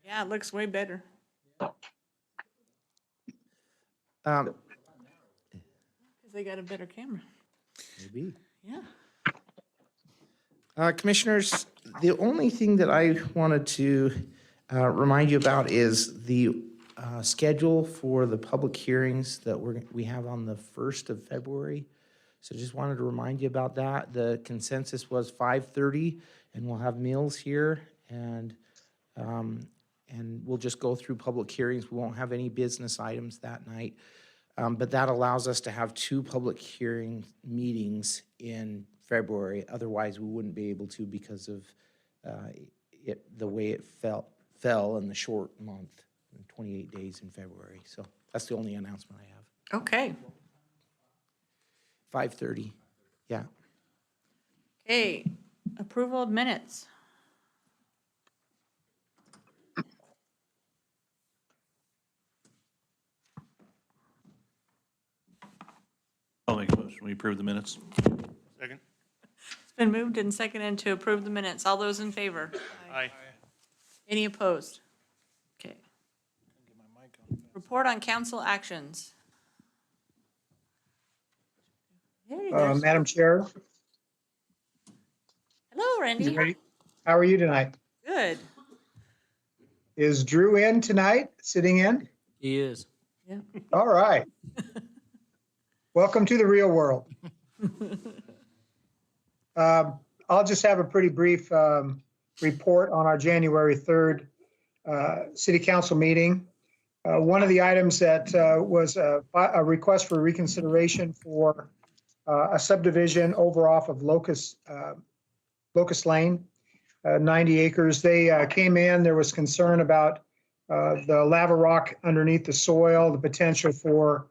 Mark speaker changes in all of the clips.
Speaker 1: Yeah, it looks way better.
Speaker 2: Um,
Speaker 1: Because they got a better camera.
Speaker 2: Maybe.
Speaker 1: Yeah.
Speaker 2: Commissioners, the only thing that I wanted to remind you about is the schedule for the public hearings that we have on the 1st of February. So just wanted to remind you about that. The consensus was 5:30, and we'll have meals here, and we'll just go through public hearings. We won't have any business items that night. But that allows us to have 2 public hearing meetings in February. Otherwise, we wouldn't be able to because of the way it fell in the short month, 28 days in February. So that's the only announcement I have.
Speaker 1: Okay.
Speaker 2: 5:30, yeah.
Speaker 1: Okay. Approval of minutes.
Speaker 3: I'll make a motion. We approve the minutes.
Speaker 4: Second.
Speaker 1: It's been moved and seconded to approve the minutes. All those in favor?
Speaker 4: Aye.
Speaker 1: Any opposed? Okay. Report on council actions. Hey, there's-
Speaker 5: Madam Chair,
Speaker 1: Hello, Randy.
Speaker 5: how are you tonight?
Speaker 1: Good.
Speaker 5: Is Drew in tonight, sitting in?
Speaker 6: He is.
Speaker 1: Yeah.
Speaker 5: All right. Welcome to the real world. I'll just have a pretty brief report on our January 3rd City Council meeting. One of the items that was a request for reconsideration for a subdivision over off of Locust Lane, 90 acres. They came in, there was concern about the lava rock underneath the soil, the potential for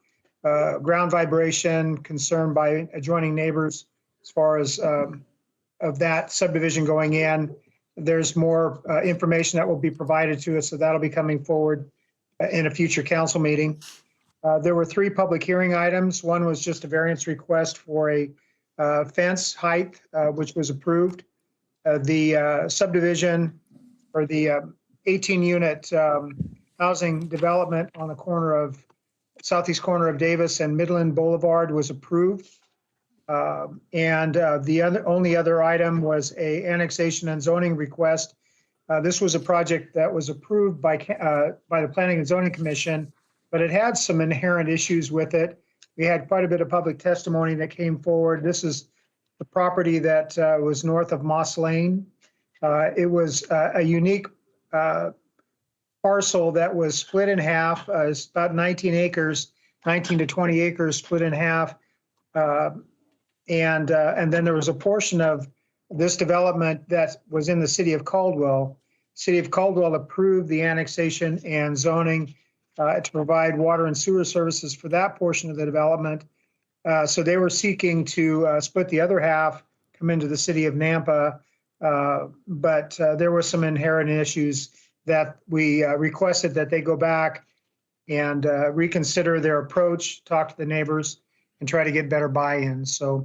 Speaker 5: ground vibration, concern by adjoining neighbors as far as of that subdivision going in. There's more information that will be provided to us, so that'll be coming forward in a future council meeting. There were 3 public hearing items. One was just a variance request for a fence height, which was approved. The subdivision or the 18-unit housing development on the corner of southeast corner of Davis and Midland Boulevard was approved. And the only other item was a annexation and zoning request. This was a project that was approved by the Planning and Zoning Commission, but it had some inherent issues with it. We had quite a bit of public testimony that came forward. This is the property that was north of Moss Lane. It was a unique parcel that was split in half. It's about 19 acres, 19 to 20 acres split in half. And then there was a portion of this development that was in the city of Caldwell. City of Caldwell approved the annexation and zoning to provide water and sewer services for that portion of the development. So they were seeking to split the other half, come into the city of Nampa. But there were some inherent issues that we requested that they go back and reconsider their approach, talk to the neighbors, and try to get better buy-in. So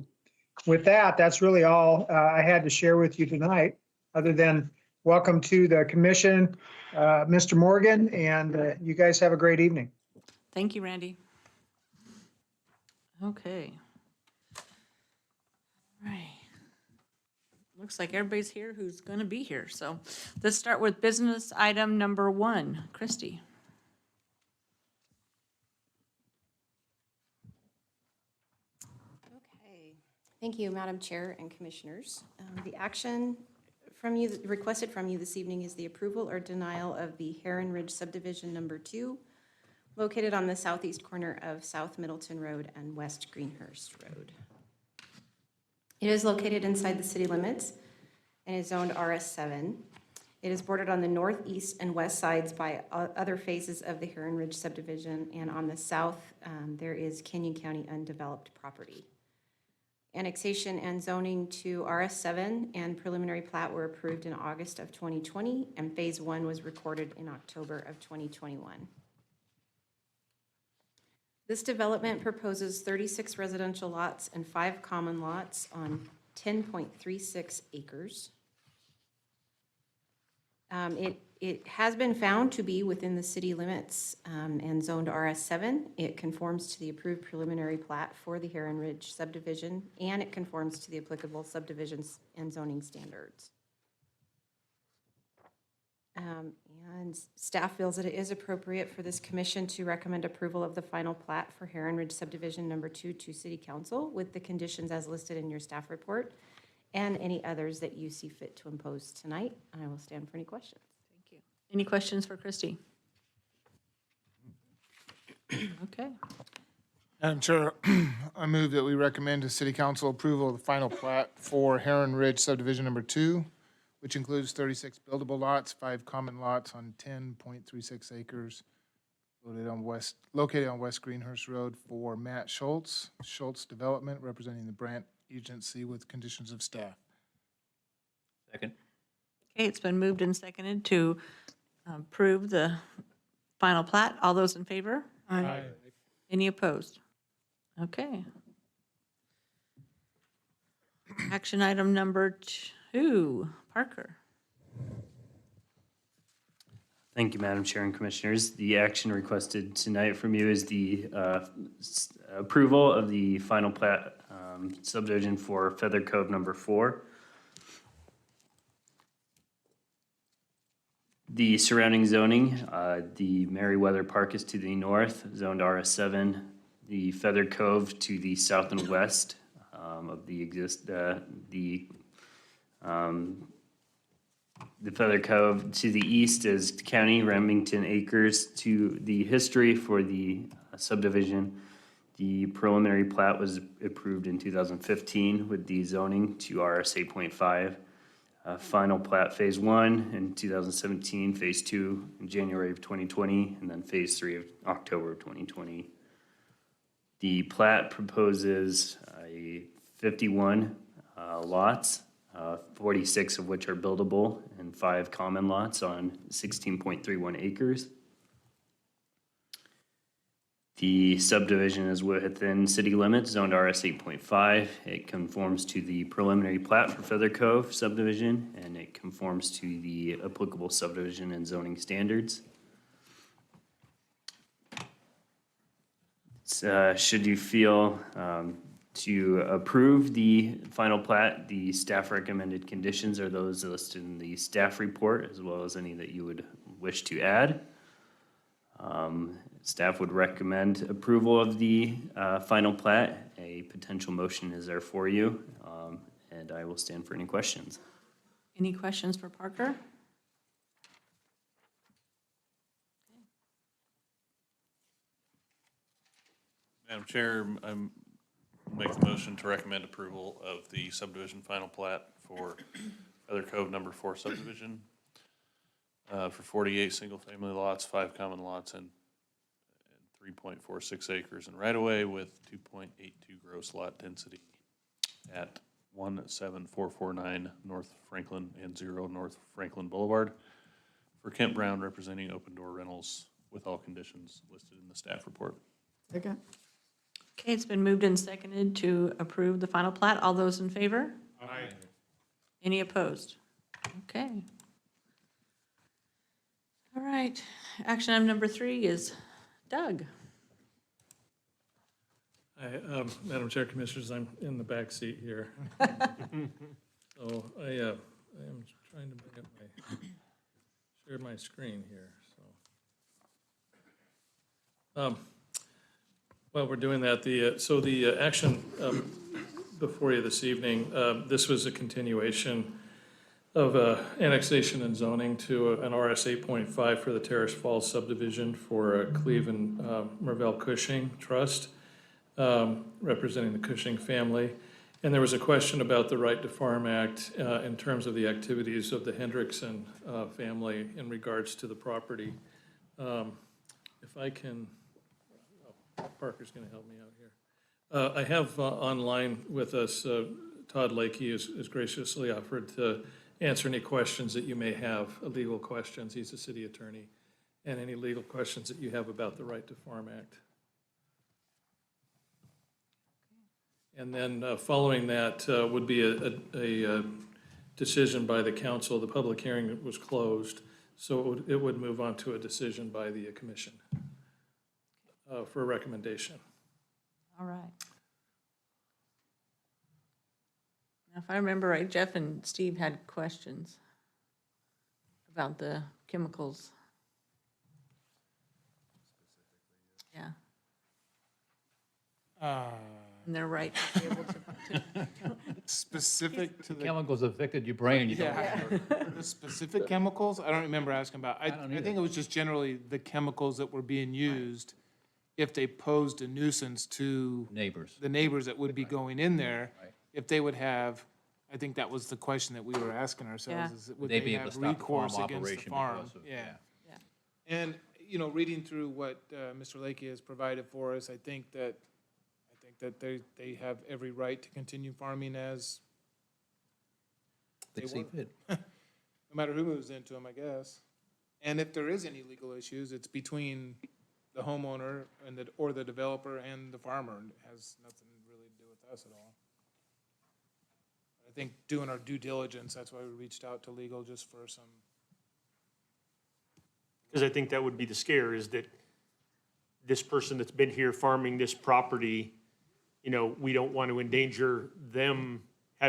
Speaker 5: with that, that's really all I had to share with you tonight, other than welcome to the commission, Mr. Morgan, and you guys have a great evening.
Speaker 1: Thank you, Randy. Okay. All right. Looks like everybody's here who's going to be here. So let's start with business item number 1. Christy.
Speaker 7: Okay, thank you, Madam Chair and Commissioners. The action from you, requested from you this evening is the approval or denial of the Heron Ridge Subdivision Number 2, located on the southeast corner of South Middleton Road and West Greenhurst Road. It is located inside the city limits and is zoned RS7. It is bordered on the northeast and west sides by other phases of the Heron Ridge subdivision, and on the south, there is Canyon County undeveloped property. Annexation and zoning to RS7 and preliminary plat were approved in August of 2020, and Phase 1 was recorded in October of 2021. This development proposes 36 residential lots and 5 common lots on 10.36 acres. It has been found to be within the city limits and zoned RS7. It conforms to the approved preliminary plat for the Heron Ridge subdivision, and it conforms to the applicable subdivisions and zoning standards. And staff feels that it is appropriate for this commission to recommend approval of the final plat for Heron Ridge subdivision number 2 to City Council with the conditions as listed in your staff report and any others that you see fit to impose tonight. I will stand for any questions.
Speaker 1: Thank you. Any questions for Christie? Okay.
Speaker 4: Madam Chair, I move that we recommend to City Council approval of the final plat for Heron Ridge subdivision number 2, which includes 36 buildable lots, 5 common lots on 10.36 acres located on West Greenhurst Road for Matt Schultz, Schultz Development, representing the Brant Agency with conditions of staff.
Speaker 3: Second.
Speaker 1: Okay, it's been moved and seconded to approve the final plat. All those in favor?
Speaker 4: Aye.
Speaker 1: Any opposed? Okay. Action item number 2, Parker.
Speaker 6: Thank you, Madam Chair and Commissioners. The action requested tonight from you is the approval of the final plat subdivision for Feather Cove number 4. The surrounding zoning, the Meriwether Park is to the north, zoned RS7. The Feather Cove to the south and west of the Feather Cove. To the east is County Remington Acres. To the history for the subdivision, the preliminary plat was approved in 2015 with the zoning to RS 8.5. Final plat Phase 1 in 2017, Phase 2 in January of 2020, and then Phase 3 of October of 2020. The plat proposes 51 lots, 46 of which are buildable, and 5 common lots on 16.31 acres. The subdivision is within city limits, zoned RS 8.5. It conforms to the preliminary plat for Feather Cove subdivision, and it conforms to the applicable subdivision and zoning standards. Should you feel to approve the final plat, the staff recommended conditions are those listed in the staff report, as well as any that you would wish to add. Staff would recommend approval of the final plat. A potential motion is there for you, and I will stand for any questions.
Speaker 1: Any questions for Parker?
Speaker 3: Madam Chair, I make the motion to recommend approval of the subdivision final plat for Feather Cove number 4 subdivision for 48 single-family lots, 5 common lots, and 3.46 acres in right-of-way with 2.82 gross lot density at 17449 North Franklin and 0 North Franklin Boulevard for Kent Brown representing Open Door Rentals with all conditions listed in the staff report.
Speaker 1: Okay, it's been moved and seconded to approve the final plat. All those in favor?
Speaker 4: Aye.
Speaker 1: Any opposed? Okay. All right, action item number 3 is Doug.
Speaker 8: Madam Chair, Commissioners, I'm in the back seat here. So I am trying to bring up share my screen here, so. While we're doing that, the action before you this evening, this was a continuation of annexation and zoning to an RS 8.5 for the Terrace Falls subdivision for Cleve and Mervell Cushing Trust, representing the Cushing family. And there was a question about the Right to Farm Act in terms of the activities of the Hendrickson family in regards to the property. If I can, Parker's going to help me out here. I have online with us, Todd Lakey has graciously offered to answer any questions that you may have, legal questions. He's a city attorney, and any legal questions that you have about the Right to Farm Act. And then following that would be decision by the council. The public hearing was closed, so it would move on to a decision by the commission for a recommendation.
Speaker 1: All right. Now, if I remember right, Jeff and Steve had questions about the chemicals. Yeah, and they're right to be able to.
Speaker 4: Specific to the,
Speaker 9: Chemicals affected your brain, you don't.
Speaker 4: yeah, the specific chemicals, I don't remember asking about. I
Speaker 9: don't
Speaker 4: think it was just generally the chemicals that were being used, if they posed a nuisance to
Speaker 9: Neighbors.
Speaker 4: the neighbors that would be going in there,
Speaker 9: Right.
Speaker 4: if they would have, I think that was the question that we were asking ourselves,
Speaker 1: Yeah.
Speaker 4: is would
Speaker 9: They'd
Speaker 4: they
Speaker 9: be able to
Speaker 4: have
Speaker 9: stop the farm
Speaker 4: recourse against the
Speaker 9: operation
Speaker 4: farm?
Speaker 9: because of,
Speaker 4: Yeah.
Speaker 1: Yeah.
Speaker 4: And, you know, reading through what Mr. Lakey has provided for us, I think that they have every right to continue farming as,
Speaker 9: They see fit.
Speaker 4: no matter who moves into them, I guess. And if there is any legal issues, it's between the homeowner and or the developer and the farmer. It has nothing really to do with us at all. I think doing our due diligence, that's why we reached out to legal, just for some.
Speaker 10: Because I think that would be the scare, is that this person that's been here farming this property, you know, we don't want to endanger them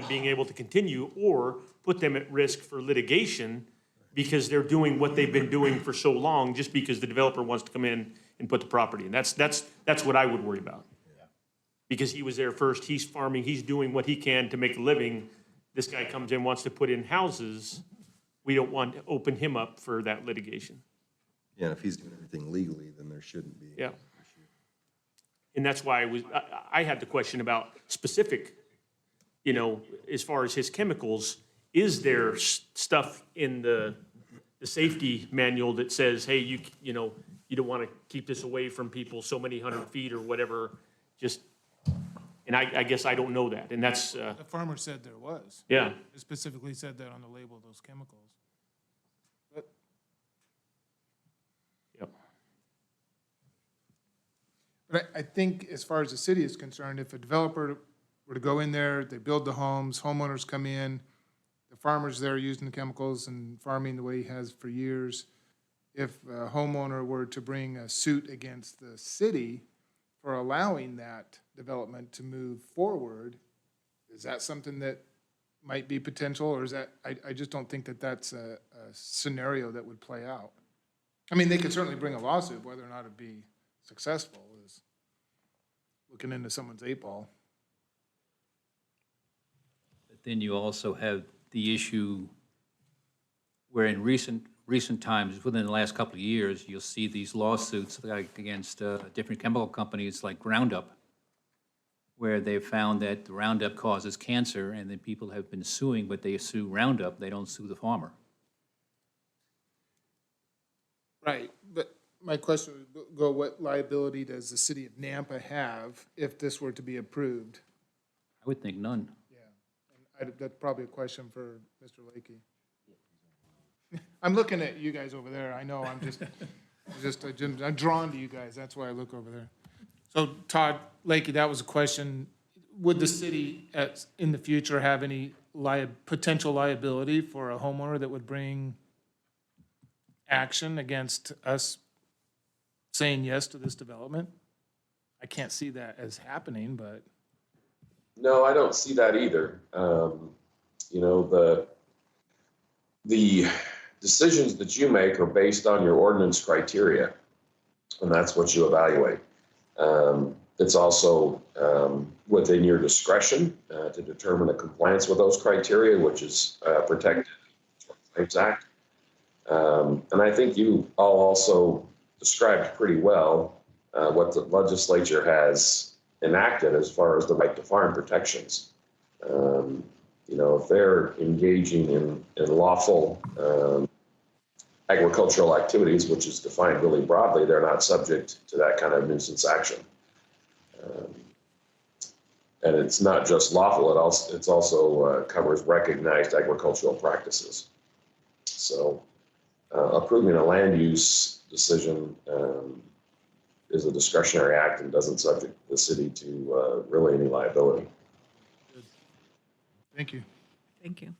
Speaker 10: being able to continue or put them at risk for litigation because they're doing what they've been doing for so long, just because the developer wants to come in and put the property in. That's what I would worry about. Because he was there first, he's farming, he's doing what he can to make a living. This guy comes in, wants to put in houses. We don't want to open him up for that litigation.
Speaker 11: Yeah, and if he's doing everything legally, then there shouldn't be.
Speaker 10: Yeah. And that's why I had the question about specific, you know, as far as his chemicals, is there stuff in the safety manual that says, hey, you know, you don't want to keep this away from people so many 100 feet or whatever, just, and I guess I don't know that, and that's,
Speaker 4: The farmer said there was.
Speaker 10: yeah.
Speaker 4: It specifically said that on the label of those chemicals. But
Speaker 10: Yep.
Speaker 4: But I think as far as the city is concerned, if a developer were to go in there, they build the homes, homeowners come in, the farmer's there using the chemicals and farming the way he has for years. If a homeowner were to bring a suit against the city for allowing that development to move forward, is that something that might be potential, or is that, I just don't think that that's a scenario that would play out. I mean, they could certainly bring a lawsuit, whether or not it'd be successful is looking into someone's 8-ball.
Speaker 9: But then you also have the issue where in recent times, within the last couple of years, you'll see these lawsuits like against different chemical companies like Roundup, where they've found that Roundup causes cancer, and then people have been suing, but they sue Roundup, they don't sue the farmer.
Speaker 4: Right, but my question would go, what liability does the city of Nampa have if this were to be approved?
Speaker 9: I would think none.
Speaker 4: Yeah, and that's probably a question for Mr. Lakey. I'm looking at you guys over there, I know, I'm drawn to you guys, that's why I look over there. So Todd Lakey, that was a question, would the city in the future have any potential liability for a homeowner that would bring action against us saying yes to this development? I can't see that as happening, but.
Speaker 12: No, I don't see that either. You know, the decisions that you make are based on your ordinance criteria, and that's what you evaluate. It's also within your discretion to determine the compliance with those criteria, which is protected in the Claims Act. And I think you all also described pretty well what the legislature has enacted as far as the right to farm protections. You know, if they're engaging in lawful agricultural activities, which is defined really broadly, they're not subject to that kind of nuisance action. And it's not just lawful, it also covers recognized agricultural practices. So approving a land use decision is a discretionary act and doesn't subject the city to really any liability.
Speaker 4: Thank you.
Speaker 1: Thank you.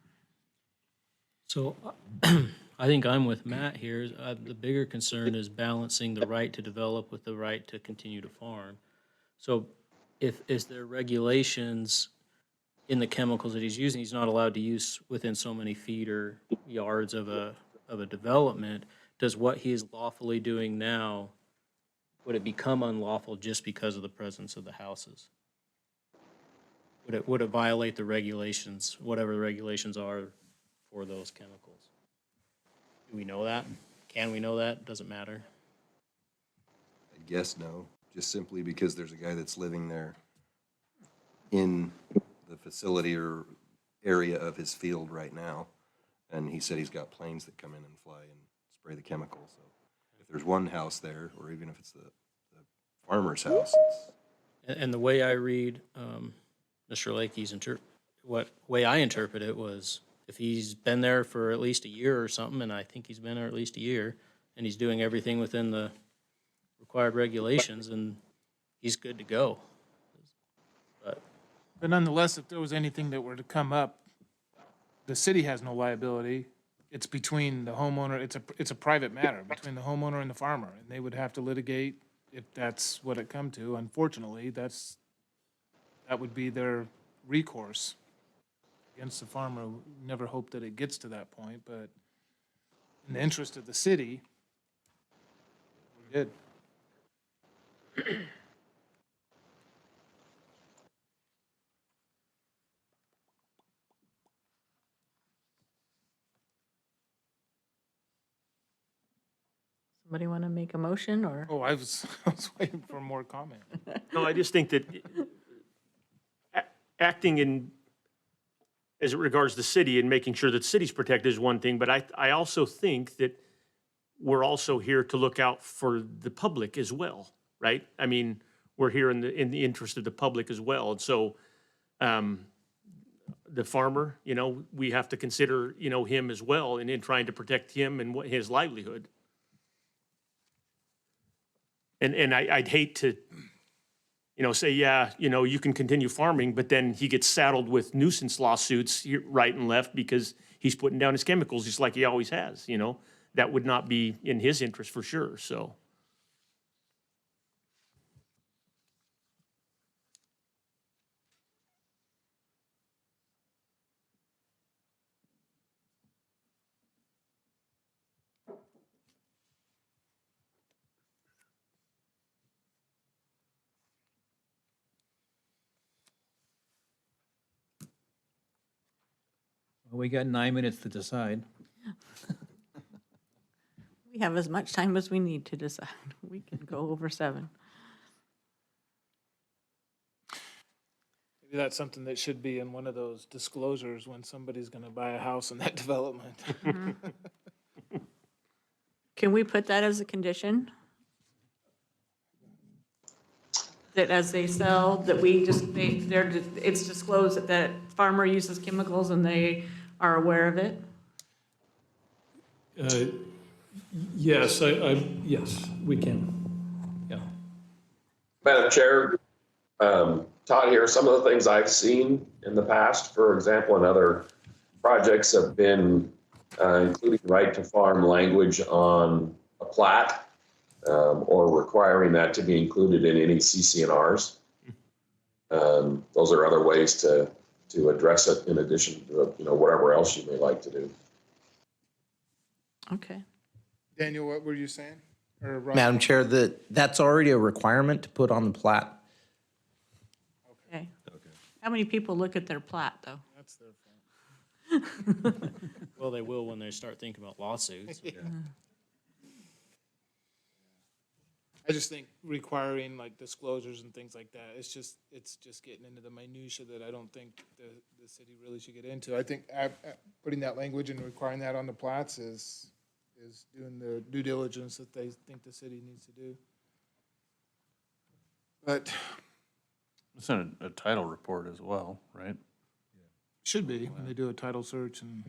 Speaker 13: So I think I'm with Matt here. The bigger concern is balancing the right to develop with the right to continue to farm. So is there regulations in the chemicals that he's using, he's not allowed to use within so many feet or yards of a development? Does what he is lawfully doing now, would it become unlawful just because of the presence of the houses? Would it violate the regulations, whatever the regulations are for those chemicals? Do we know that? Can we know that? Doesn't matter.
Speaker 11: I guess no, just simply because there's a guy that's living there in the facility or area of his field right now. And he said he's got planes that come in and fly and spray the chemicals. So if there's one house there, or even if it's the farmer's house, it's,
Speaker 13: And the way I read Mr. Lakey's way I interpret it was, if he's been there for at least a year or something, and I think he's been there at least a year, and he's doing everything within the required regulations, and he's good to go.
Speaker 4: But nonetheless, if there was anything that were to come up, the city has no liability. It's between the homeowner, it's a private matter between the homeowner and the farmer, and they would have to litigate if that's what it come to. Unfortunately, that would be their recourse against the farmer. We never hope that it gets to that point, but in the interest of the city, we're good.
Speaker 1: Somebody want to make a motion or?
Speaker 4: Oh, I was waiting for more comment.
Speaker 10: No, I just think that acting in, as it regards the city and making sure that the city's protected is one thing, but I also think that we're also here to look out for the public as well, right? I mean, we're here in the interest of the public as well. And so, the farmer, we have to consider, him as well and in trying to protect him and his livelihood. And I'd hate to, say, yeah, you can continue farming, but then he gets saddled with nuisance lawsuits right and left because he's putting down his chemicals just like he always has, That would not be in his interest for sure, so.
Speaker 9: Well, we got 9 minutes to decide.
Speaker 1: We have as much time as we need to decide. We can go over 7.
Speaker 4: Maybe that's something that should be in one of those disclosures when somebody's gonna buy a house in that development.
Speaker 1: Can we put that as a condition? That as they sell, that it's disclosed that that farmer uses chemicals and they are aware of it?
Speaker 8: Yes, yes, we can. Yeah.
Speaker 12: Madam Chair, Todd here, some of the things I've seen in the past, for example, in other projects have been including right to farm language on a plat or requiring that to be included in any CC&Rs. Those are other ways to address it in addition to, whatever else you may like to do.
Speaker 1: Okay.
Speaker 4: Daniel, what were you saying? Or Ron?
Speaker 2: Madam Chair, that's already a requirement to put on the plat.
Speaker 1: Okay. How many people look at their plat, though?
Speaker 4: That's their fault.
Speaker 13: Well, they will when they start thinking about lawsuits.
Speaker 4: I just think requiring like disclosures and things like that, it's just getting into the minutia that I don't think the city really should get into. I think putting that language and requiring that on the plats is doing the due diligence that they think the city needs to do. But
Speaker 3: It's in a title report as well, right?
Speaker 4: should be when they do a title search and.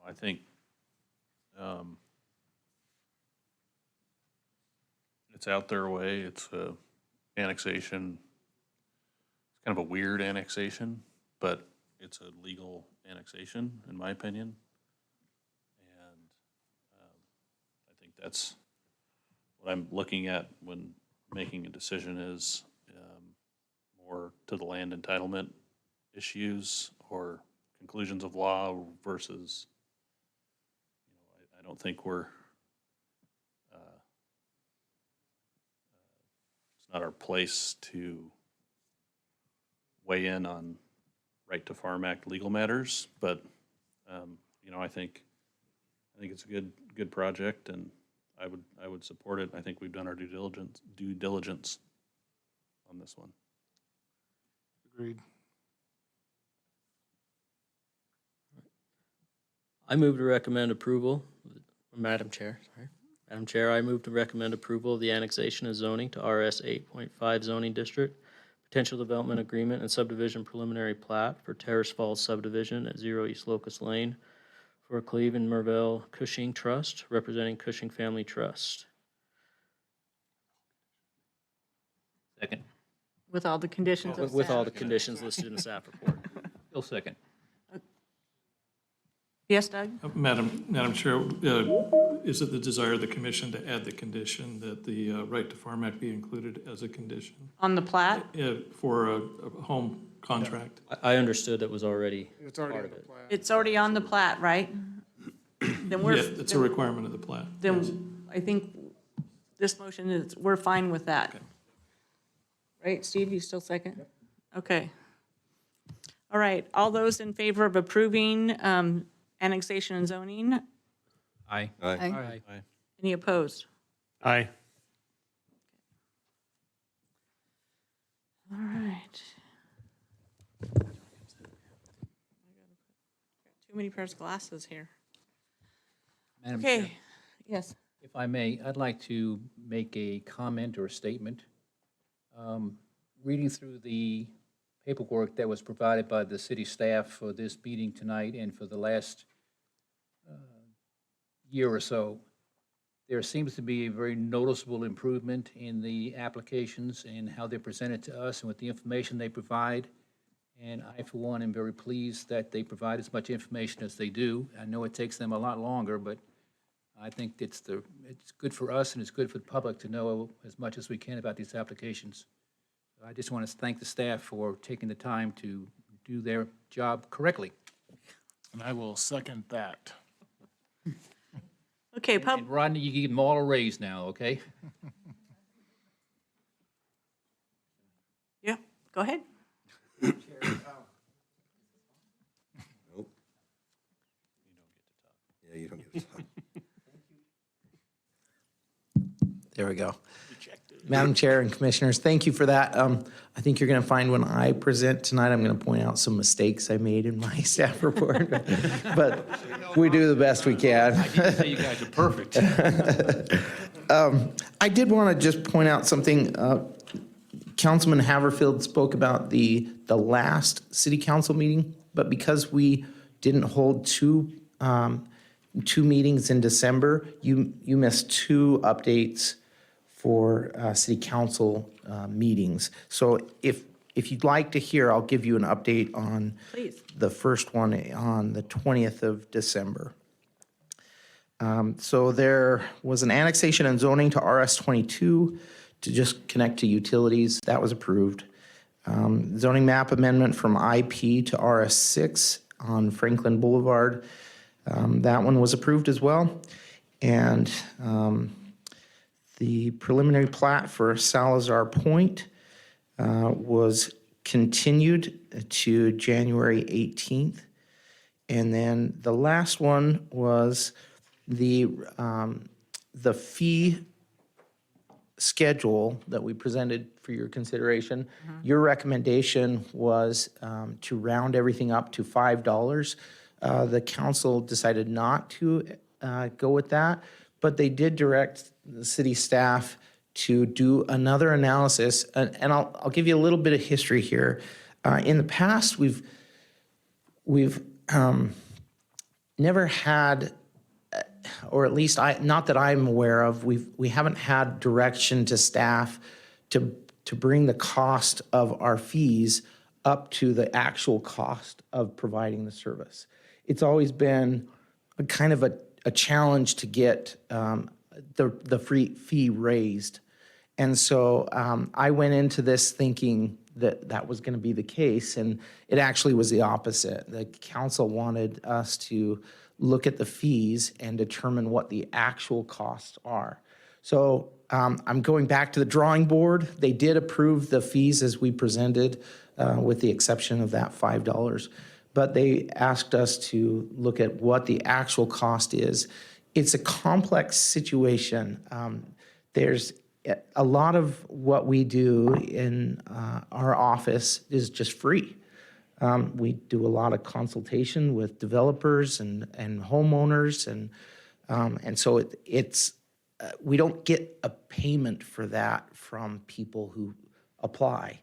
Speaker 3: I think it's out their way. It's annexation. It's kind of a weird annexation, but it's a legal annexation, in my opinion. And I think that's what I'm looking at when making a decision is more to the land entitlement issues or conclusions of law versus, I don't think we're, it's not our place to weigh in on Right to Farm Act legal matters, but, I think it's a good project, and I would support it. I think we've done our due diligence on this one.
Speaker 4: Agreed.
Speaker 13: I move to recommend approval, Madam Chair, sorry. Madam Chair, I move to recommend approval of the annexation of zoning to RS 8.5 zoning district, potential development agreement and subdivision preliminary plat for Terrace Falls subdivision at 0 East Locust Lane for Cleve and Merville Cushing Trust, representing Cushing Family Trust.
Speaker 9: Second.
Speaker 1: With all the conditions of
Speaker 13: With all
Speaker 1: staff.
Speaker 13: the conditions listed in the staff report.
Speaker 9: Still second.
Speaker 1: Yes, Doug?
Speaker 8: Madam Chair, is it the desire of the commission to add the condition that the Right to Farm Act be included as a condition
Speaker 1: On the plat?
Speaker 8: for a home contract?
Speaker 13: I understood that was already
Speaker 4: It's already
Speaker 13: part
Speaker 4: in
Speaker 13: of
Speaker 4: the
Speaker 13: it.
Speaker 4: plan.
Speaker 1: It's already on the plat, right? Then we're.
Speaker 8: Yeah, it's a requirement of the plat. yes.
Speaker 1: Then I think this motion is, we're fine with that.
Speaker 8: Okay.
Speaker 1: Right, Steve, you still second? Okay. All right, all those in favor of approving annexation and zoning,
Speaker 9: Aye.
Speaker 11: Aye.
Speaker 1: any opposed?
Speaker 10: Aye.
Speaker 1: All right. Too many pairs of glasses here.
Speaker 9: Madam Chair,
Speaker 1: Okay, yes.
Speaker 9: if I may, I'd like to make a comment or a statement. Reading through the paperwork that was provided by the city staff for this meeting tonight and for the last year or so, there seems to be a very noticeable improvement in the applications and how they're presented to us and with the information they provide. And I, for one, am very pleased that they provide as much information as they do. I know it takes them a lot longer, but I think it's good for us and it's good for the public to know as much as we can about these applications. I just want to thank the staff for taking the time to do their job correctly.
Speaker 4: And I will second that.
Speaker 1: Okay,
Speaker 9: And Rodney, you give them all a raise now, okay?
Speaker 1: yeah, go ahead.
Speaker 11: Nope. Yeah, you don't get to talk.
Speaker 2: There we go. Madam Chair and Commissioners, thank you for that. I think you're going to find when I present tonight, I'm going to point out some mistakes I made in my staff report. But we do the best we can.
Speaker 9: I didn't say you guys are perfect.
Speaker 2: I did want to just point out something. Councilman Haverfield spoke about the last city council meeting, but because we didn't hold two meetings in December, you missed two updates for city council meetings. So if you'd like to hear, I'll give you an update on
Speaker 1: Please.
Speaker 2: the first one on the 20th of December. So there was an annexation and zoning to RS 22 to just connect to utilities. That was approved. Zoning map amendment from IP to RS 6 on Franklin Boulevard. That one was approved as well. And the preliminary plat for Salazar Point was continued to January 18th. And then the last one was the fee schedule that we presented for your consideration. Your recommendation was to round everything up to $5. The council decided not to go with that, but they did direct the city staff to do another analysis. And I'll give you a little bit of history here. In the past, we've never had, or at least not that I'm aware of, we haven't had direction to staff to bring the cost of our fees up to the actual cost of providing the service. It's always been a kind of a challenge to get the free fee raised. And so I went into this thinking that that was going to be the case, and it actually was the opposite. The council wanted us to look at the fees and determine what the actual costs are. So I'm going back to the drawing board. They did approve the fees as we presented, with the exception of that $5. But they asked us to look at what the actual cost is. It's a complex situation. There's a lot of what we do in our office is just free. We do a lot of consultation with developers and homeowners, and so it's we don't get a payment for that from people who apply.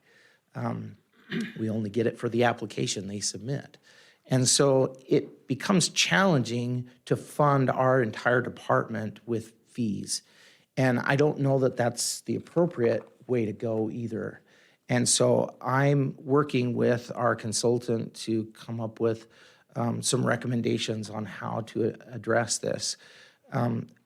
Speaker 2: We only get it for the application they submit. And so it becomes challenging to fund our entire department with fees. And I don't know that that's the appropriate way to go either. And so I'm working with our consultant to come up with some recommendations on how to address this.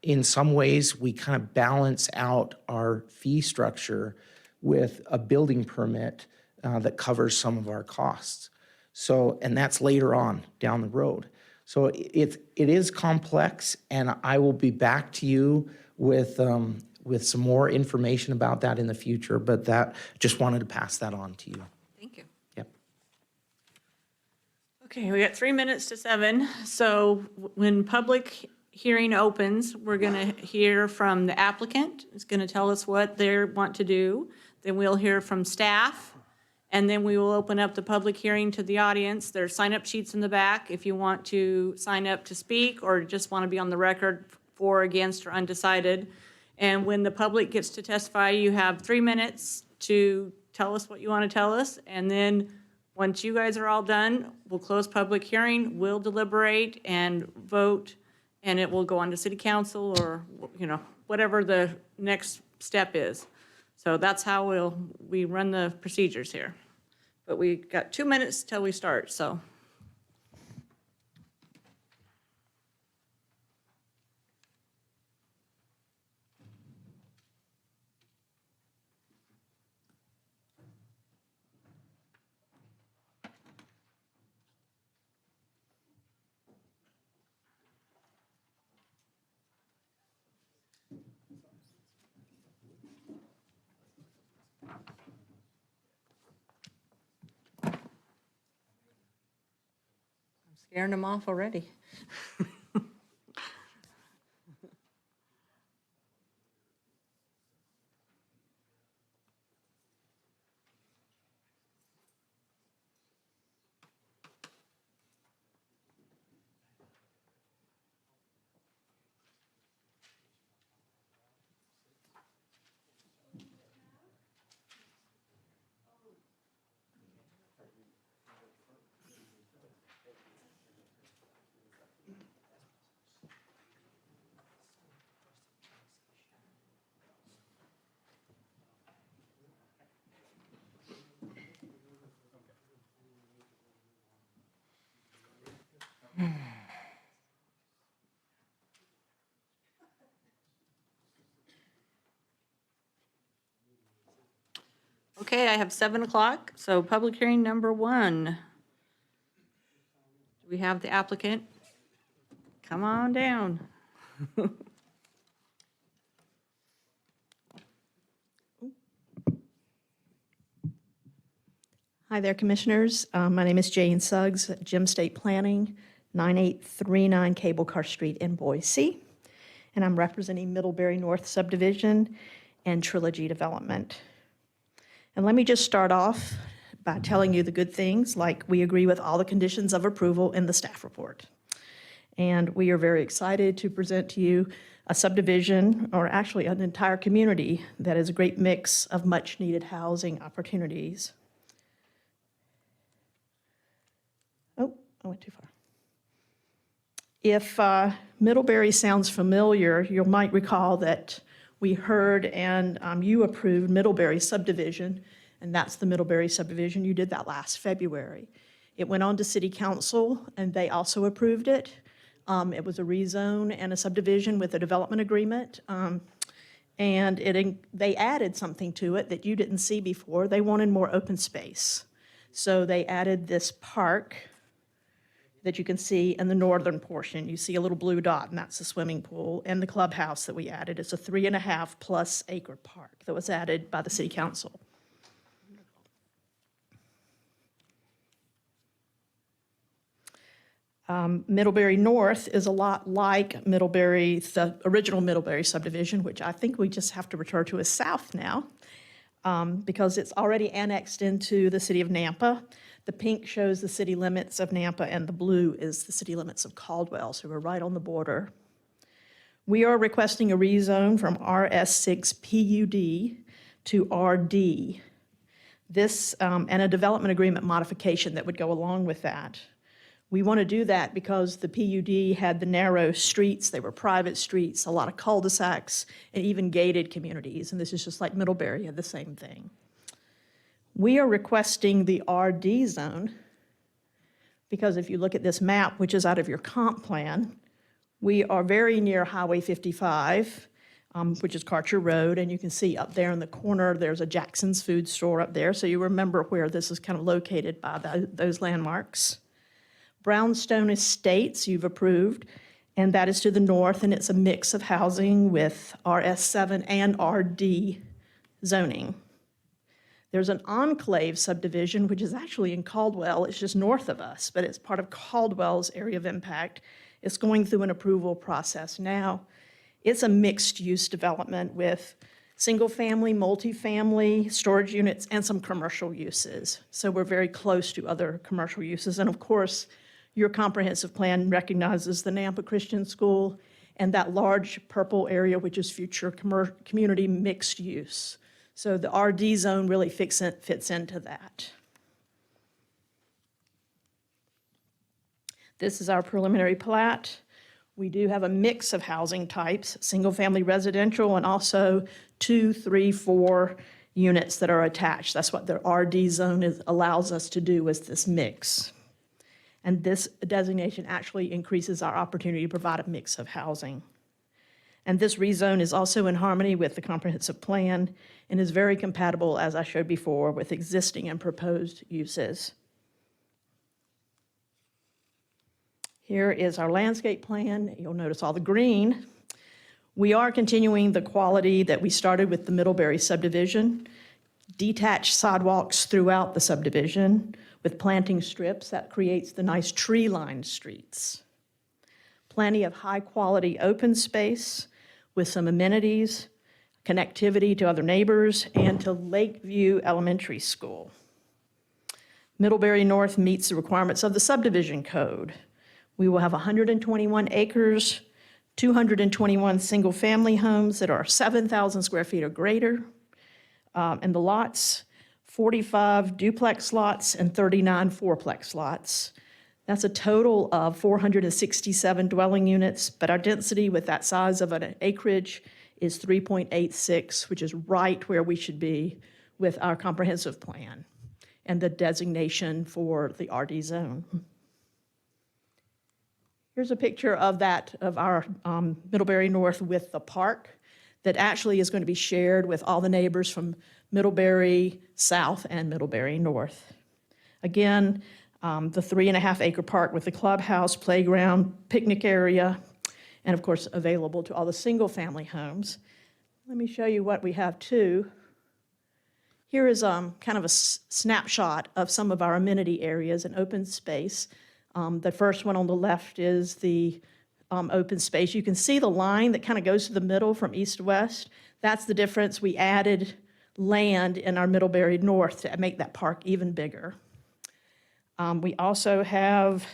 Speaker 2: In some ways, we kind of balance out our fee structure with a building permit that covers some of our costs. So, and that's later on down the road. So it is complex, and I will be back to you with some more information about that in the future, but that, just wanted to pass that on to you.
Speaker 1: Thank you.
Speaker 2: Yep.
Speaker 1: Okay, we got 3 minutes to 7. So when public hearing opens, we're going to hear from the applicant. It's going to tell us what they want to do. Then we'll hear from staff, and then we will open up the public hearing to the audience. There's sign-up sheets in the back if you want to sign up to speak or just want to be on the record for, against, or undecided. And when the public gets to testify, you have 3 minutes to tell us what you want to tell us. And then once you guys are all done, we'll close public hearing, we'll deliberate and vote, and it will go on to city council or, whatever the next step is. So that's how we run the procedures here. But we got 2 minutes till we start, so. Scaring them off already. Okay, I have 7 o'clock, so public hearing number 1. Do we have the applicant? Come on down.
Speaker 14: Hi there, Commissioners. My name is Jane Suggs, Gem State Planning, 9839 Cable Car Street in Boise. And I'm representing Middlebury North Subdivision and Trilogy Development. And let me just start off by telling you the good things, like we agree with all the conditions of approval in the staff report. And we are very excited to present to you a subdivision, or actually an entire community, that is a great mix of much-needed housing opportunities. Oh, I went too far. If Middlebury sounds familiar, you might recall that we heard and you approved Middlebury subdivision and that's the Middlebury subdivision. You did that last February. It went on to city council, and they also approved it. It was a rezone and a subdivision with a development agreement. And they added something to it that you didn't see before. They wanted more open space. So they added this park that you can see in the northern portion. You see a little blue dot, and that's the swimming pool. And the clubhouse that we added is a 3.5+ acre park that was added by the city council. Middlebury North is a lot like Middlebury, the original Middlebury subdivision, which I think we just have to refer to as South now, because it's already annexed into the city of Nampa. The pink shows the city limits of Nampa, and the blue is the city limits of Caldwell, so we're right on the border. We are requesting a rezone from RS6 PUD to RD. This, and a development agreement modification that would go along with that. We want to do that because the PUD had the narrow streets, they were private streets, a lot of cul-de-sacs, and even gated communities, and this is just like Middlebury had the same thing. We are requesting the RD zone because if you look at this map, which is out of your comp plan, we are very near Highway 55, which is Karcher Road, and you can see up there in the corner, there's a Jackson's Food Store up there, so you remember where this is kind of located by those landmarks. Brownstone Estates you've approved, and that is to the north, and it's a mix of housing with RS7 and RD zoning. There's an Enclave subdivision, which is actually in Caldwell. It's just north of us, but it's part of Caldwell's area of impact. It's going through an approval process now. It's a mixed-use development with single-family, multifamily, storage units, and some commercial uses. So we're very close to other commercial uses. And of course, your comprehensive plan recognizes the Nampa Christian School and that large purple area, which is future community mixed use. So the RD zone really fits into that. This is our preliminary plat. We do have a mix of housing types, single-family residential and also 2, 3, 4 units that are attached. That's what the RD zone allows us to do, is this mix. And this designation actually increases our opportunity to provide a mix of housing. And this rezone is also in harmony with the comprehensive plan and is very compatible, as I showed before, with existing and proposed uses. Here is our landscape plan. You'll notice all the green. We are continuing the quality that we started with the Middlebury subdivision. Detached sidewalks throughout the subdivision with planting strips that creates the nice tree-lined streets. Plenty of high-quality open space with some amenities, connectivity to other neighbors, and to Lakeview Elementary School. Middlebury North meets the requirements of the subdivision code. We will have 121 acres, 221 single-family homes that are 7,000 square feet or greater, and the lots, 45 duplex lots and 39 fourplex lots. That's a total of 467 dwelling units, but our density with that size of an acreage is 3.86, which is right where we should be with our comprehensive plan and the designation for the RD zone. Here's a picture of our Middlebury North with the park that actually is going to be shared with all the neighbors from Middlebury South and Middlebury North. Again, the 3.5 acre park with the clubhouse, playground, picnic area, and of course available to all the single family homes. Let me show you what we have too. Here is kind of a snapshot of some of our amenity areas and open space. The first one on the left is the open space. You can see the line that kind of goes to the middle from east to west. That's the difference. We added land in our Middlebury North to make that park even bigger. We also have,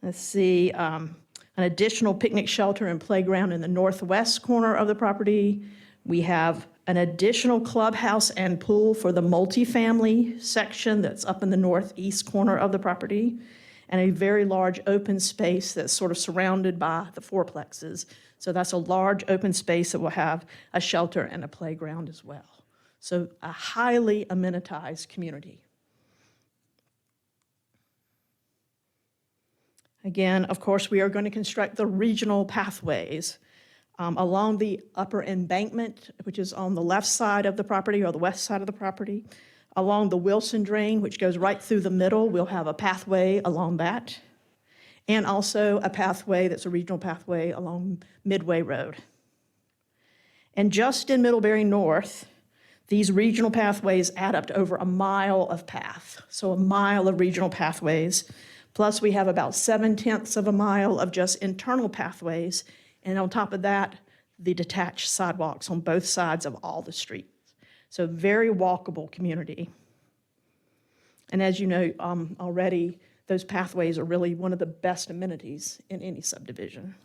Speaker 14: let's see, an additional picnic shelter and playground in the northwest corner of the property. We have an additional clubhouse and pool for the multifamily section that's up in the northeast corner of the property, and a very large open space that's sort of surrounded by the fourplexes. So that's a large open space that will have a shelter and a playground as well. So a highly amenitized community. Again, of course, we are going to construct the regional pathways along the upper embankment, which is on the left side of the property or the west side of the property. Along the Wilson Drain, which goes right through the middle, we'll have a pathway along that. And also a pathway that's a regional pathway along Midway Road. And just in Middlebury North, these regional pathways add up to over a mile of path. So a mile of regional pathways. Plus, we have about 7/10 of a mile of just internal pathways. And on top of that, the detached sidewalks on both sides of all the streets. So very walkable community. And as you know already, those pathways are really one of the best amenities in any subdivision.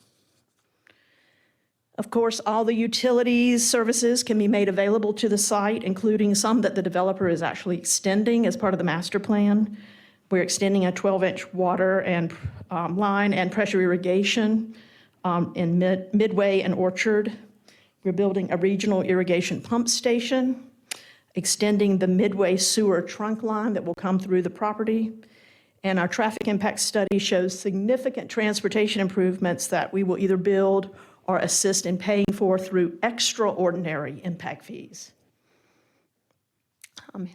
Speaker 14: Of course, all the utilities services can be made available to the site, including some that the developer is actually extending as part of the master plan. We're extending a 12-inch water and line and pressure irrigation in Midway and Orchard. We're building a regional irrigation pump station, extending the Midway sewer trunk line that will come through the property. And our traffic impact study shows significant transportation improvements that we will either build or assist in paying for through extraordinary impact fees.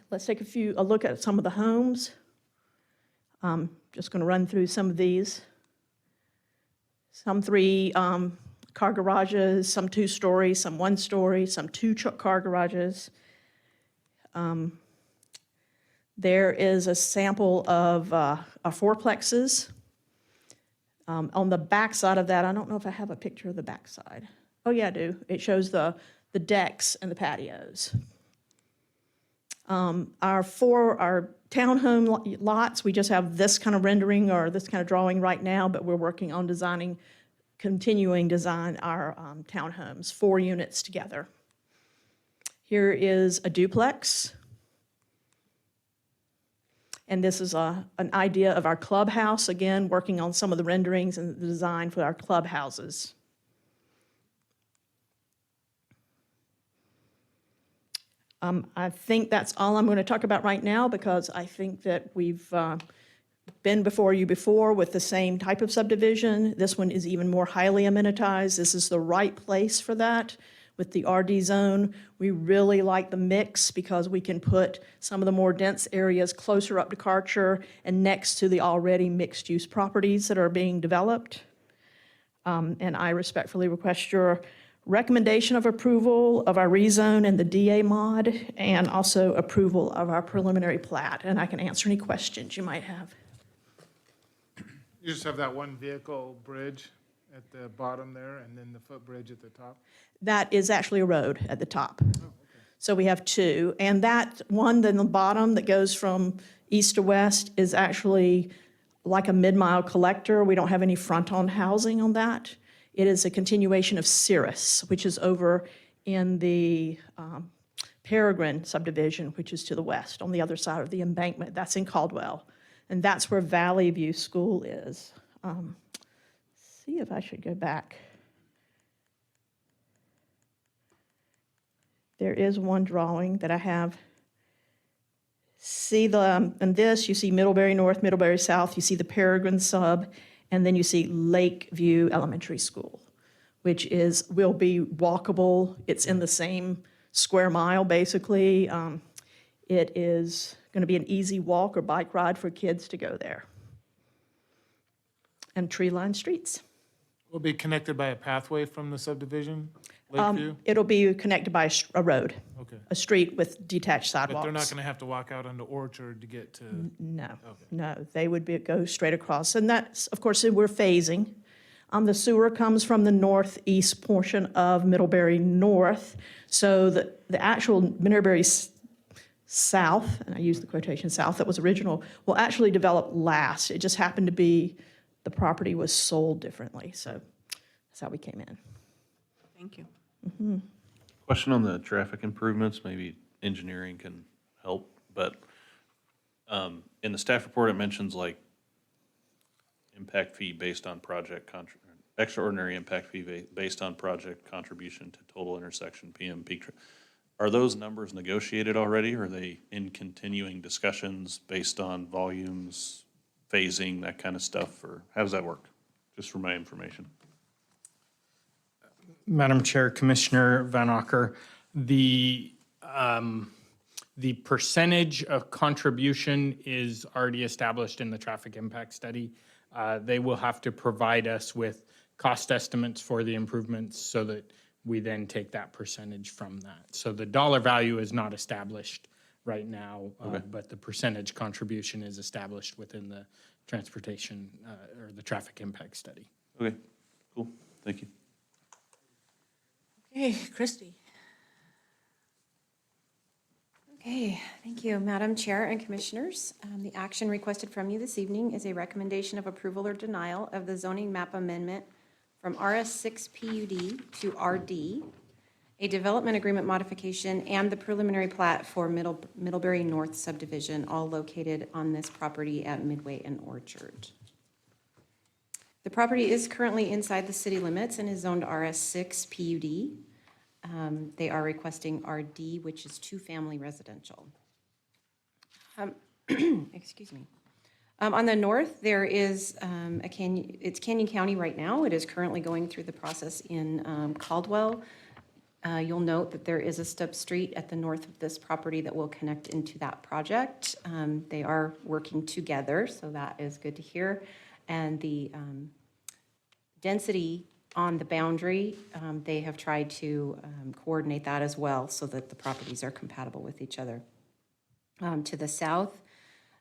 Speaker 14: Let's take a look at some of the homes. Just going to run through some of these. Some 3-car garages, some 2-story, some 1-story, some 2-car garages. There is a sample of our fourplexes. On the back side of that, I don't know if I have a picture of the back side. Oh, yeah, I do. It shows the decks and the patios. Our townhome lots, we just have this kind of rendering or this kind of drawing right now, but we're working on continuing design our townhomes, 4 units together. Here is a duplex. And this is an idea of our clubhouse, again, working on some of the renderings and the design for our clubhouses. I think that's all I'm going to talk about right now because I think that we've been before you before with the same type of subdivision. This one is even more highly amenitized. This is the right place for that. With the RD zone, we really like the mix because we can put some of the more dense areas closer up to Karcher and next to the already mixed-use properties that are being developed. And I respectfully request your recommendation of approval of our rezone and the DA mod, and also approval of our preliminary plat. And I can answer any questions you might have.
Speaker 4: You just have that one vehicle bridge at the bottom there, and then the footbridge at the top?
Speaker 14: That is actually a road at the top. So we have 2. And that one in the bottom that goes from east to west is actually like a mid-mile collector. We don't have any front-on housing on that. It is a continuation of Cirrus, which is over in the Peregrine subdivision, which is to the west on the other side of the embankment. That's in Caldwell. And that's where Valley View School is. See if I should go back. There is one drawing that I have. See in this, you see Middlebury North, Middlebury South, you see the Peregrine sub, and then you see Lakeview Elementary School, which will be walkable. It's in the same square mile, basically. It is going to be an easy walk or bike ride for kids to go there. And tree-lined streets.
Speaker 4: Will be connected by a pathway from the subdivision, Lakeview?
Speaker 14: It'll be connected by a road,
Speaker 4: Okay.
Speaker 14: a street with detached
Speaker 4: But
Speaker 14: sidewalks.
Speaker 4: they're not going to have to walk out onto Orchard to get to,
Speaker 14: No, no, they would go straight across. And that's, of course, we're phasing. The sewer comes from the northeast portion of Middlebury North. So the actual Middlebury South, and I use the quotation south, that was original, will actually develop last. It just happened to be the property was sold differently. So that's how we came in.
Speaker 1: Thank you.
Speaker 3: Question on the traffic improvements, maybe engineering can help, but in the staff report, it mentions like impact fee based on project, extraordinary impact fee based on project contribution to total intersection PM peak. Are those numbers negotiated already, or are they in continuing discussions based on volumes, phasing, that kind of stuff, or how does that work? Just for my information.
Speaker 15: Madam Chair, Commissioner Van Acker, the percentage of contribution is already established in the traffic impact study. They will have to provide us with cost estimates for the improvements so that we then take that percentage from that. So the dollar value is not established right now, but the percentage contribution is established within the transportation or the traffic impact study.
Speaker 3: Okay, cool, thank you.
Speaker 1: Okay, Christie.
Speaker 7: Okay, thank you, Madam Chair and Commissioners. The action requested from you this evening is a recommendation of approval or denial of the zoning map amendment from RS6 PUD to RD, a development agreement modification, and the preliminary plat for Middlebury North subdivision, all located on this property at Midway and Orchard. The property is currently inside the city limits and is zoned RS6 PUD. They are requesting RD, which is two-family residential. Excuse me. On the north, there is it's Canyon County right now. It is currently going through the process in Caldwell. You'll note that there is a stub street at the north of this property that will connect into that project. They are working together, so that is good to hear. And the density on the boundary, they have tried to coordinate that as well so that the properties are compatible with each other. To the south,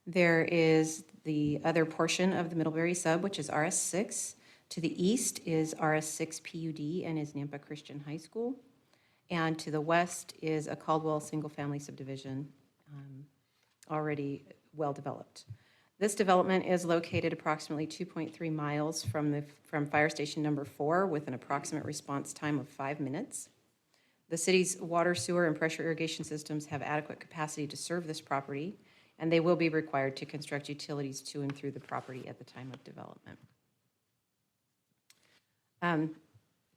Speaker 7: there is the other portion of the Middlebury sub, which is RS6. To the east is RS6 PUD and is Nampa Christian High School. And to the west is a Caldwell single-family subdivision, already well-developed. This development is located approximately 2.3 miles from Fire Station Number 4 with an approximate response time of 5 minutes. The city's water, sewer, and pressure irrigation systems have adequate capacity to serve this property, and they will be required to construct utilities to and through the property at the time of development.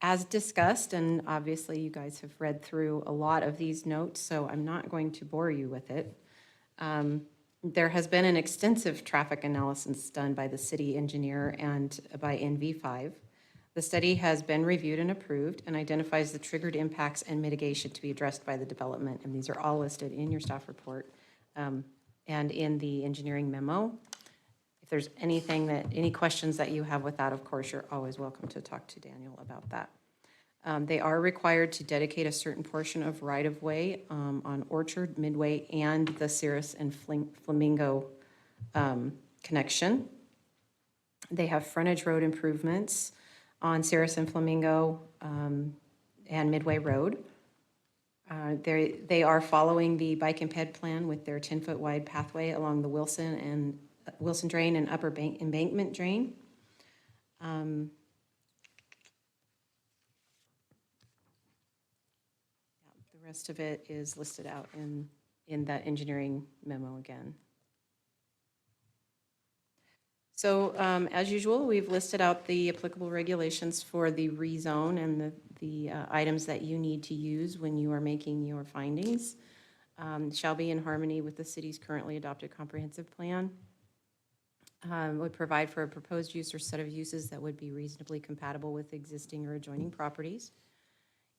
Speaker 7: As discussed, and obviously you guys have read through a lot of these notes, so I'm not going to bore you with it. There has been an extensive traffic analysis done by the city engineer and by NV5. The study has been reviewed and approved and identifies the triggered impacts and mitigation to be addressed by the development, and these are all listed in your staff report and in the engineering memo. If there's any questions that you have with that, of course, you're always welcome to talk to Daniel about that. They are required to dedicate a certain portion of right-of-way on Orchard, Midway, and the Cirrus and Flamingo connection. They have frontage road improvements on Cirrus and Flamingo and Midway Road. They are following the bike and ped plan with their 10-foot wide pathway along the Wilson Drain and Upper Embankment Drain. The rest of it is listed out in that engineering memo again. So as usual, we've listed out the applicable regulations for the rezone and the items that you need to use when you are making your findings. Shall be in harmony with the city's currently adopted comprehensive plan. Would provide for a proposed use or set of uses that would be reasonably compatible with existing or adjoining properties.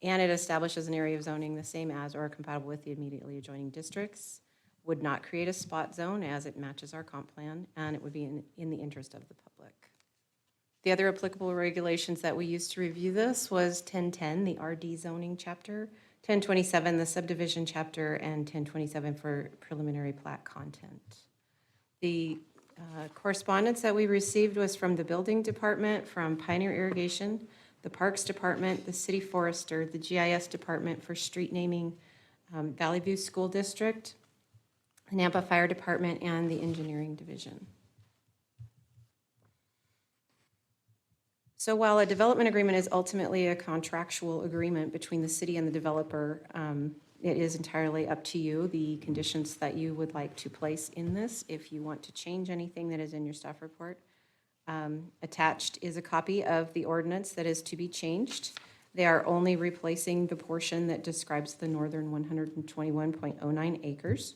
Speaker 7: And it establishes an area of zoning the same as or compatible with the immediately adjoining districts. Would not create a spot zone as it matches our comp plan, and it would be in the interest of the public. The other applicable regulations that we used to review this was 1010, the RD zoning chapter, 1027, the subdivision chapter, and 1027 for preliminary plat content. The correspondence that we received was from the building department, from Pioneer Irrigation, the Parks Department, the City Forester, the GIS Department for street naming, Valley View School District, the Nampa Fire Department, and the Engineering Division. So while a development agreement is ultimately a contractual agreement between the city and the developer, it is entirely up to you, the conditions that you would like to place in this. If you want to change anything that is in your staff report, attached is a copy of the ordinance that is to be changed. They are only replacing the portion that describes the northern 121.09 acres.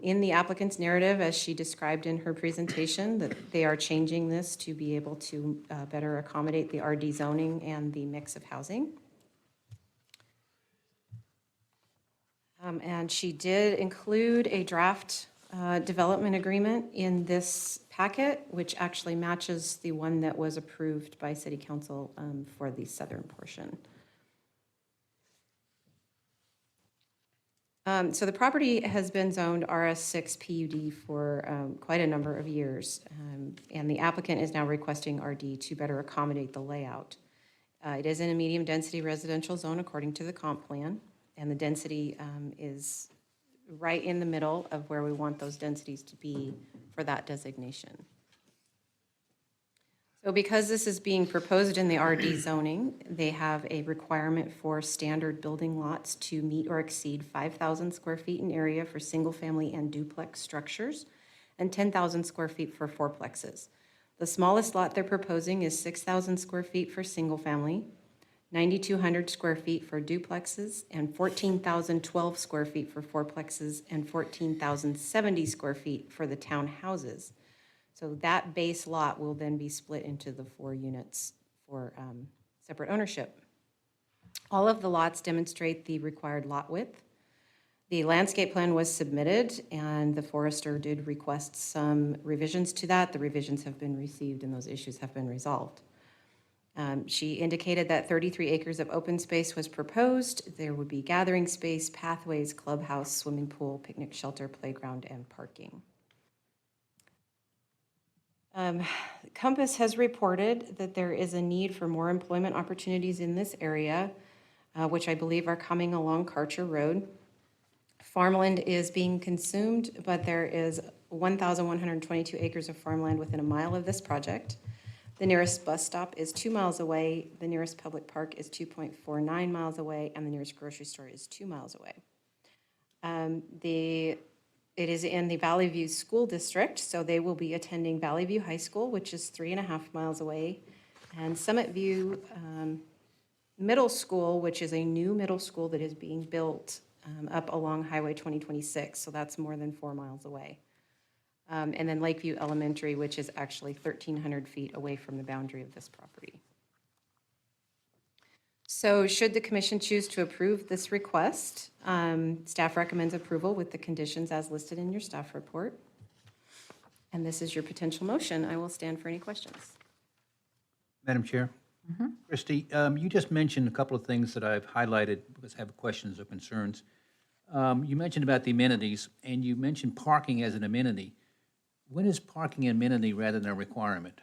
Speaker 7: In the applicant's narrative, as she described in her presentation, that they are changing this to be able to better accommodate the RD zoning and the mix of housing. And she did include a draft development agreement in this packet, which actually matches the one that was approved by City Council for the southern portion. So the property has been zoned RS6 PUD for quite a number of years, and the applicant is now requesting RD to better accommodate the layout. It is in a medium-density residential zone according to the comp plan, and the density is right in the middle of where we want those densities to be for that designation. So because this is being proposed in the RD zoning, they have a requirement for standard building lots to meet or exceed 5,000 square feet in area for single-family and duplex structures, and 10,000 square feet for fourplexes. The smallest lot they're proposing is 6,000 square feet for single-family, 9,200 square feet for duplexes, and 14,012 square feet for fourplexes, and 14,070 square feet for the townhouses. So that base lot will then be split into the 4 units for separate ownership. All of the lots demonstrate the required lot width. The landscape plan was submitted, and the forester did request some revisions to that. The revisions have been received, and those issues have been resolved. She indicated that 33 acres of open space was proposed. There would be gathering space, pathways, clubhouse, swimming pool, picnic shelter, playground, and parking. Compass has reported that there is a need for more employment opportunities in this area, which I believe are coming along Karcher Road. Farmland is being consumed, but there is 1,122 acres of farmland within a mile of this project. The nearest bus stop is 2 miles away, the nearest public park is 2.49 miles away, and the nearest grocery store is 2 miles away. It is in the Valley View School District, so they will be attending Valley View High School, which is 3.5 miles away, and Summit View Middle School, which is a new middle school that is being built up along Highway 2026, so that's more than 4 miles away. And then Lakeview Elementary, which is actually 1,300 feet away from the boundary of this property. So should the commission choose to approve this request, staff recommends approval with the conditions as listed in your staff report. And this is your potential motion. I will stand for any questions.
Speaker 9: Madam Chair? Christie, you just mentioned a couple of things that I've highlighted because I have questions or concerns. You mentioned about the amenities, and you mentioned parking as an amenity. When is parking an amenity rather than a requirement?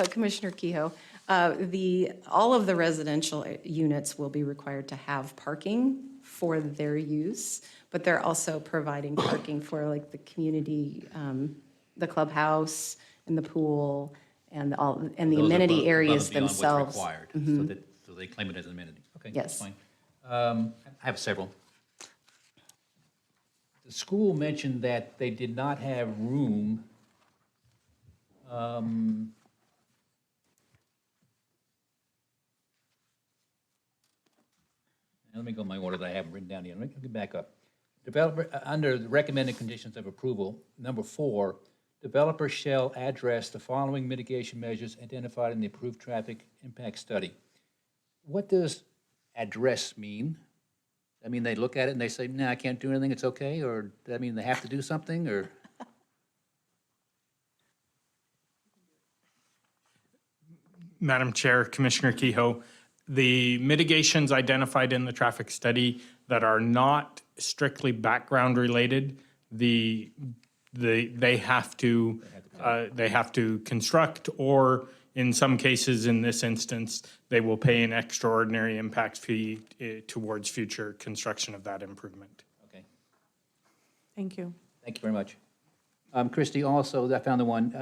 Speaker 7: Commissioner Kehoe, all of the residential units will be required to have parking for their use, but they're also providing parking for like the community, the clubhouse and the pool and the amenity areas themselves.
Speaker 9: Those are above and beyond what's required, so they claim it as an amenity. Okay, that's
Speaker 7: Yes.
Speaker 9: fine. I have several. The school mentioned that they did not have room let me go in my order that I haven't written down yet. Let me back up. Developer, under the recommended conditions of approval, number 4, developer shall address the following mitigation measures identified in the approved traffic impact study. What does address mean? I mean, they look at it and they say, no, I can't do anything, it's okay? Or does that mean they have to do something, or?
Speaker 15: Madam Chair, Commissioner Kehoe, the mitigations identified in the traffic study that are not strictly background related, they have to construct, or in some cases, in this instance, they will pay an extraordinary impact fee towards future construction of that improvement.
Speaker 9: Okay,
Speaker 1: Thank you.
Speaker 9: thank you very much. Christie, also, I found the one,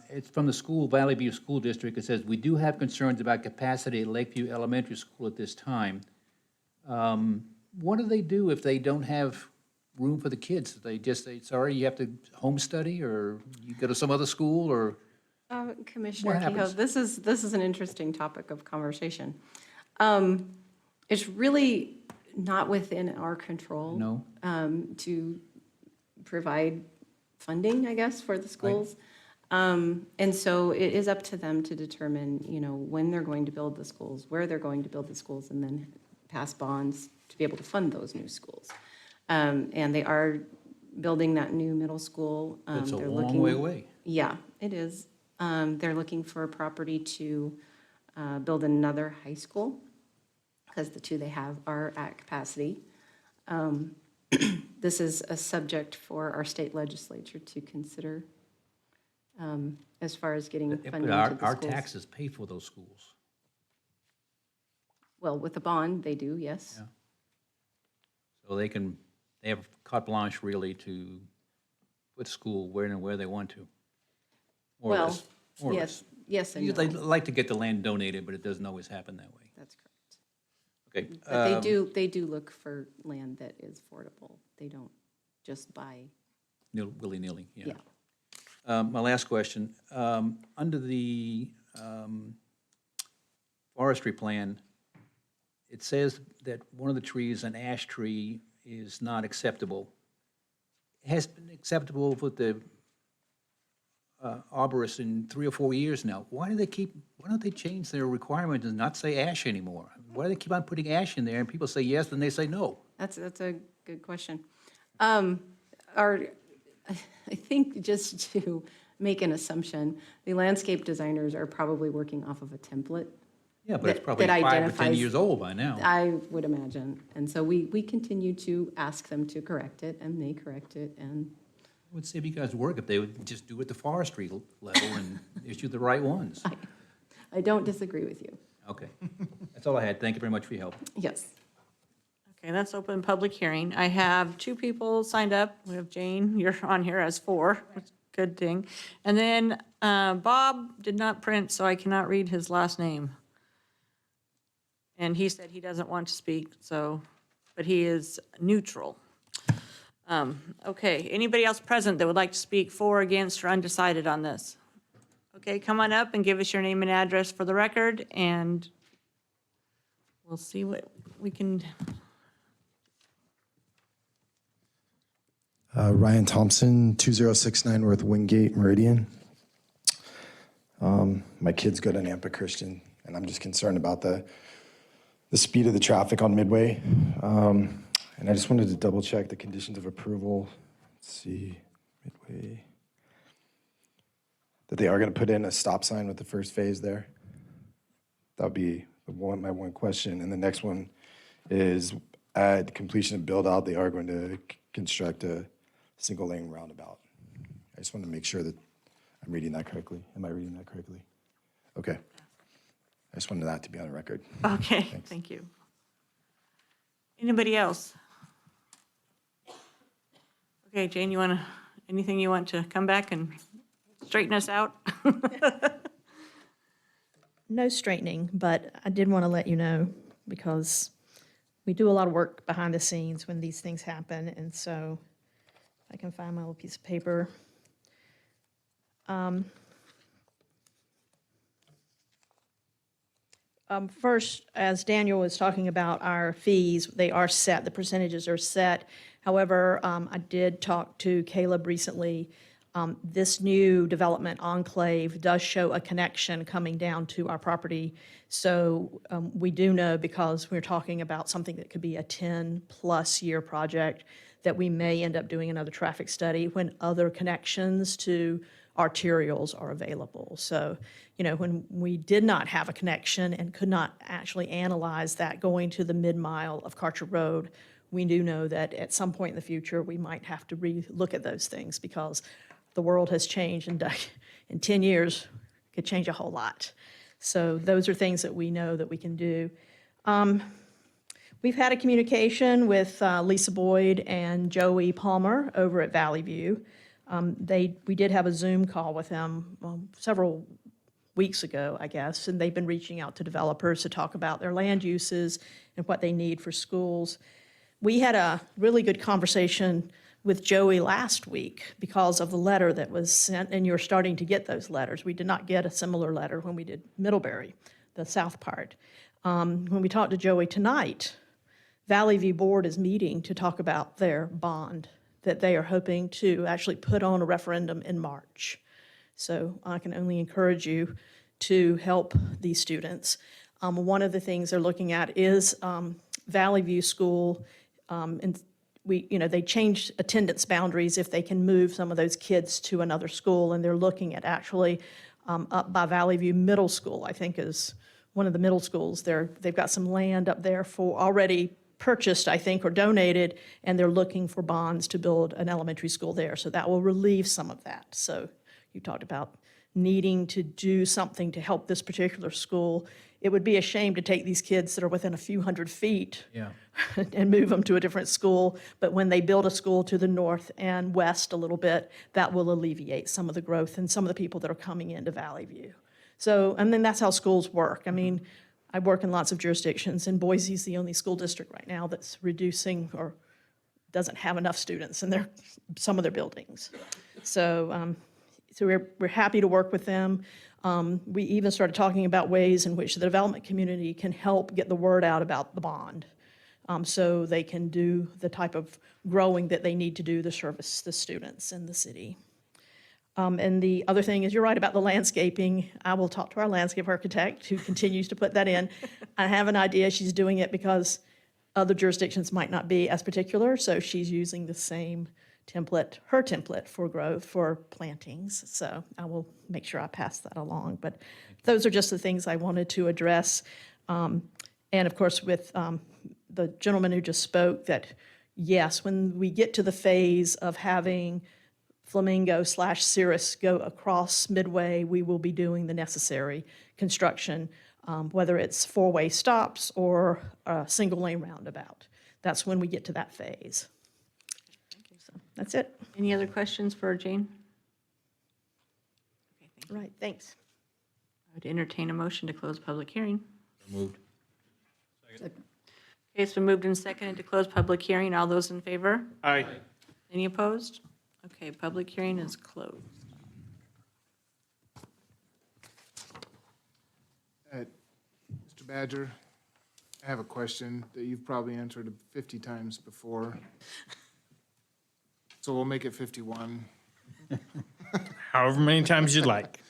Speaker 9: it's from the school, Valley View School District. It says, we do have concerns about capacity at Lakeview Elementary School at this time. What do they do if they don't have room for the kids? They just say, sorry, you have to home study, or you go to some other school, or?
Speaker 7: Commissioner
Speaker 9: What
Speaker 7: Kehoe,
Speaker 9: happens?
Speaker 7: this is an interesting topic of conversation. It's really not within our control.
Speaker 9: No?
Speaker 7: To provide funding, I guess, for the schools. And so it is up to them to determine, you know, when they're going to build the schools, where they're going to build the schools, and then pass bonds to be able to fund those new schools. And they are building that new middle school.
Speaker 9: It's a
Speaker 7: They're
Speaker 9: long
Speaker 7: looking-
Speaker 9: way away.
Speaker 7: Yeah, it is. They're looking for a property to build another high school, because the two they have are at capacity. This is a subject for our state legislature to consider as far as getting
Speaker 9: But
Speaker 7: funding to
Speaker 9: our,
Speaker 7: the
Speaker 9: our
Speaker 7: schools.
Speaker 9: taxes pay for those schools.
Speaker 7: Well, with the bond, they do, yes.
Speaker 9: Yeah. So they have carte blanche really to put school where they want to. More or
Speaker 7: Well,
Speaker 9: less. More or
Speaker 7: yes,
Speaker 9: less.
Speaker 7: yes and
Speaker 9: They
Speaker 7: no.
Speaker 9: like to get the land donated, but it doesn't always happen that way.
Speaker 7: That's correct.
Speaker 9: Okay.
Speaker 7: But they do look for land that is affordable. They don't just buy,
Speaker 9: Willy-nilly, yeah.
Speaker 7: yeah.
Speaker 9: My last question, under the forestry plan, it says that one of the trees, an ash tree, is not acceptable. It has been acceptable with the arborists in 3 or 4 years now. Why don't they change their requirement and not say ash anymore? Why do they keep on putting ash in there and people say yes, then they say no?
Speaker 7: That's a good question. I think just to make an assumption, the landscape designers are probably working off of a template.
Speaker 9: Yeah, but it's
Speaker 7: that-
Speaker 9: probably
Speaker 7: that
Speaker 9: 5 or 10
Speaker 7: identifies-
Speaker 9: years old by now.
Speaker 7: I would imagine. And so we continue to ask them to correct it, and they correct it, and
Speaker 9: It would save you guys work if they would just do it the forestry level and issue the right ones.
Speaker 7: I don't disagree with you.
Speaker 9: Okay. That's all I had. Thank you very much for your help.
Speaker 7: Yes.
Speaker 1: Okay, that's open public hearing. I have 2 people signed up. We have Jane, you're on here as 4, which is a good thing. And then Bob did not print, so I cannot read his last name. And he said he doesn't want to speak, so, but he is neutral. Okay, anybody else present that would like to speak for, against, or undecided on this? Okay, come on up and give us your name and address for the record, and we'll see what we can.
Speaker 16: Ryan Thompson, 2069 North Wingate Meridian. My kids go to Nampa Christian, and I'm just concerned about the speed of the traffic on Midway. And I just wanted to double check the conditions of approval. Let's see, Midway. That they are going to put in a stop sign with the first phase there. That would be my one question. And the next one is, at completion of build out, they are going to construct a single lane roundabout. I just want to make sure that I'm reading that correctly. Am I reading that correctly? Okay. I just wanted that to be on the record.
Speaker 1: Okay, thank you. Anybody else? Okay, Jane, anything you want to come back and straighten us out?
Speaker 14: No straightening, but I did want to let you know, because we do a lot of work behind the scenes when these things happen, and so if I can find my little piece of paper. First, as Daniel was talking about our fees, they are set, the percentages are set. However, I did talk to Caleb recently. This new development enclave does show a connection coming down to our property. So we do know, because we're talking about something that could be a 10-plus year project, that we may end up doing another traffic study when other connections to arterials are available. So, you know, when we did not have a connection and could not actually analyze that going to the mid-mile of Karcher Road, we do know that at some point in the future, we might have to re-look at those things, because the world has changed, and in 10 years, it could change a whole lot. So those are things that we know that we can do. We've had a communication with Lisa Boyd and Joey Palmer over at Valley View. We did have a Zoom call with them several weeks ago, I guess, and they've been reaching out to developers to talk about their land uses and what they need for schools. We had a really good conversation with Joey last week because of the letter that was sent, and you're starting to get those letters. We did not get a similar letter when we did Middlebury, the south part. When we talked to Joey tonight, Valley View Board is meeting to talk about their bond that they are hoping to actually put on a referendum in March. So I can only encourage you to help these students. One of the things they're looking at is Valley View School, and they changed attendance boundaries if they can move some of those kids to another school, and they're looking at actually up by Valley View Middle School, I think is one of the middle schools. They've got some land up there for already purchased, I think, or donated, and they're looking for bonds to build an elementary school there. So that will relieve some of that. So you talked about needing to do something to help this particular school. It would be a shame to take these kids that are within a few hundred feet and move them to a different school. But when they build a school to the north and west a little bit, that will alleviate some of the growth and some of the people that are coming into Valley View. So, and then that's how schools work. I mean, I work in lots of jurisdictions, and Boise's the only school district right now that's reducing or doesn't have enough students in some of their buildings. So, so we're happy to work with them. We even started talking about ways in which the development community can help get the word out about the bond, so they can do the type of growing that they need to do to service the students in the city. And the other thing is, you're right about the landscaping. I will talk to our landscape architect who continues to put that in. I have an idea. She's doing it because other jurisdictions might not be as particular, so she's using the same template, her template for growth, for plantings. So I will make sure I pass that along. But those are just the things I wanted to address. And of course, with the gentleman who just spoke, that yes, when we get to the phase of having Flamingo/Cirrus go across Midway, we will be doing the necessary construction, whether it's four-way stops or a single-lane roundabout. That's when we get to that phase. So that's it.
Speaker 1: Any other questions for Jane?
Speaker 14: All right, thanks.
Speaker 1: I would entertain a motion to close public hearing.
Speaker 9: Moved.
Speaker 1: Okay, it's been moved and seconded to close public hearing. All those in favor?
Speaker 10: Aye.
Speaker 1: Any opposed? Okay, public hearing is closed.
Speaker 4: Mr. Badger, I have a question that you've probably answered 50 times before. So we'll make it 51.
Speaker 15: However many times you'd like.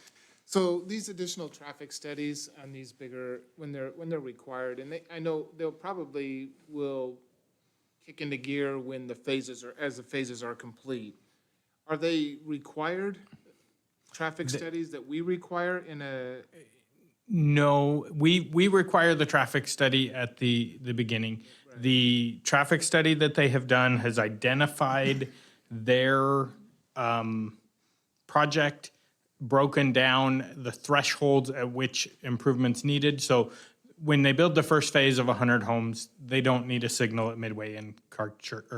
Speaker 4: So these additional traffic studies on these bigger, when they're required, and I know they'll probably will kick into gear when as the phases are complete. Are they required traffic studies that we require in a?
Speaker 15: No, we require the traffic study at the beginning. Right. The traffic study that they have done has identified their project, broken down the thresholds at which improvements needed. So when they build the first phase of 100 homes, they don't need a signal at Midway and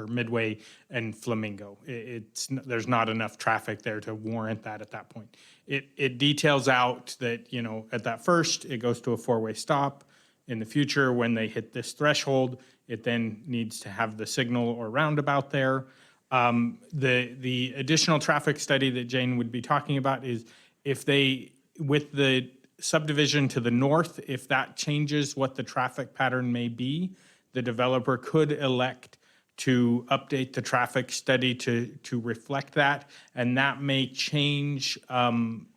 Speaker 15: Midway and Flamingo. There's not enough traffic there to warrant that at that point. It details out that, at that first, it goes to a four-way stop. In the future, when they hit this threshold, it then needs to have the signal or roundabout there. The additional traffic study that Jane would be talking about is if with the subdivision to the north, if that changes what the traffic pattern may be, the developer could elect to update the traffic study to reflect that, and that may change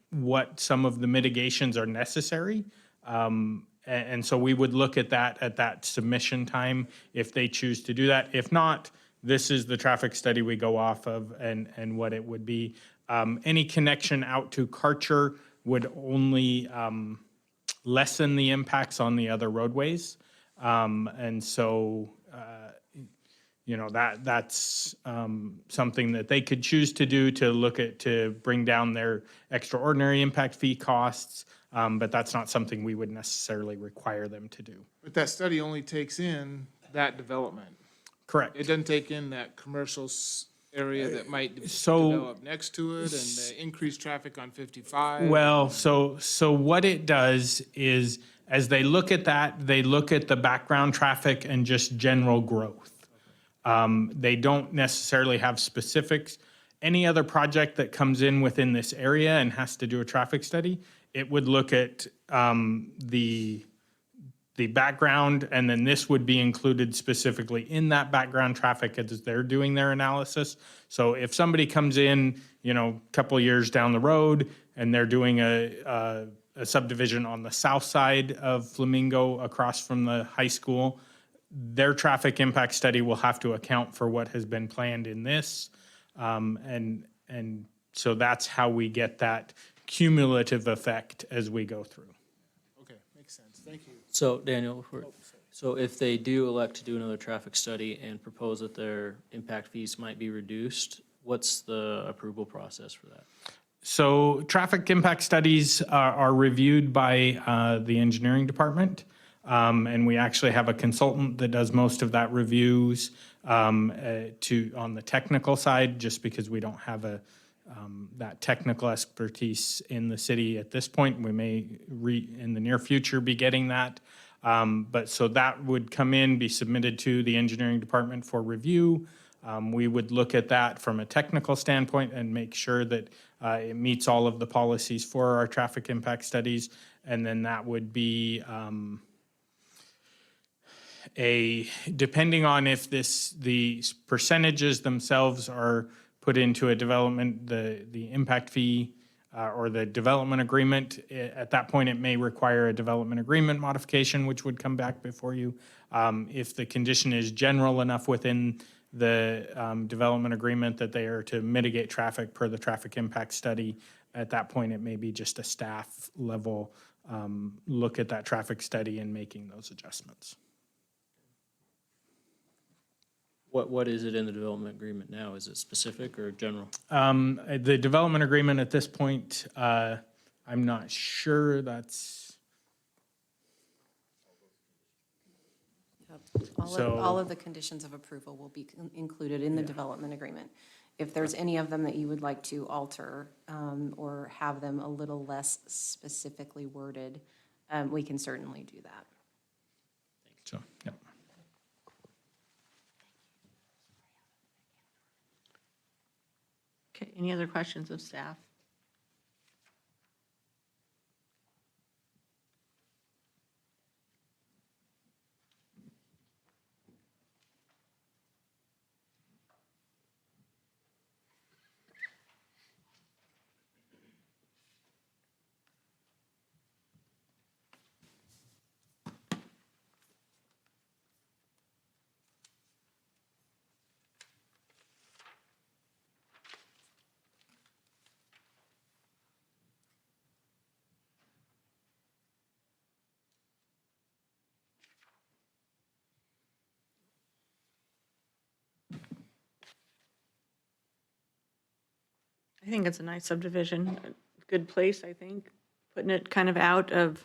Speaker 15: what some of the mitigations are necessary. And so we would look at that submission time if they choose to do that. If not, this is the traffic study we go off of and what it would be. Any connection out to Karcher would only lessen the impacts on the other roadways. And so, that's something that they could choose to do to bring down their extraordinary impact fee costs. But that's not something we would necessarily require them to do.
Speaker 4: But that study only takes in that development.
Speaker 15: Correct.
Speaker 4: It doesn't take in that commercial area that might develop next to it and the increased traffic on 55.
Speaker 15: Well, so what it does is, as they look at that, they look at the background traffic and just general growth. They don't necessarily have specifics. Any other project that comes in within this area and has to do a traffic study, it would look at the background, and then this would be included specifically in that background traffic as they're doing their analysis. So if somebody comes in, a couple years down the road and they're doing a subdivision on the south side of Flamingo across from the high school, their traffic impact study will have to account for what has been planned in this. And so that's how we get that cumulative effect as we go through.
Speaker 4: Okay, makes sense. Thank you.
Speaker 13: So Daniel, so if they do elect to do another traffic study and propose that their impact fees might be reduced, what's the approval process for that?
Speaker 15: So traffic impact studies are reviewed by the engineering department. And we actually have a consultant that does most of that reviews on the technical side, just because we don't have that technical expertise in the city at this point. We may in the near future be getting that. But so that would come in, be submitted to the engineering department for review. We would look at that from a technical standpoint and make sure that it meets all of the policies for our traffic impact studies. And then that would be depending on if the percentages themselves are put into a development, the impact fee or the development agreement, at that point it may require a development agreement modification, which would come back before you. If the condition is general enough within the development agreement that they are to mitigate traffic per the traffic impact study, at that point it may be just a staff level look at that traffic study and making those adjustments.
Speaker 13: What is it in the development agreement now? Is it specific or general?
Speaker 15: The development agreement at this point, I'm not sure that's.
Speaker 7: All of the conditions of approval will be included in the development agreement. If there's any of them that you would like to alter or have them a little less specifically worded, we can certainly do that.
Speaker 15: So, yep.
Speaker 1: Okay, any other questions of staff? I think it's a nice subdivision, a good place, I think, putting it kind of out of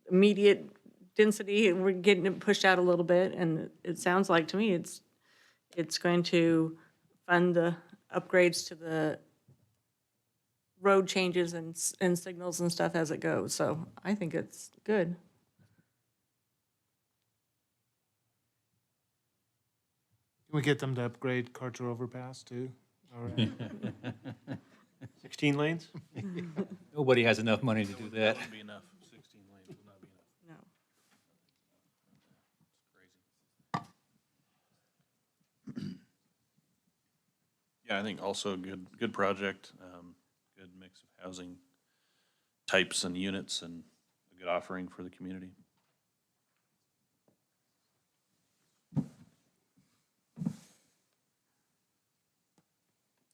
Speaker 1: immediate density. We're getting it pushed out a little bit, and it sounds like to me it's going to fund the upgrades to the road changes and signals and stuff as it goes. So I think it's good.
Speaker 4: Can we get them to upgrade Carter overpass too? All right.
Speaker 10: 16 lanes?
Speaker 9: Nobody has enough money to do that.
Speaker 3: Wouldn't be enough. 16 lanes would not be enough.
Speaker 1: No.
Speaker 3: Yeah, I think also good project, good mix of housing types and units, and a good offering for the community.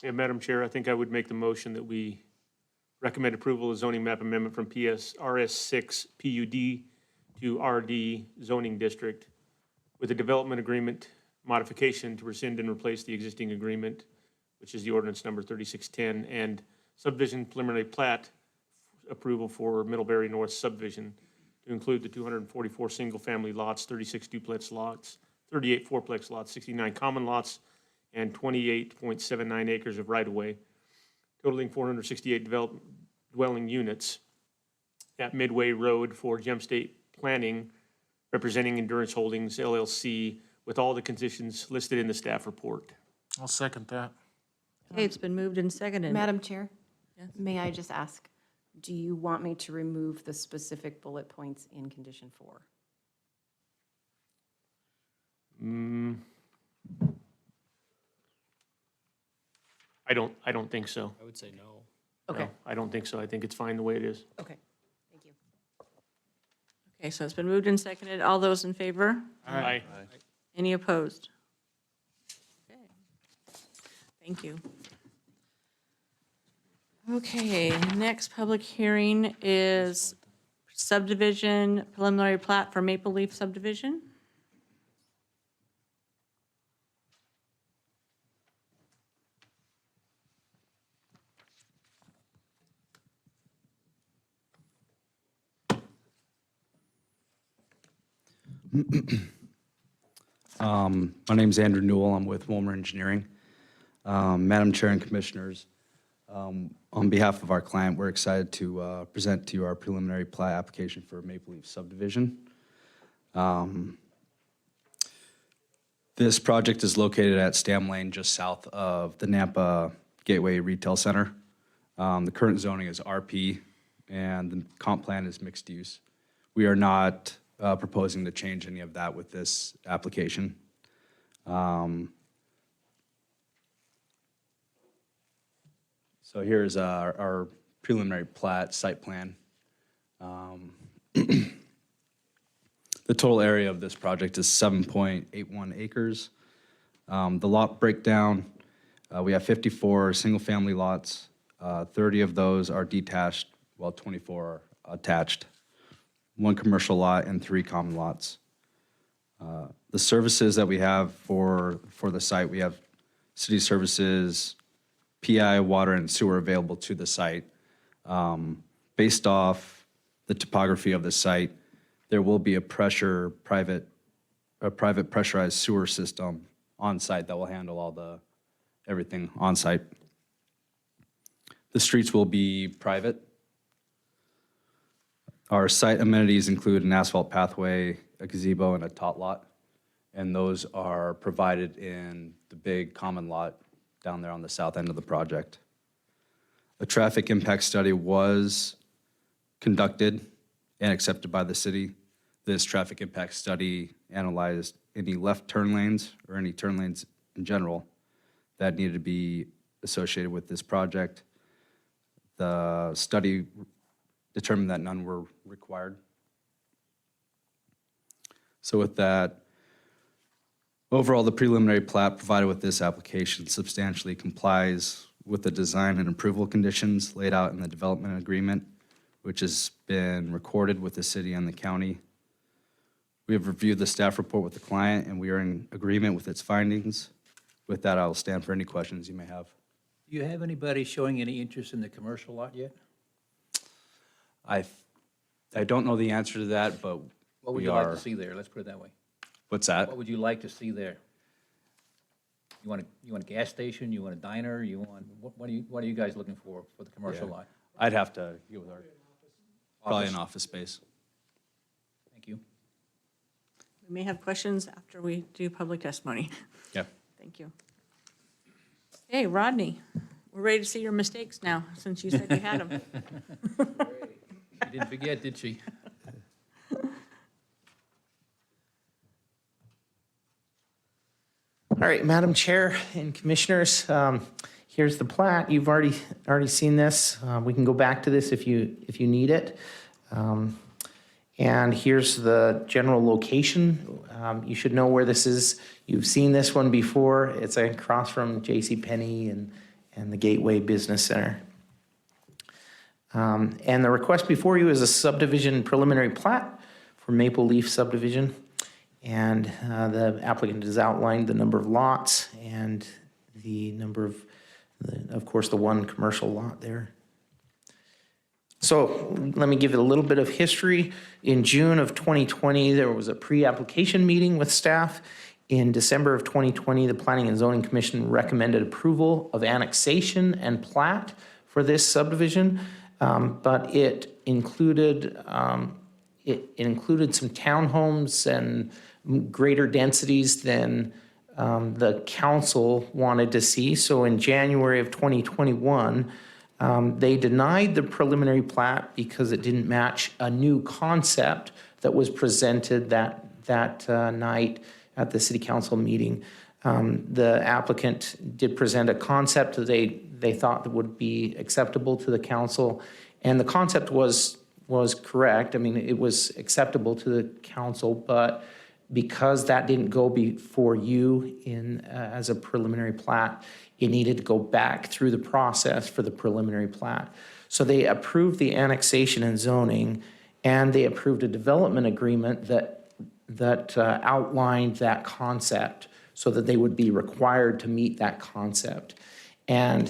Speaker 10: Yeah, Madam Chair, I think I would make the motion that we recommend approval of zoning map amendment from RS6 PUD to RD zoning district with a development agreement modification to rescind and replace the existing agreement, which is the ordinance number 3610, and subdivision preliminary plat approval for Middlebury North subdivision to include the 244 single-family lots, 36 duplex lots, 38 fourplex lots, 69 common lots, and 28.79 acres of right-of-way, totaling 468 dwelling units at Midway Road for Gem State Planning, representing Endurance Holdings LLC, with all the conditions listed in the staff report.
Speaker 4: I'll second that.
Speaker 1: Okay, it's been moved and seconded.
Speaker 7: Madam Chair?
Speaker 1: Yes.
Speaker 7: May I just ask, do you want me to remove the specific bullet points in condition 4?
Speaker 10: I don't think so.
Speaker 13: I would say no.
Speaker 7: Okay,
Speaker 10: No, I don't think so. I think it's fine the way it is.
Speaker 7: okay, thank you.
Speaker 1: Okay, so it's been moved and seconded. All those in favor?
Speaker 10: Aye.
Speaker 1: Any opposed? Okay. Thank you. Okay, next public hearing is subdivision preliminary plat for Maple Leaf subdivision.
Speaker 17: My name's Andrew Newell. I'm with Wilmer Engineering. Madam Chair and Commissioners, on behalf of our client, we're excited to present to you our preliminary plat application for Maple Leaf subdivision. This project is located at Stam Lane, just south of the Nampa Gateway Retail Center. The current zoning is RP, and the comp plan is mixed use. We are not proposing to change any of that with this application. So here's our preliminary plat site plan. The total area of this project is 7.81 acres. The lot breakdown, we have 54 single-family lots. 30 of those are detached, while 24 are attached. 1 commercial lot and 3 common lots. The services that we have for the site, we have city services, PI, water, and sewer available to the site. Based off the topography of the site, there will be a private pressurized sewer system on site that will handle everything on site. The streets will be private. Our site amenities include an asphalt pathway, a gazebo, and a tot lot. And those are provided in the big common lot down there on the south end of the project. A traffic impact study was conducted and accepted by the city. This traffic impact study analyzed any left turn lanes or any turn lanes in general that needed to be associated with this project. The study determined that none were required. So with that, overall, the preliminary plat provided with this application substantially complies with the design and approval conditions laid out in the development agreement, which has been recorded with the city and the county. We have reviewed the staff report with the client, and we are in agreement with its findings. With that, I will stand for any questions you may have.
Speaker 9: Do you have anybody showing any interest in the commercial lot yet?
Speaker 17: I don't know the answer to that, but
Speaker 9: What would
Speaker 17: we
Speaker 9: you like
Speaker 17: are.
Speaker 9: to see there? Let's put it that way.
Speaker 17: What's that?
Speaker 9: What would you like to see there? You want a gas station? You want a diner? You want, what are you guys looking for the commercial
Speaker 17: Yeah.
Speaker 9: lot?
Speaker 17: I'd have to get with our, probably an office space.
Speaker 9: Thank you.
Speaker 1: We may have questions after we do public testimony.
Speaker 17: Yeah.
Speaker 1: Thank you. Hey, Rodney, we're ready to see your mistakes now, since you said you had them.
Speaker 9: She didn't forget, did she?
Speaker 2: All right, Madam Chair and Commissioners, here's the plat. You've already seen this. We can go back to this if you need it. And here's the general location. You should know where this is. You've seen this one before. It's across from JCPenney and the Gateway Business Center. And the request before you is a subdivision preliminary plat for Maple Leaf subdivision. And the applicant has outlined the number of lots and the number of course, the 1 commercial lot there. So let me give it a little bit of history. In June of 2020, there was a pre-application meeting with staff. In December of 2020, the Planning and Zoning Commission recommended approval of annexation and plat for this subdivision, but it included some townhomes and greater densities than the council wanted to see. So in January of 2021, they denied the preliminary plat because it didn't match a new concept that was presented that night at the city council meeting. The applicant did present a concept that they thought that would be acceptable to the council, and the concept was correct. I mean, it was acceptable to the council, but because that didn't go before you as a preliminary plat, it needed to go back through the process for the preliminary plat. So they approved the annexation and zoning, and they approved a development agreement that outlined that concept so that they would be required to meet that concept. And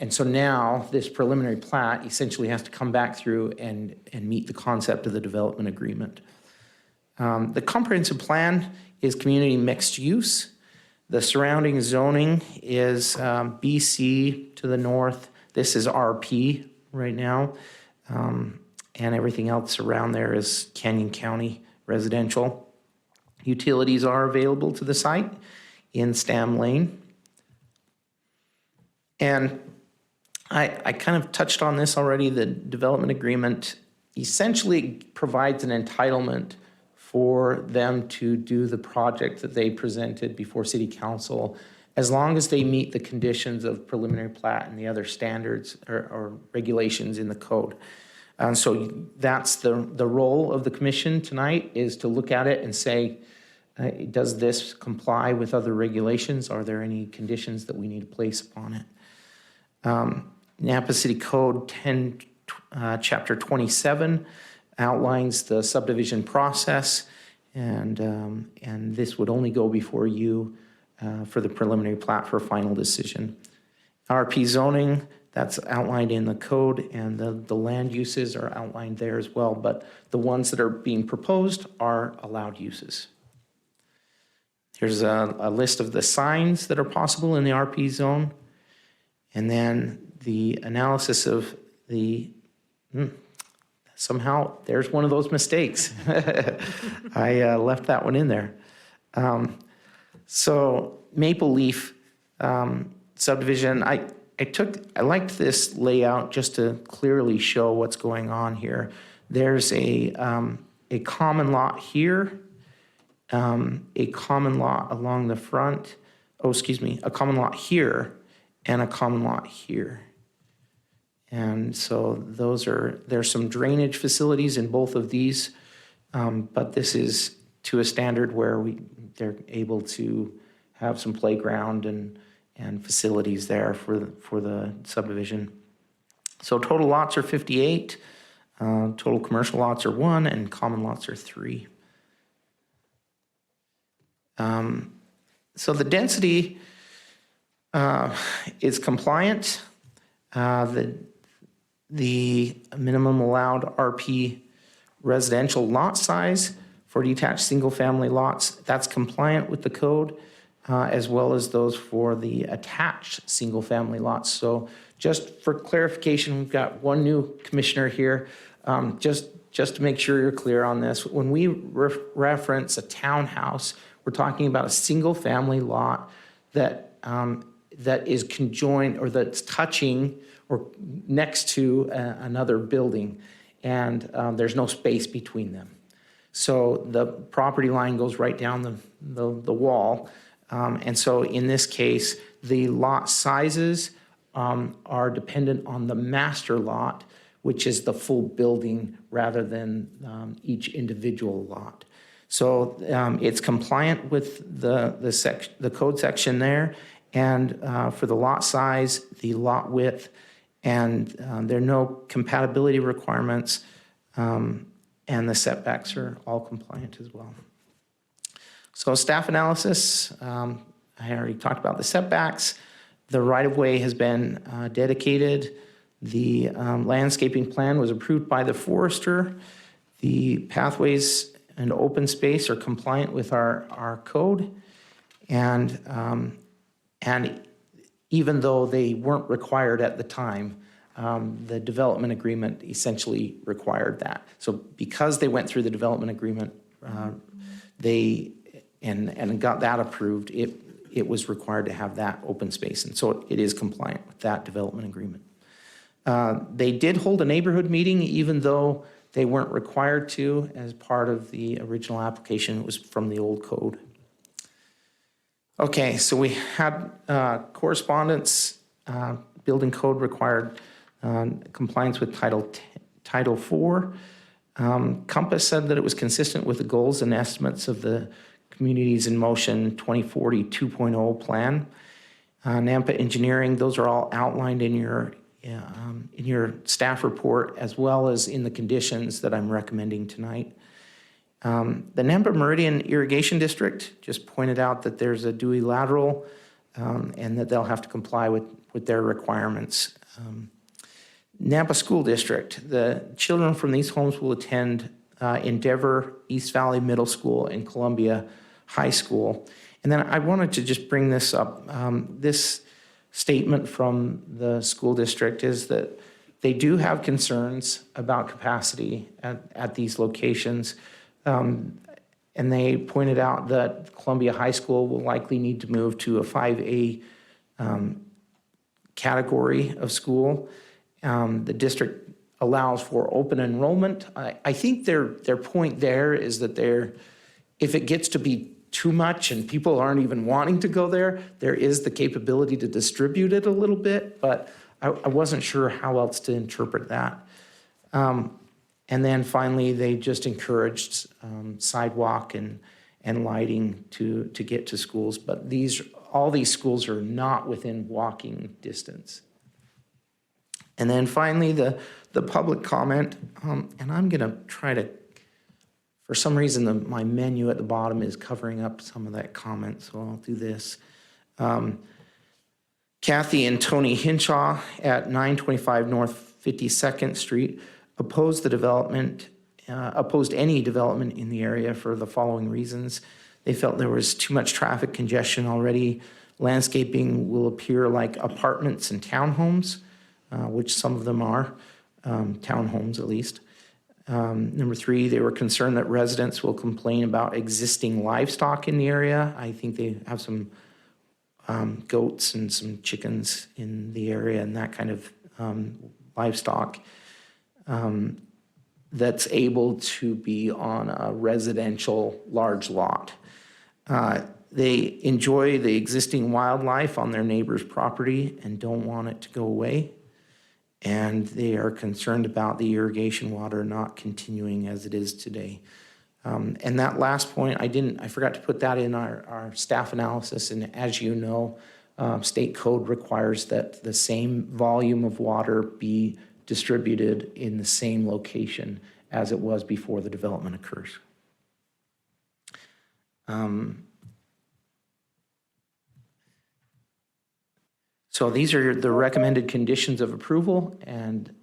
Speaker 2: so now this preliminary plat essentially has to come back through and meet the concept of the development agreement. The comprehensive plan is community mixed use. The surrounding zoning is BC to the north. This is RP right now. And everything else around there is Canyon County residential. Utilities are available to the site in Stam Lane. And I kind of touched on this already. The development agreement essentially provides an entitlement for them to do the project that they presented before City Council, as long as they meet the conditions of preliminary plat and the other standards or regulations in the code. And so that's the role of the commission tonight, is to look at it and say, does this comply with other regulations? Are there any conditions that we need to place upon it? Napa City Code 10, Chapter 27 outlines the subdivision process, and this would only go before you for the preliminary plat for a final decision. RP zoning, that's outlined in the code, and the land uses are outlined there as well, but the ones that are being proposed are allowed uses. Here's a list of the signs that are possible in the RP zone, and then the analysis of the, somehow there's one of those mistakes. I left that one in there. So Maple Leaf subdivision, I liked this layout just to clearly show what's going on here. There's a common lot here, a common lot along the front, a common lot here, and a common lot here. And so there's some drainage facilities in both of these, but this is to a standard where they're able to have some playground and facilities there for the subdivision. So total lots are 58, total commercial lots are 1, and common lots are 3. So the density is compliant. The minimum allowed RP residential lot size for detached single-family lots, that's compliant with the code, as well as those for the attached single-family lots. So just for clarification, we've got one new commissioner here. Just to make sure you're clear on this, when we reference a townhouse, we're talking about a single-family lot that is conjoined or that's touching or next to another building, and there's no space between them. So the property line goes right down the wall. And so in this case, the lot sizes are dependent on the master lot, which is the full building rather than each individual lot. So it's compliant with the code section there, and for the lot size, the lot width, and there are no compatibility requirements, and the setbacks are all compliant as well. So staff analysis, I already talked about the setbacks. The right-of-way has been dedicated. The landscaping plan was approved by the forester. The pathways and open space are compliant with our code. And even though they weren't required at the time, the development agreement essentially required that. So because they went through the development agreement, and got that approved, it was required to have that open space. And so it is compliant with that development agreement. They did hold a neighborhood meeting, even though they weren't required to as part of the original application. It was from the old code. Okay, so we had correspondence. Building code required compliance with Title IV. Compass said that it was consistent with the goals and estimates of the Communities in Motion 2040 2.0 plan. Nampa Engineering, those are all outlined in your staff report, as well as in the conditions that I'm recommending tonight. The Nampa Meridian Irrigation District just pointed out that there's a Dewey lateral and that they'll have to comply with their requirements. Nampa School District, the children from these homes will attend Endeavor, East Valley Middle School, and Columbia High School. And then I wanted to just bring this up. This statement from the school district is that they do have concerns about capacity at these locations. And they pointed out that Columbia High School will likely need to move to a 5A category of school. The district allows for open enrollment. I think their point there is that if it gets to be too much and people aren't even wanting to go there is the capability to distribute it a little bit, but I wasn't sure how else to interpret that. And then finally, they just encouraged sidewalk and lighting to get to schools, but all these schools are not within walking distance. And then finally, the public comment, and I'm gonna try to, for some reason, my menu at the bottom is covering up some of that comment, so I'll do this. Kathy and Tony Hinshaw at 925 North 52nd Street opposed any development in the area for the following reasons. They felt there was too much traffic congestion already. Landscaping will appear like apartments and townhomes, which some of them are, townhomes at least. Number 3, they were concerned that residents will complain about existing livestock in the area. I think they have some goats and some chickens in the area and that kind of livestock that's able to be on a residential large lot. They enjoy the existing wildlife on their neighbor's property and don't want it to go away. And they are concerned about the irrigation water not continuing as it is today. And that last point, I forgot to put that in our staff analysis. And as you know, state code requires that the same volume of water be distributed in the same location as it was before the development occurs. So these are the recommended conditions of approval, and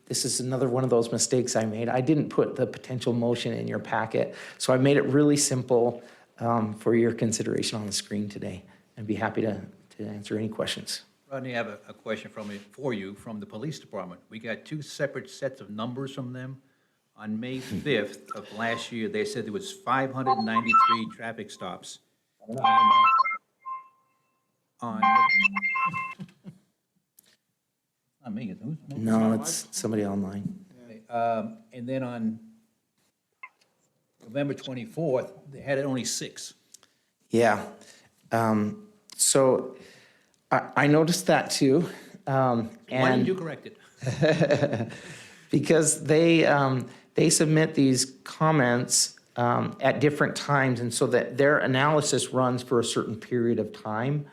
Speaker 2: this is another one of those mistakes I made. I didn't put the potential motion in your packet, so I made it really simple for your consideration on the screen today. I'd be happy to answer any questions.
Speaker 9: Rodney, I have a question for you from the police department. We got 2 separate sets of numbers from them. On May 5th of last year, they said there was 593 traffic stops. On not me, who's?
Speaker 2: No, it's somebody online.
Speaker 9: And then on November 24th, they had only 6.
Speaker 2: Yeah. So I noticed that too.
Speaker 9: Why didn't you correct it?
Speaker 2: Because they submit these comments at different times, and so that their analysis runs for a certain period of time.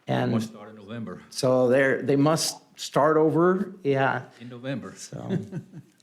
Speaker 2: And
Speaker 9: Must start in November.
Speaker 2: so they must start over, yeah.
Speaker 9: In November.
Speaker 2: So,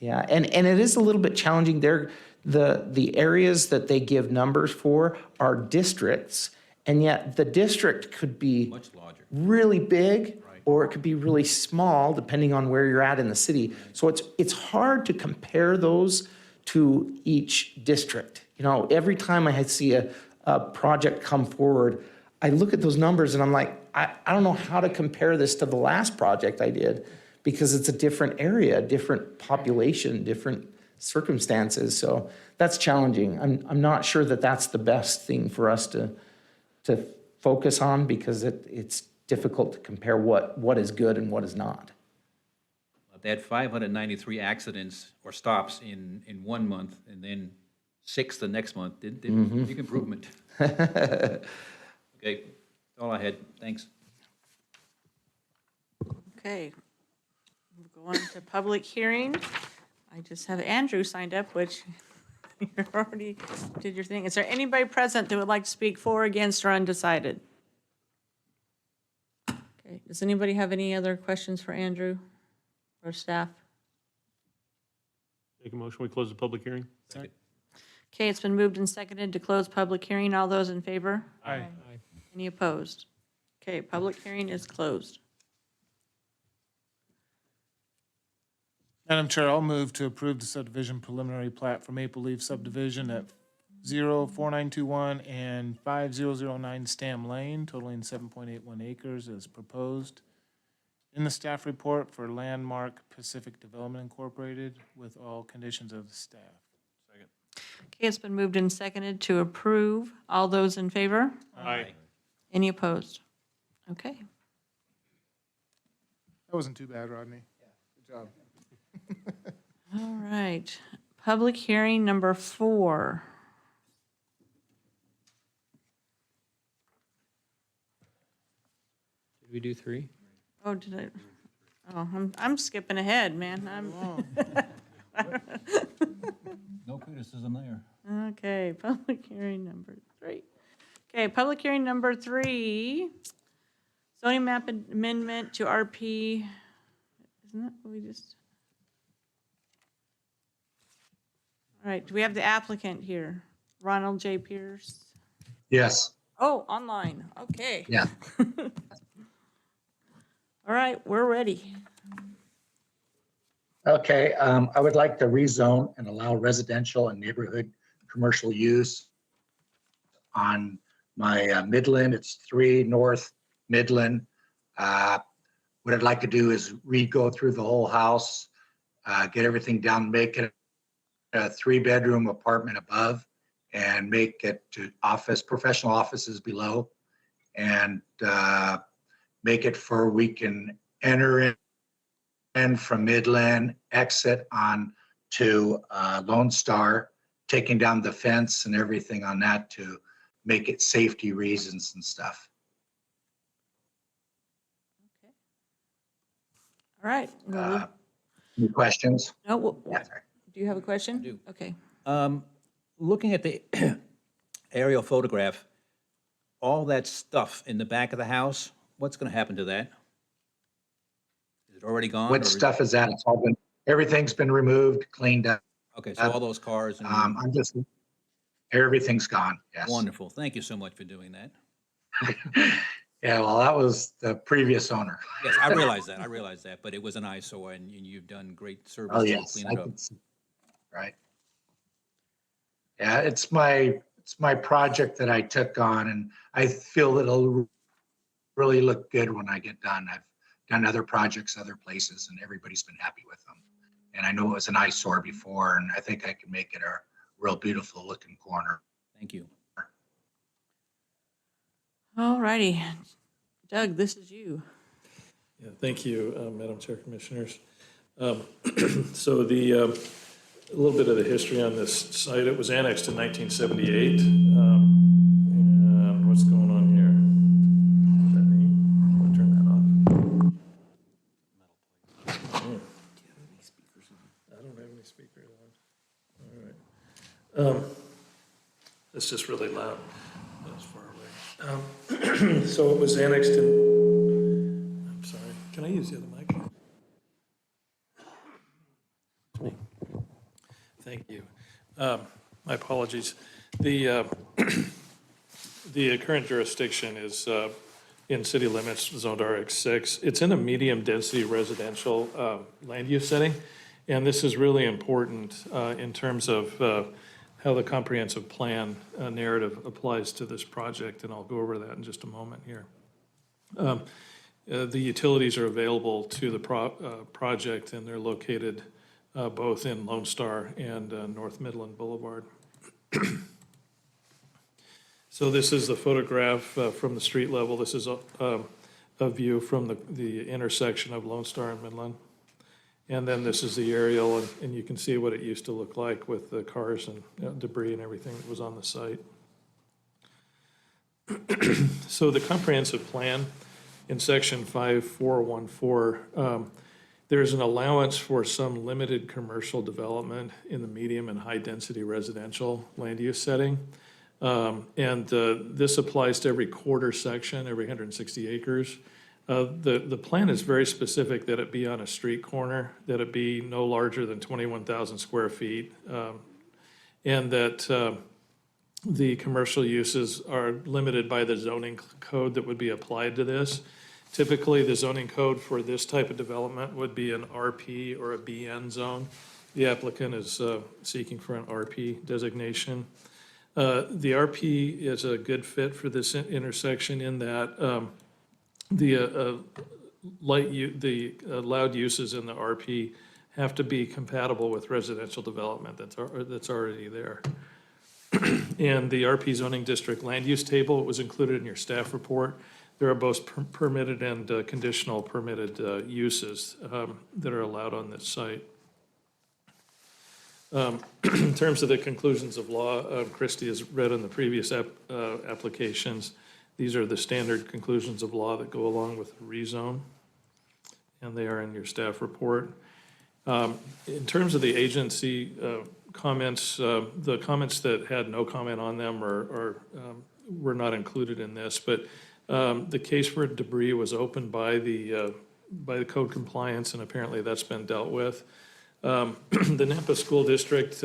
Speaker 2: yeah, and it is a little bit challenging. The areas that they give numbers for are districts, and yet the district could be
Speaker 9: Much larger.
Speaker 2: really big, or it could be really small, depending on where you're at in the city. So it's hard to compare those to each district. You know, every time I see a project come forward, I look at those numbers and I'm like, I don't know how to compare this to the last project I did, because it's a different area, different population, different circumstances. So that's challenging. I'm not sure that that's the best thing for us to focus on, because it's difficult to compare what is good and what is not.
Speaker 9: They had 593 accidents or stops in 1 month, and then 6 the next month. Big improvement. Okay, that's all I had. Thanks.
Speaker 1: Okay, we'll go on to public hearing. I just have Andrew signed up, which you already did your thing. Is there anybody present that would like to speak for, against, or undecided? Okay, does anybody have any other questions for Andrew or staff?
Speaker 10: Make a motion, we close the public hearing?
Speaker 1: Okay, it's been moved and seconded to close public hearing. All those in favor?
Speaker 4: Aye.
Speaker 1: Any opposed? Okay, public hearing is closed.
Speaker 4: Madam Chair, I'll move to approve the subdivision preliminary plat for Maple Leaf subdivision at 04921 and 5009 Stam Lane, totaling 7.81 acres as proposed in the staff report for Landmark Pacific Development Incorporated, with all conditions of the staff.
Speaker 1: Okay, it's been moved and seconded to approve. All those in favor?
Speaker 10: Aye.
Speaker 1: Any opposed? Okay.
Speaker 4: That wasn't too bad, Rodney. Good job.
Speaker 1: All right. Public hearing number 4.
Speaker 13: Did we do 3?
Speaker 1: Oh, did I? Oh, I'm skipping ahead, man.
Speaker 9: No criticism there.
Speaker 1: Okay, public hearing number 3. Okay, public hearing number 3. Zoning map amendment to RP. Isn't that what we just? All right, do we have the applicant here? Ronald J. Pierce?
Speaker 18: Yes.
Speaker 1: Oh, online. Okay.
Speaker 18: Yeah.
Speaker 1: All right, we're ready.
Speaker 18: Okay, I would like to rezone and allow residential and neighborhood commercial use on my Midland. It's 3 North Midland. What I'd like to do is go through the whole house, get everything down, make it a 3-bedroom apartment above, and make it to professional offices below, and make it for we can enter in from Midland, exit on to Lone Star, taking down the fence and everything on that to make it safety reasons and stuff.
Speaker 1: All right.
Speaker 18: Any questions?
Speaker 1: No,
Speaker 18: Yeah, sorry.
Speaker 1: do you have a question?
Speaker 9: do.
Speaker 1: Okay.
Speaker 9: Looking at the aerial photograph, all that stuff in the back of the house, what's going to happen to that? Is it already gone?
Speaker 18: What stuff is that? It's all been, everything's been removed, cleaned up.
Speaker 9: Okay, so all those cars and
Speaker 18: Everything's gone, yes.
Speaker 9: wonderful. Thank you so much for doing that.
Speaker 18: Yeah, well, that was the previous owner.
Speaker 9: Yes, I realize that, but it was an eyesore, and you've done great service
Speaker 18: Oh,
Speaker 9: to
Speaker 18: yes.
Speaker 9: clean
Speaker 18: I
Speaker 9: it up.
Speaker 18: can see. Right. Yeah, it's my project that I took on, and I feel that it'll really look good when I get done. I've done other projects, other places, and everybody's been happy with them. And I know it was an eyesore before, and I think I can make it a real beautiful looking corner.
Speaker 9: Thank you.
Speaker 1: All righty. Doug, this is you.
Speaker 8: Yeah, thank you, Madam Chair, Commissioners. So a little bit of the history on this site, it was annexed in 1978. And what's going on here? Is that me? I'm gonna turn that off. Oh. I don't have any speakers on. All right. It's just really loud. That's far away. So it was annexed in, I'm sorry, can I use the other mic? Thank you. My apologies. The current jurisdiction is in city limits, zoned RX6. It's in a medium-density residential land use setting, and this is really important in terms of how the comprehensive plan narrative applies to this project, and I'll go over that in just a moment here. The utilities are available to the project, and they're located both in Lone Star and North Midland Boulevard. So this is the photograph from the street level. This is a view from the intersection of Lone Star and Midland. And then this is the aerial, and you can see what it used to look like with the cars and debris and everything that was on the site. So the comprehensive plan in section 5414, there's an allowance for some limited commercial development in the medium and high-density residential land use setting. This applies to every quarter section, every 160 acres. The plan is very specific that it be on a street corner, that it be no larger than 21,000 square feet, and that the commercial uses are limited by the zoning code that would be applied to this. Typically, the zoning code for this type of development would be an RP or a BN zone. The applicant is seeking for an RP designation. The RP is a good fit for this intersection in that the allowed uses in the RP have to be compatible with residential development that's already there. And the RP zoning district land use table was included in your staff report. There are both permitted and conditional permitted uses that are allowed on this site. In terms of the conclusions of law, Christie has read in the previous applications. These are the standard conclusions of law that go along with the rezone, and they are in your staff report. In terms of the agency comments, the comments that had no comment on them were not included in this, but the case for debris was opened by the code compliance, and apparently that's been dealt with. The Nampa School District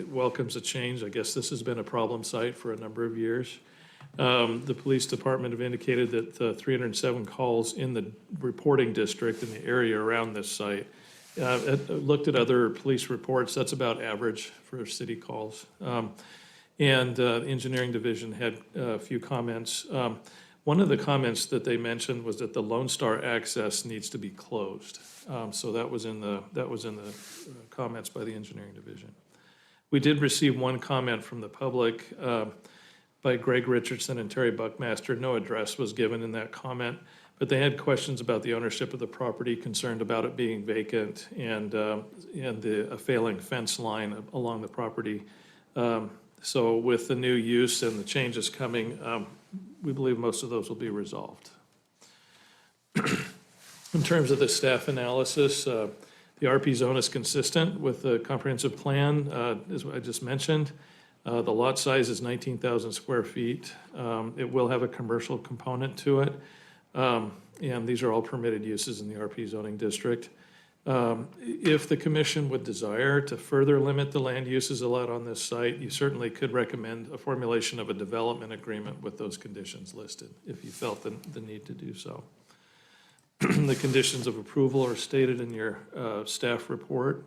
Speaker 8: welcomes a change. I guess this has been a problem site for a number of years. The police department have indicated that 307 calls in the reporting district in the area around this site. Looked at other police reports, that's about average for city calls. The engineering division had a few comments. One of the comments that they mentioned was that the Lone Star access needs to be closed. So that was in the comments by the engineering division. We did receive one comment from the public by Greg Richardson and Terry Buckmaster. No address was given in that comment, but they had questions about the ownership of the property, concerned about it being vacant and a failing fence line along the property. So with the new use and the changes coming, we believe most of those will be resolved. In terms of the staff analysis, the RP zone is consistent with the comprehensive plan, as I just mentioned. The lot size is 19,000 square feet. It will have a commercial component to it. And these are all permitted uses in the RP zoning district. If the commission would desire to further limit the land uses allowed on this site, you certainly could recommend a formulation of a development agreement with those conditions listed, if you felt the need to do so. The conditions of approval are stated in your staff report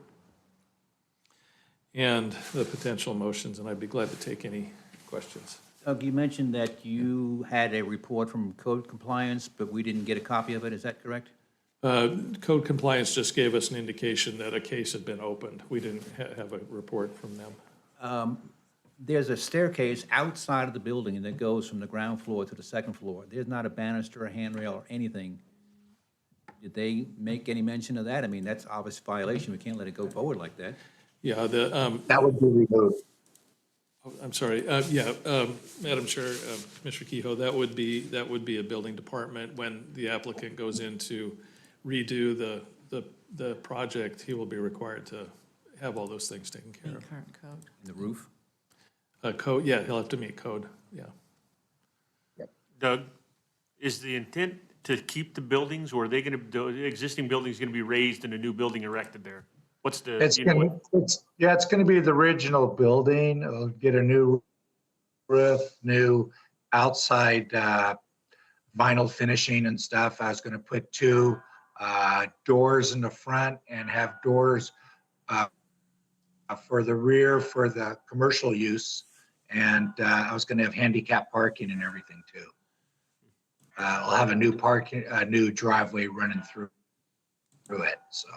Speaker 8: and the potential motions, and I'd be glad to take any questions.
Speaker 9: Doug, you mentioned that you had a report from code compliance, but we didn't get a copy of it. Is that correct?
Speaker 8: Code compliance just gave us an indication that a case had been opened. We didn't have a report from them.
Speaker 9: There's a staircase outside of the building that goes from the ground floor to the second floor. There's not a banister, a handrail, or anything. Did they make any mention of that? I mean, that's obvious violation. We can't let it go forward like that.
Speaker 8: Yeah,
Speaker 18: That would be removed.
Speaker 8: I'm sorry, Madam Chair, Commissioner Kehoe, that would be a building department. When the applicant goes in to redo the project, he will be required to have all those things taken care of.
Speaker 1: Current code.
Speaker 9: The roof?
Speaker 8: Code, yeah, he'll have to meet code, yeah.
Speaker 10: Doug, is the intent to keep the buildings, or are they going to, the existing building's going to be raised and a new building erected there? What's the,
Speaker 18: It's gonna be the original building. It'll get a new roof, new outside vinyl finishing and stuff. I was gonna put 2 doors in the front and have doors for the rear for the commercial use. And I was gonna have handicap parking and everything too. I'll have a new driveway running through it, so.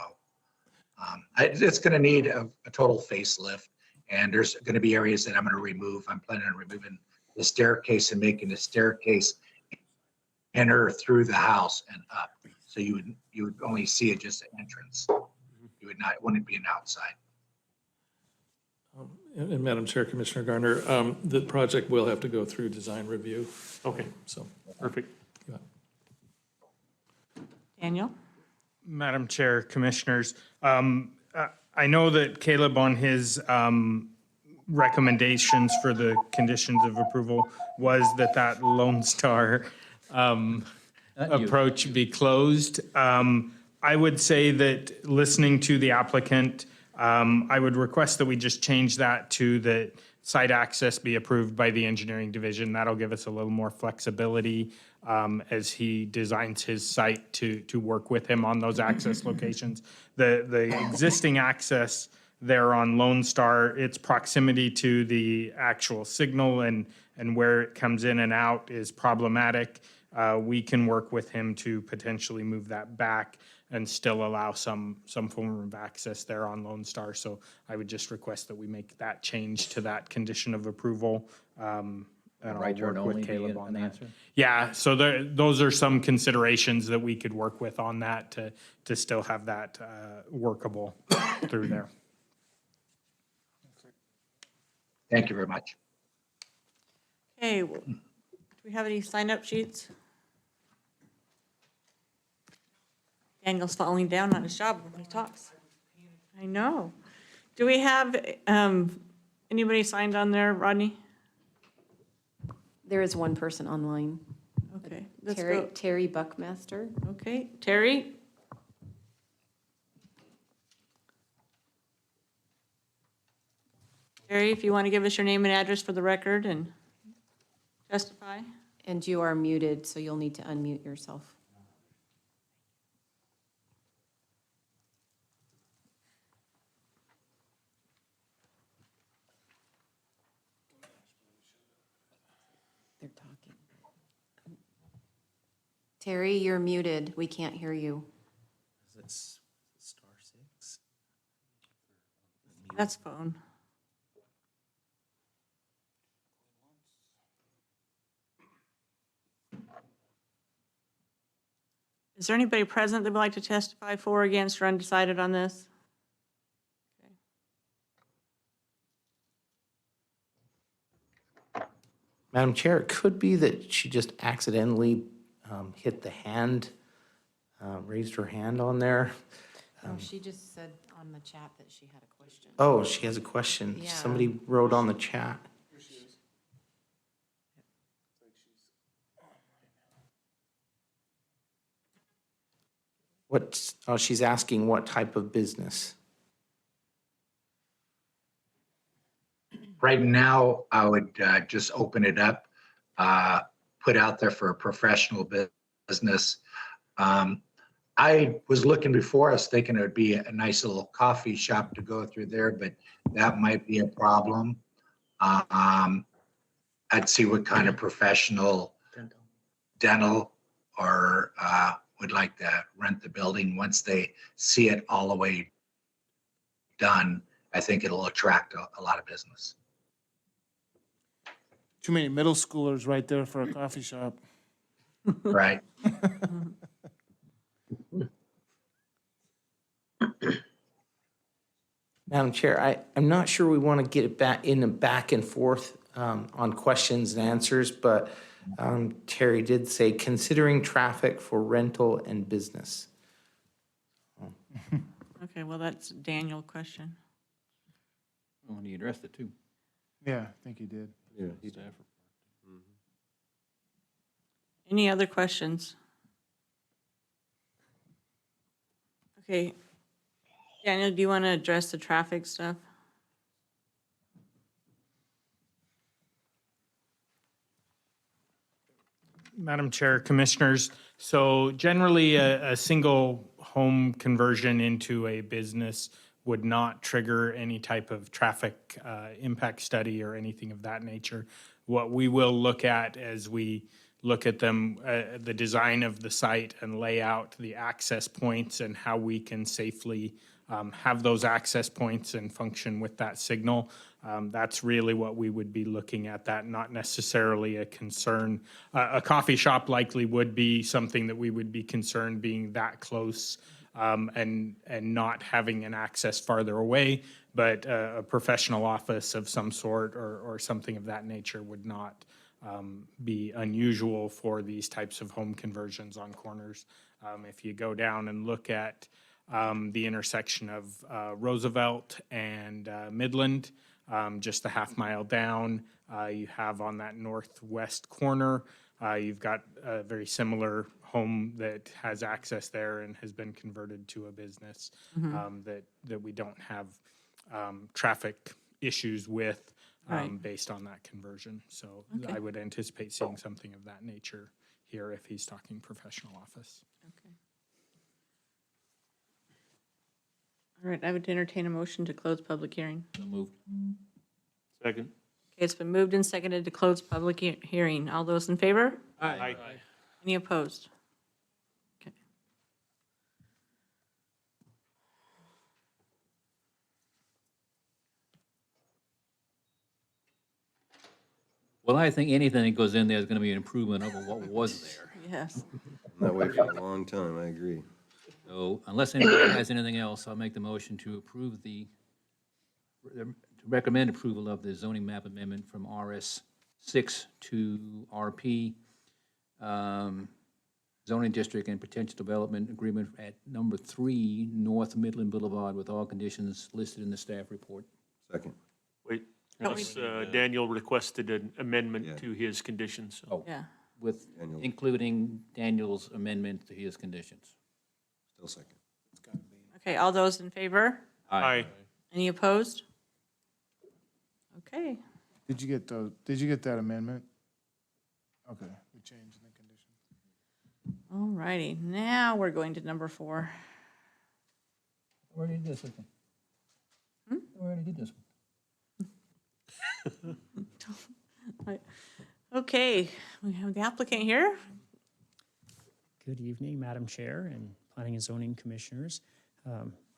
Speaker 18: It's going to need a total facelift, and there's going to be areas that I'm going to remove. I'm planning on removing the staircase and making the staircase enter through the house and up. So you would only see it just an entrance. You would not, it wouldn't be an outside.
Speaker 8: And Madam Chair, Commissioner Garner, the project will have to go through design review.
Speaker 10: Okay,
Speaker 8: So,
Speaker 10: perfect.
Speaker 1: Daniel?
Speaker 15: Madam Chair, Commissioners, I know that Caleb on his recommendations for the conditions of approval was that Lone Star approach be closed. I would say that listening to the applicant, I would request that we just change that to that site access be approved by the engineering division. That'll give us a little more flexibility as he designs his site to work with him on those access locations. The existing access there on Lone Star, its proximity to the actual signal and where it comes in and out is problematic. We can work with him to potentially move that back and still allow some form of access there on Lone Star. So I would just request that we make that change to that condition of approval. And I'll
Speaker 9: Right turn
Speaker 15: work with
Speaker 9: only be
Speaker 15: Caleb on
Speaker 9: an
Speaker 15: that.
Speaker 9: answer?
Speaker 15: Yeah, so those are some considerations that we could work with on that to still have that workable through there.
Speaker 18: Thank you very much.
Speaker 1: Okay, do we have any sign-up sheets? Daniel's falling down on his job when he talks. I know. Do we have anybody signed on there, Rodney?
Speaker 7: There is one person online.
Speaker 1: Okay, let's go.
Speaker 7: Terry Buckmaster.
Speaker 1: Okay, Terry? Terry, if you want to give us your name and address for the record and testify.
Speaker 7: And you are muted, so you'll need to unmute yourself. They're talking. Terry, you're muted. We can't hear you.
Speaker 2: Is it star six?
Speaker 1: That's phone. Is there anybody present that would like to testify for, against, or undecided on this?
Speaker 2: Madam Chair, it could be that she just accidentally hit the hand, raised her hand on there.
Speaker 7: She just said on the chat that she had a question.
Speaker 2: Oh, she has a question.
Speaker 7: Yeah.
Speaker 2: Somebody wrote on the chat. She's asking what type of business?
Speaker 18: Right now, I would just open it up, put out there for a professional business. I was looking before, I was thinking it would be a nice little coffee shop to go through there, but that might be a problem. I'd see what kind of professional dental or would like to rent the building. Once they see it all the way done, I think it'll attract a lot of business.
Speaker 4: Too many middle schoolers right there for a coffee shop.
Speaker 18: Right.
Speaker 2: Madam Chair, I'm not sure we want to get it back in a back and forth on questions and answers, but Terry did say, considering traffic for rental and business.
Speaker 1: Okay, well, that's a Daniel question.
Speaker 9: Well, and he addressed it too.
Speaker 4: Yeah, I think he did.
Speaker 11: Yeah.
Speaker 1: Any other questions? Okay. Daniel, do you want to address the traffic stuff?
Speaker 15: Madam Chair, Commissioners, so generally a single home conversion into a business would not trigger any type of traffic impact study or anything of that nature. What we will look at as we look at them, the design of the site and lay out the access points and how we can safely have those access points and function with that signal. That's really what we would be looking at, that not necessarily a concern. A coffee shop likely would be something that we would be concerned being that close and not having an access farther away, but a professional office of some sort or something of that nature would not be unusual for these types of home conversions on corners. If you go down and look at the intersection of Roosevelt and Midland, just a half mile down, you have on that northwest corner, you've got a very similar home that has access there and has been converted to a business that we don't have traffic issues with
Speaker 1: Right.
Speaker 15: based on that conversion. So
Speaker 1: Okay.
Speaker 15: I would anticipate seeing something of that nature here if he's talking professional office.
Speaker 1: Okay. All right, I would entertain a motion to close public hearing.
Speaker 9: So moved.
Speaker 10: Second.
Speaker 1: Okay, it's been moved and seconded to close public hearing. All those in favor?
Speaker 10: Aye.
Speaker 1: Any opposed? Okay.
Speaker 9: Well, I think anything that goes in there is going to be an improvement over what was there.
Speaker 1: Yes.
Speaker 11: That way for a long time, I agree.
Speaker 9: So unless anybody has anything else, I'll make the motion to approve to recommend approval of the zoning map amendment from RS 6 to RP zoning district and potential development agreement at number 3 North Midland Boulevard with all conditions listed in the staff report.
Speaker 11: Second.
Speaker 10: Wait,
Speaker 1: Oh,
Speaker 10: that's, Daniel requested an
Speaker 11: Yeah.
Speaker 10: amendment to his conditions. so-
Speaker 9: Oh,
Speaker 1: Yeah.
Speaker 9: with
Speaker 11: Daniel.
Speaker 9: including Daniel's amendment to his conditions.
Speaker 11: Still second.
Speaker 1: Okay, all those in favor?
Speaker 10: Aye.
Speaker 1: Any opposed? Okay.
Speaker 4: Did you get that amendment? Okay, we changed the condition.
Speaker 1: All righty, now we're going to number 4.
Speaker 9: We already did this one. We already did this one.
Speaker 1: Okay, we have the applicant here.
Speaker 19: Good evening, Madam Chair and Planning and Zoning Commissioners.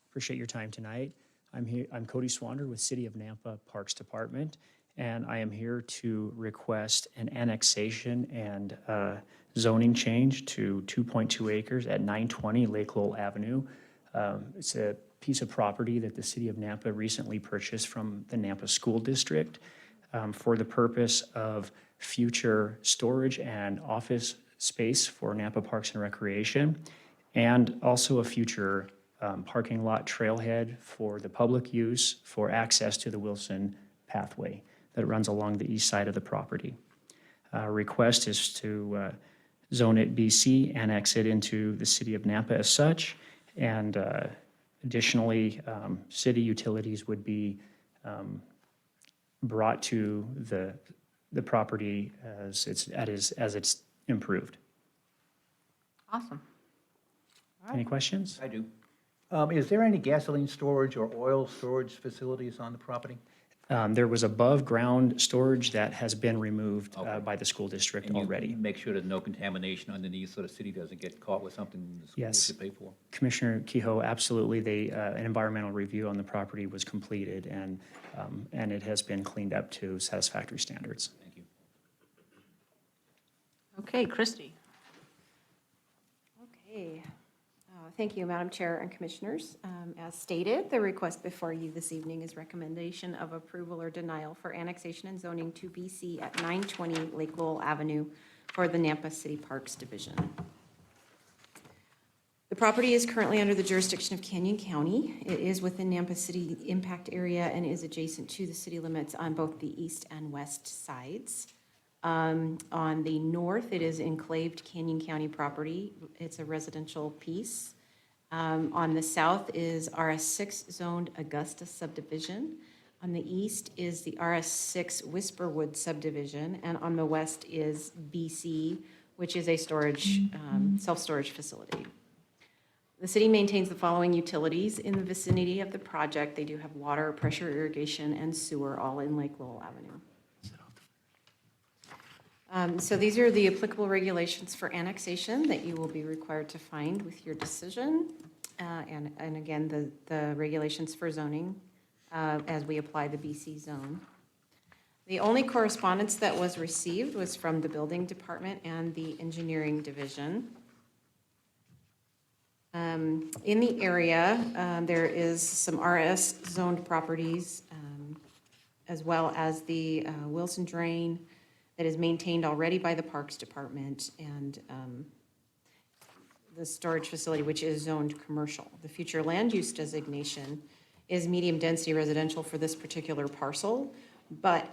Speaker 19: Appreciate your time tonight. I'm Cody Swander with City of Nampa Parks Department, and I am here to request an annexation and zoning change to 2.2 acres at 920 Lake Lowell Avenue. It's a piece of property that the City of Nampa recently purchased from the Nampa School District for the purpose of future storage and office space for Nampa Parks and Recreation, and also a future parking lot trailhead for the public use for access to the Wilson pathway that runs along the east side of the property. Request is to zone it BC, annex it into the City of Nampa as such, and additionally, city utilities would be brought to the property as it's improved.
Speaker 1: Awesome.
Speaker 19: Any questions?
Speaker 9: I do. Is there any gasoline storage or oil storage facilities on the property?
Speaker 19: There was above-ground storage that has been removed
Speaker 9: Okay.
Speaker 19: by the school district
Speaker 9: And you
Speaker 19: already.
Speaker 9: make sure there's no contamination underneath so the city doesn't get caught with something the school
Speaker 19: Yes.
Speaker 9: should pay for?
Speaker 19: Commissioner Kehoe, absolutely, an environmental review on the property was completed, and it has been cleaned up to satisfactory standards.
Speaker 9: Thank you.
Speaker 1: Okay, Christie.
Speaker 7: Okay. Thank you, Madam Chair and Commissioners. As stated, the request before you this evening is recommendation of approval or denial for annexation and zoning to BC at 920 Lake Lowell Avenue for the Nampa City Parks Division. The property is currently under the jurisdiction of Canyon County. It is within Nampa City impact area and is adjacent to the city limits on both the east and west sides. On the north, it is enclaved Canyon County property. It's a residential piece. On the south is RS6 zoned Augusta subdivision. On the east is the RS6 Whisperwood subdivision, and on the west is BC, which is a storage, self-storage facility. The city maintains the following utilities in the vicinity of the project. They do have water, pressure irrigation, and sewer, all in Lake Lowell Avenue. So these are the applicable regulations for annexation that you will be required to find with your decision. and again, the regulations for zoning as we apply the BC zone. The only correspondence that was received was from the building department and the engineering division. In the area, there is some RS zoned properties, as well as the Wilson Drain that is maintained already by the Parks Department, and the storage facility, which is zoned commercial. The future land use designation is medium-density residential for this particular parcel, but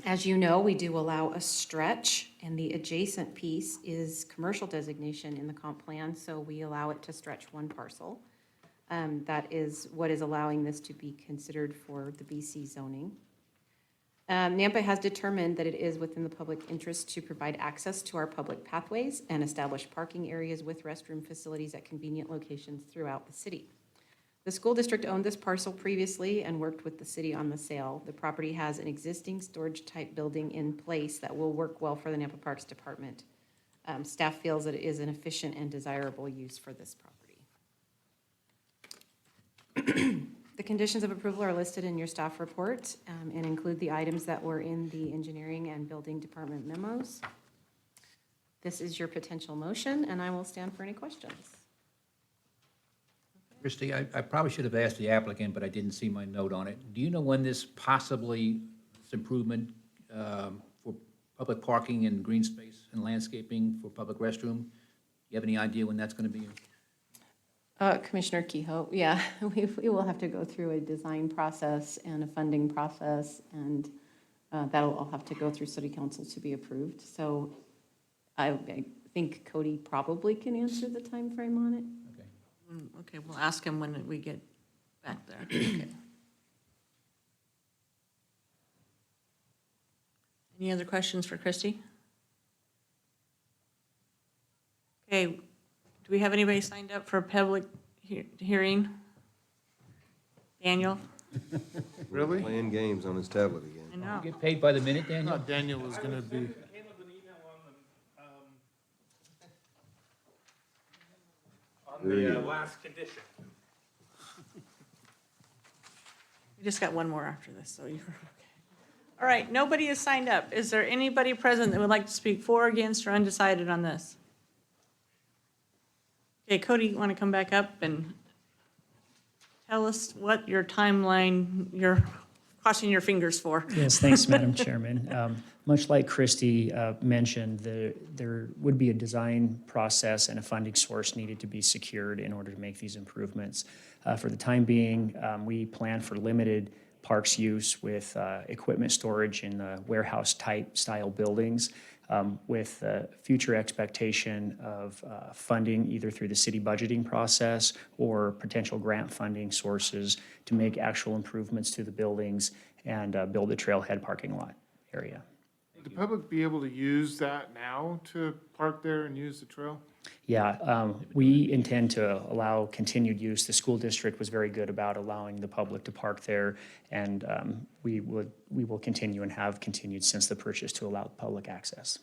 Speaker 7: as you know, we do allow a stretch, and the adjacent piece is commercial designation in the comp plan, so we allow it to stretch one parcel. That is what is allowing this to be considered for the BC zoning. NAMPA has determined that it is within the public interest to provide access to our public pathways and establish parking areas with restroom facilities at convenient locations throughout the city. The school district owned this parcel previously and worked with the city on the sale. The property has an existing storage-type building in place that will work well for the Nampa Parks Department. Staff feels that it is an efficient and desirable use for this property. The conditions of approval are listed in your staff report and include the items that were in the engineering and building department memos. This is your potential motion, and I will stand for any questions.
Speaker 9: Christie, I probably should have asked the applicant, but I didn't see my note on it. Do you know when this improvement for public parking and green space and landscaping for public restroom, do you have any idea when that's going to be?
Speaker 7: Commissioner Kehoe, yeah, we will have to go through a design process and a funding process, and that'll all have to go through city council to be approved. So I think Cody probably can answer the time frame on it.
Speaker 1: Okay, we'll ask him when we get back there. Okay. Any other questions for Christie? Okay, do we have anybody signed up for a public hearing? Daniel?
Speaker 4: Really?
Speaker 11: Playing games on his tablet again.
Speaker 1: I know.
Speaker 9: You get paid by the minute,
Speaker 4: I
Speaker 9: Daniel?
Speaker 4: thought Daniel was gonna be.
Speaker 15: On the last condition.
Speaker 1: We just got one more after this, so you're okay. All right, nobody has signed up. Is there anybody present that would like to speak for, against, or undecided on this? Okay, Cody, you want to come back up and tell us what your timeline, you're crossing your fingers for?
Speaker 19: Yes, thanks, Madam Chairman. Much like Christie mentioned, there would be a design process and a funding source needed to be secured in order to make these improvements. For the time being, we plan for limited parks use with equipment storage in the warehouse-type style buildings, with future expectation of funding either through the city budgeting process or potential grant funding sources to make actual improvements to the buildings and build a trailhead parking lot area.
Speaker 4: Would the public be able to use that now to park there and use the trail?
Speaker 19: Yeah, we intend to allow continued use. The school district was very good about allowing the public to park there, and we will continue and have continued since the purchase to allow public access.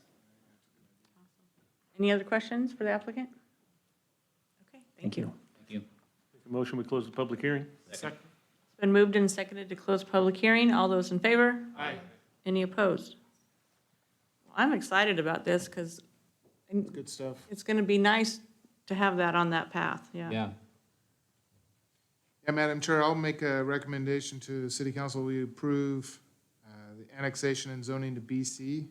Speaker 1: Any other questions for the applicant? Okay,
Speaker 19: Thank you.
Speaker 9: Thank you.
Speaker 10: Make a motion, we close the public hearing.
Speaker 4: Second.
Speaker 1: It's been moved and seconded to close public hearing. All those in favor?
Speaker 4: Aye.
Speaker 1: Any opposed? Well, I'm excited about this because
Speaker 4: Good stuff.
Speaker 1: it's going to be nice to have that on that path, yeah.
Speaker 9: Yeah.
Speaker 4: Yeah, Madam Chair, I'll make a recommendation to the City Council. We approve the annexation and zoning to BC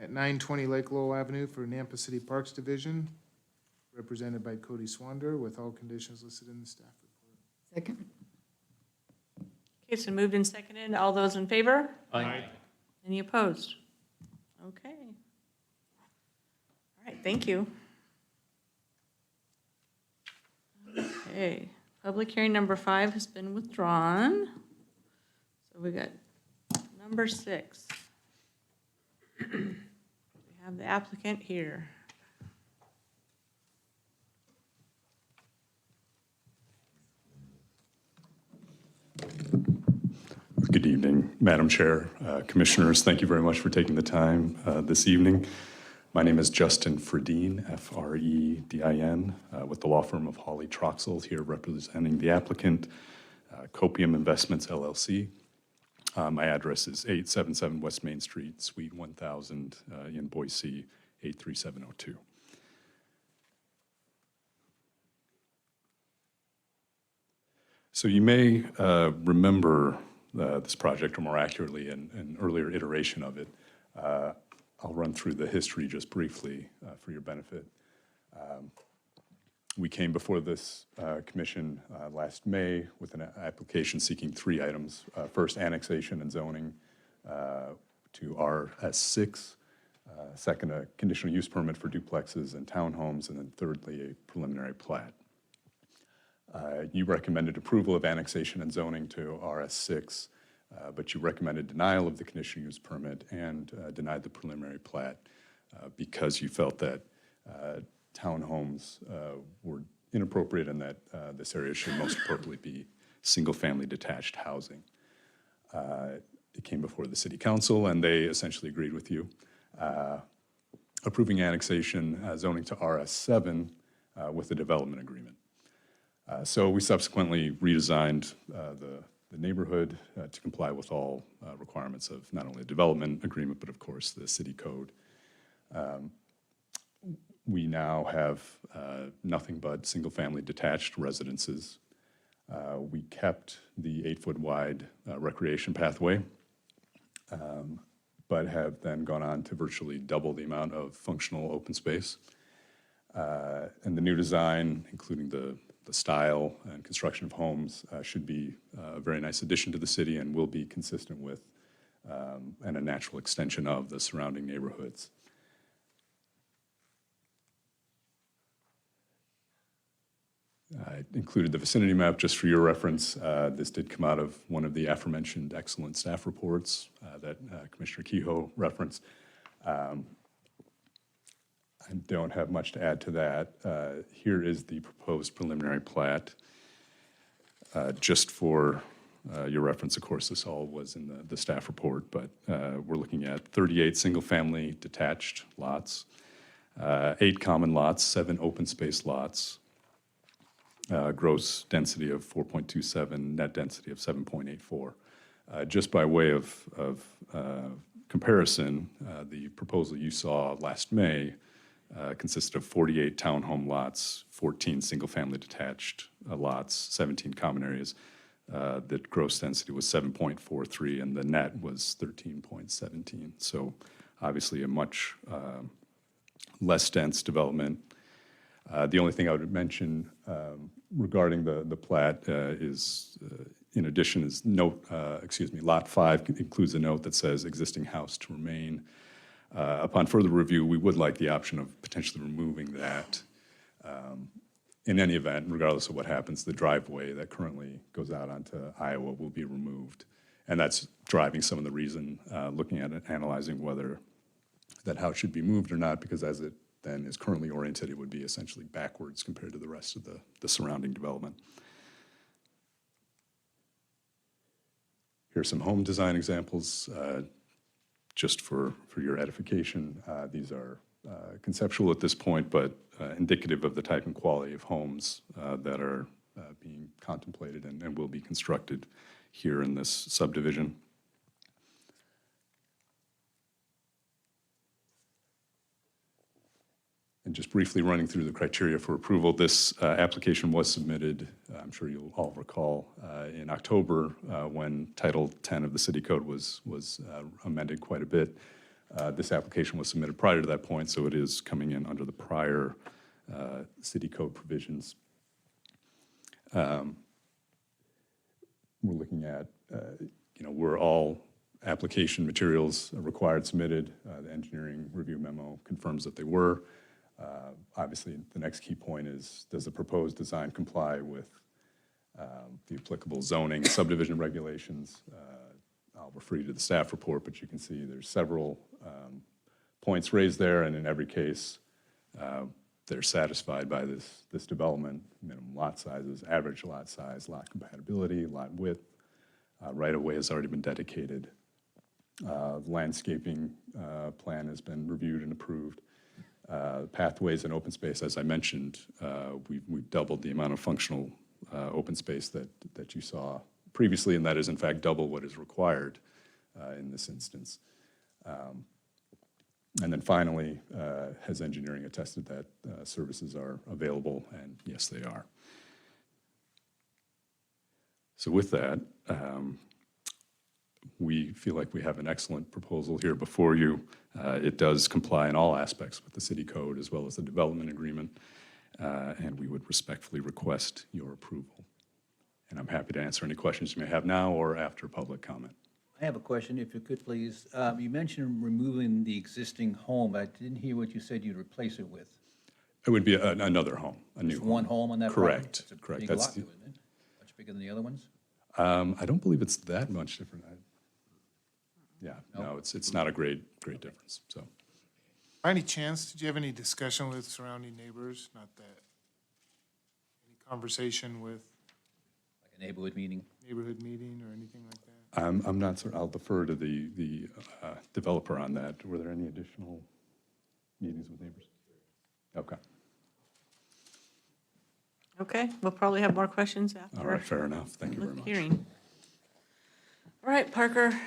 Speaker 4: at 920 Lake Lowell Avenue for Nampa City Parks Division, represented by Cody Swander, with all conditions listed in the staff report.
Speaker 7: Second.
Speaker 1: Okay, it's been moved and seconded. All those in favor?
Speaker 10: Aye.
Speaker 1: Any opposed? Okay. All right, thank you. Okay, public hearing number 5 has been withdrawn. So we got number 6. We have the applicant here.
Speaker 20: Good evening, Madam Chair, Commissioners. Thank you very much for taking the time this evening. My name is Justin Fredin, F-R-E-D-I-N, with the law firm of Hawley Troxel, here representing the applicant, Copium Investments LLC. My address is 877 West Main Street, Suite 1000, in Boise, 83702. So you may remember this project, or more accurately, an earlier iteration of it. I'll run through the history just briefly for your benefit. We came before this commission last May with an application seeking 3 items. First, annexation and zoning to RS6. Second, a conditional use permit for duplexes and townhomes. And then thirdly, a preliminary plat. You recommended approval of annexation and zoning to RS6, but you recommended denial of the conditional use permit and denied the preliminary plat because you felt that townhomes were inappropriate and that this area should most appropriately be single-family detached housing. It came before the city council, and they essentially agreed with you, approving annexation zoning to RS7 with a development agreement. So we subsequently redesigned the neighborhood to comply with all requirements of not only a development agreement, but of course the city code. We now have nothing but single-family detached residences. We kept the 8-foot wide recreation pathway, but have then gone on to virtually double the amount of functional open space. And the new design, including the style and construction of homes, should be a very nice addition to the city and will be consistent with and a natural extension of the surrounding neighborhoods. I included the vicinity map just for your reference. This did come out of one of the aforementioned excellent staff reports that Commissioner Kehoe referenced. I don't have much to add to that. Here is the proposed preliminary plat. Just for your reference, of course, this all was in the staff report, but we're looking at 38 single-family detached lots, 8 common lots, 7 open space lots, gross density of 4.27, net density of 7.84. Just by way of comparison, the proposal you saw last May consisted of 48 townhome lots, 14 single-family detached lots, 17 common areas. The gross density was 7.43, and the net was 13.17. So obviously a much less dense development. The only thing I would mention regarding the plat is, in addition, is lot 5 includes a note that says existing house to remain. Upon further review, we would like the option of potentially removing that. In any event, regardless of what happens, the driveway that currently goes out onto Iowa will be removed. And that's driving some of the reason, looking at it, analyzing whether that house should be moved or not, because as it then is currently oriented, it would be essentially backwards compared to the rest of the surrounding development. Here are some home design examples. Just for your edification, these are conceptual at this point, but indicative of the type and quality of homes that are being contemplated and will be constructed here in this subdivision. And just briefly running through the criteria for approval, this application was submitted, I'm sure you'll all recall, in October when Title 10 of the City Code was amended quite a bit. This application was submitted prior to that point, so it is coming in under the prior City Code provisions. We're looking at, were all application materials required submitted. The engineering review memo confirms that they were. Obviously, the next key point is, does the proposed design comply with the applicable zoning subdivision regulations? I'll refer you to the staff report, but you can see there's several points raised there, and in every case, they're satisfied by this development: minimum lot sizes, average lot size, lot compatibility, lot width. Right-of-way has already been dedicated. The landscaping plan has been reviewed and approved. Pathways and open space, as I mentioned, we've doubled the amount of functional open space that you saw previously, and that is in fact double what is required in this instance. And then finally, has engineering attested that services are available? And yes, they are. So with that, we feel like we have an excellent proposal here before you. It does comply in all aspects with the city code as well as the development agreement, and we would respectfully request your approval. And I'm happy to answer any questions you may have now or after public comment.
Speaker 9: I have a question, if you could, please. You mentioned removing the existing home, but I didn't hear what you said you'd replace it with.
Speaker 20: It would be another home, a new
Speaker 9: Just
Speaker 20: home.
Speaker 9: one home on that property?
Speaker 20: Correct,
Speaker 9: It's a
Speaker 20: correct.
Speaker 9: big
Speaker 20: That's
Speaker 9: lot, too, isn't it? Much bigger than the other ones?
Speaker 20: I don't believe it's that much different. Yeah, no, it's not a great difference, so.
Speaker 4: By any chance, did you have any discussion with surrounding neighbors? Not that, any conversation with
Speaker 9: Like a neighborhood meeting?
Speaker 4: neighborhood meeting or anything like that?
Speaker 20: I'm not certain, I'll defer to the developer on that. Were there any additional meetings with neighbors? Okay,
Speaker 1: Okay, we'll probably have more questions after.
Speaker 20: all right, fair enough. Thank you very much.
Speaker 1: Hearing. All right, Parker.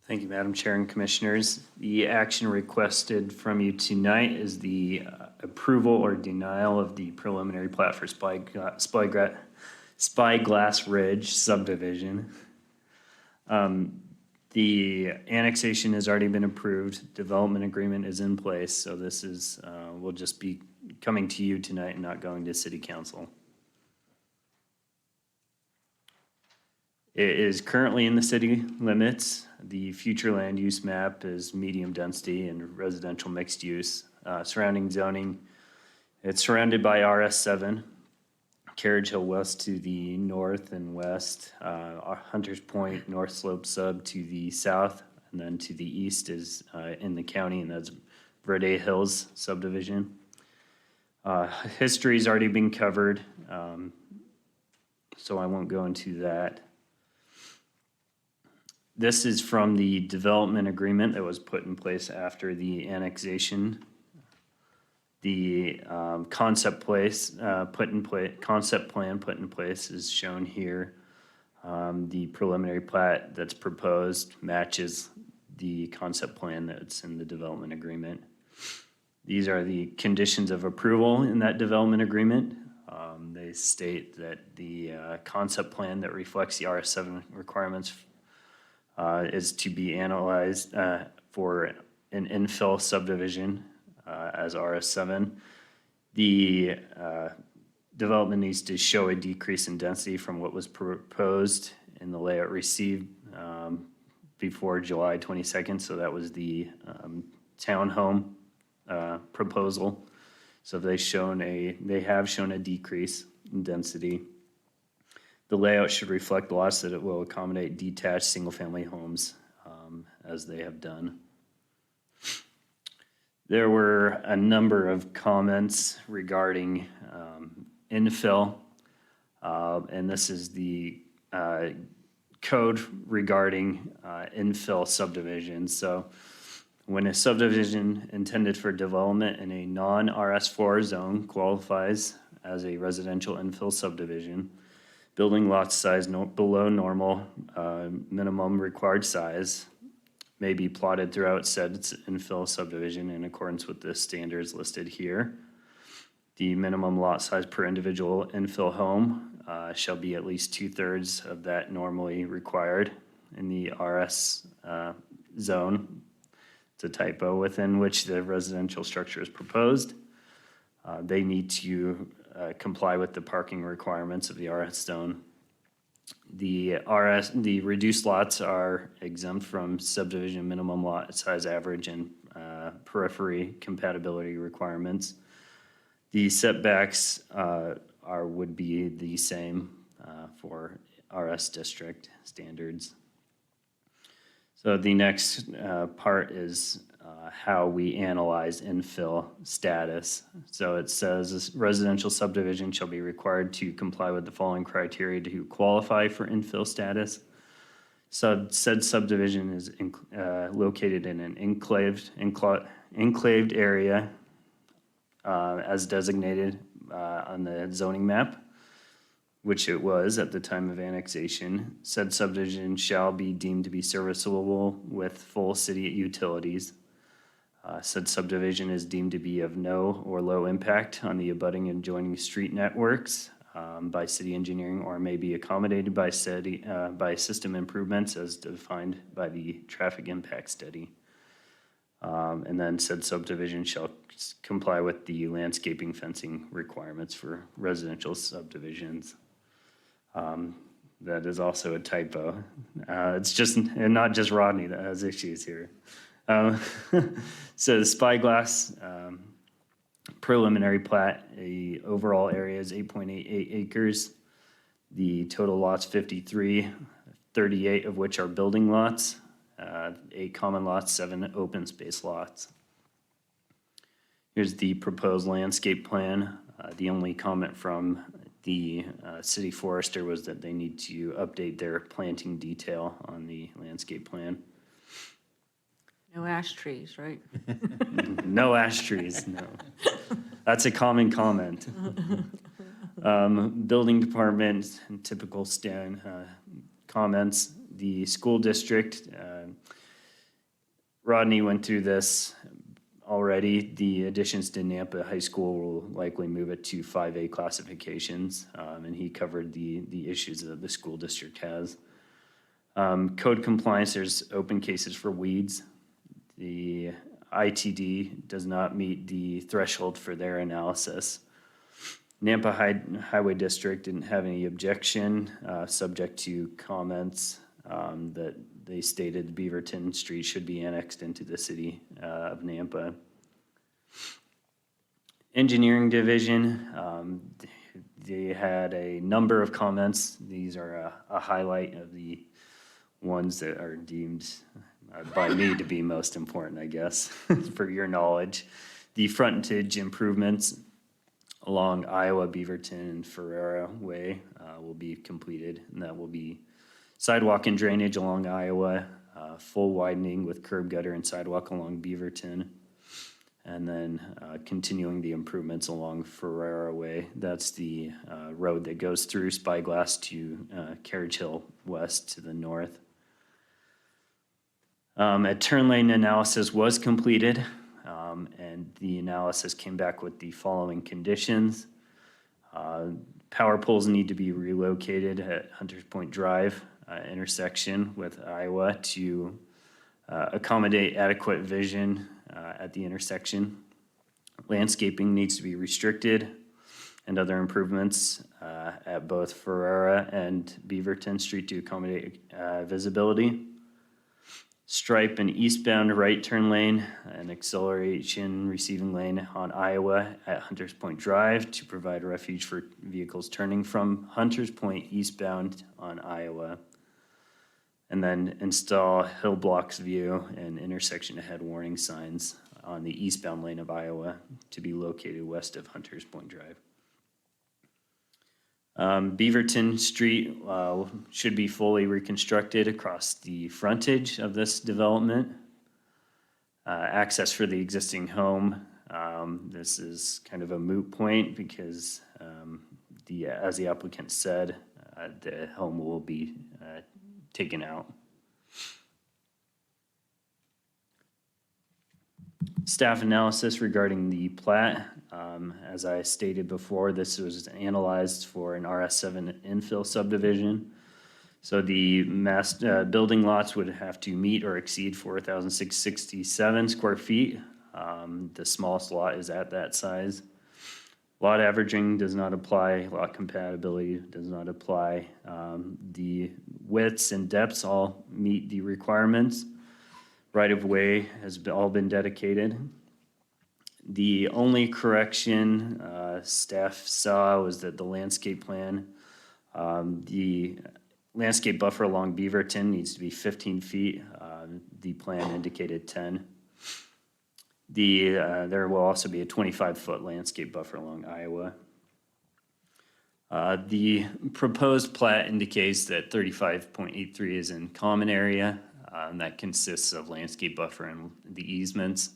Speaker 6: Thank you, Madam Chair and Commissioners. The action requested from you tonight is the approval or denial of the preliminary plat for Spyglass Ridge subdivision. The annexation has already been approved, development agreement is in place, so this is, will just be coming to you tonight and not going to City Council. It is currently in the city limits. The future land use map is medium density and residential mixed use. Surrounding zoning, it's surrounded by RS7, Carriage Hill West to the north and west, Hunters Point North Slope Sub to the south, and then to the east is in the county, and that's Verde Hills subdivision. History's already been covered, so I won't go into that. This is from the development agreement that was put in place after the annexation. The concept plan put in place is shown here. The preliminary plat that's proposed matches the concept plan that's in the development agreement. These are the conditions of approval in that development agreement. They state that the concept plan that reflects the RS7 requirements is to be analyzed for an infill subdivision as RS7. The development needs to show a decrease in density from what was proposed in the layout received before July 22nd. So that was the townhome proposal. So they have shown a decrease in density. The layout should reflect lots that it will accommodate detached single-family homes as they have done. There were a number of comments regarding infill, and this is the code regarding infill subdivisions. So when a subdivision intended for development in a non-RS4 zone qualifies as a residential infill subdivision, building lot size below normal minimum required size may be plotted throughout said infill subdivision in accordance with the standards listed here. The minimum lot size per individual infill home shall be at least 2/3 of that normally required in the RS zone. It's a typo within which the residential structure is proposed. They need to comply with the parking requirements of the RS zone. The reduced lots are exempt from subdivision minimum lot size average and periphery compatibility requirements. The setbacks would be the same for RS district standards. So the next part is how we analyze infill status. So it says this residential subdivision shall be required to comply with the following criteria to qualify for infill status. Said subdivision is located in an enclaved area as designated on the zoning map, which it was at the time of annexation. Said subdivision shall be deemed to be serviceable with full city utilities. Said subdivision is deemed to be of no or low impact on the abutting and adjoining street networks by city engineering, or may be accommodated by by system improvements as defined by the traffic impact study. And then said subdivision shall comply with the landscaping fencing requirements for residential subdivisions. That is also a typo. It's just, and not just Rodney that has issues here. So the Spyglass preliminary plat, the overall area is 8.88 acres. The total lots 53, 38 of which are building lots, 8 common lots, 7 open space lots. Here's the proposed landscape plan. The only comment from the city forester was that they need to update their planting detail on the landscape plan.
Speaker 1: No ash trees, right?
Speaker 6: No ash trees, no. That's a common comment. Building department, typical comments. The school district, Rodney went through this already. The additions to Nampa High School will likely move it to 5A classifications, and he covered the issues that the school district has. Code compliance, there's open cases for weeds. The ITD does not meet the threshold for their analysis. Nampa Highway District didn't have any objection, subject to comments that they stated Beaverton Street should be annexed into the city of Nampa. Engineering Division, they had a number of comments. These are a highlight of the ones that are deemed by me to be most important, I guess, for your knowledge. The frontage improvements along Iowa, Beaverton, and Ferrera Way will be completed, and that will be sidewalk and drainage along Iowa, full widening with curb gutter and sidewalk along Beaverton, and then continuing the improvements along Ferrera Way. That's the road that goes through Spyglass to Carriage Hill West to the north. A turn lane analysis was completed, and the analysis came back with the following conditions. Power poles need to be relocated at Hunters Point Drive intersection with Iowa to accommodate adequate vision at the intersection. Landscaping needs to be restricted, and other improvements at both Ferrera and Beaverton Street to accommodate visibility. Stripe an eastbound right turn lane, an acceleration receiving lane on Iowa at Hunters Point Drive to provide refuge for vehicles turning from Hunters Point eastbound on Iowa. And then install Hill Blocks view and intersection ahead warning signs on the eastbound lane of Iowa to be located west of Hunters Point Drive. Beaverton Street should be fully reconstructed across the frontage of this development. Access for the existing home. This is kind of a moot point because as the applicant said, the home will be taken out. Staff analysis regarding the plat. As I stated before, this was analyzed for an RS7 infill subdivision. So the building lots would have to meet or exceed 4,667 square feet. The smallest lot is at that size. Lot averaging does not apply. Lot compatibility does not apply. The widths and depths all meet the requirements. Right-of-way has all been dedicated. The only correction staff saw was that the landscape plan, the landscape buffer along Beaverton needs to be 15 feet. The plan indicated 10. There will also be a 25-foot landscape buffer along Iowa. The proposed plat indicates that 35.83 is in common area, and that consists of landscape buffer and the easements.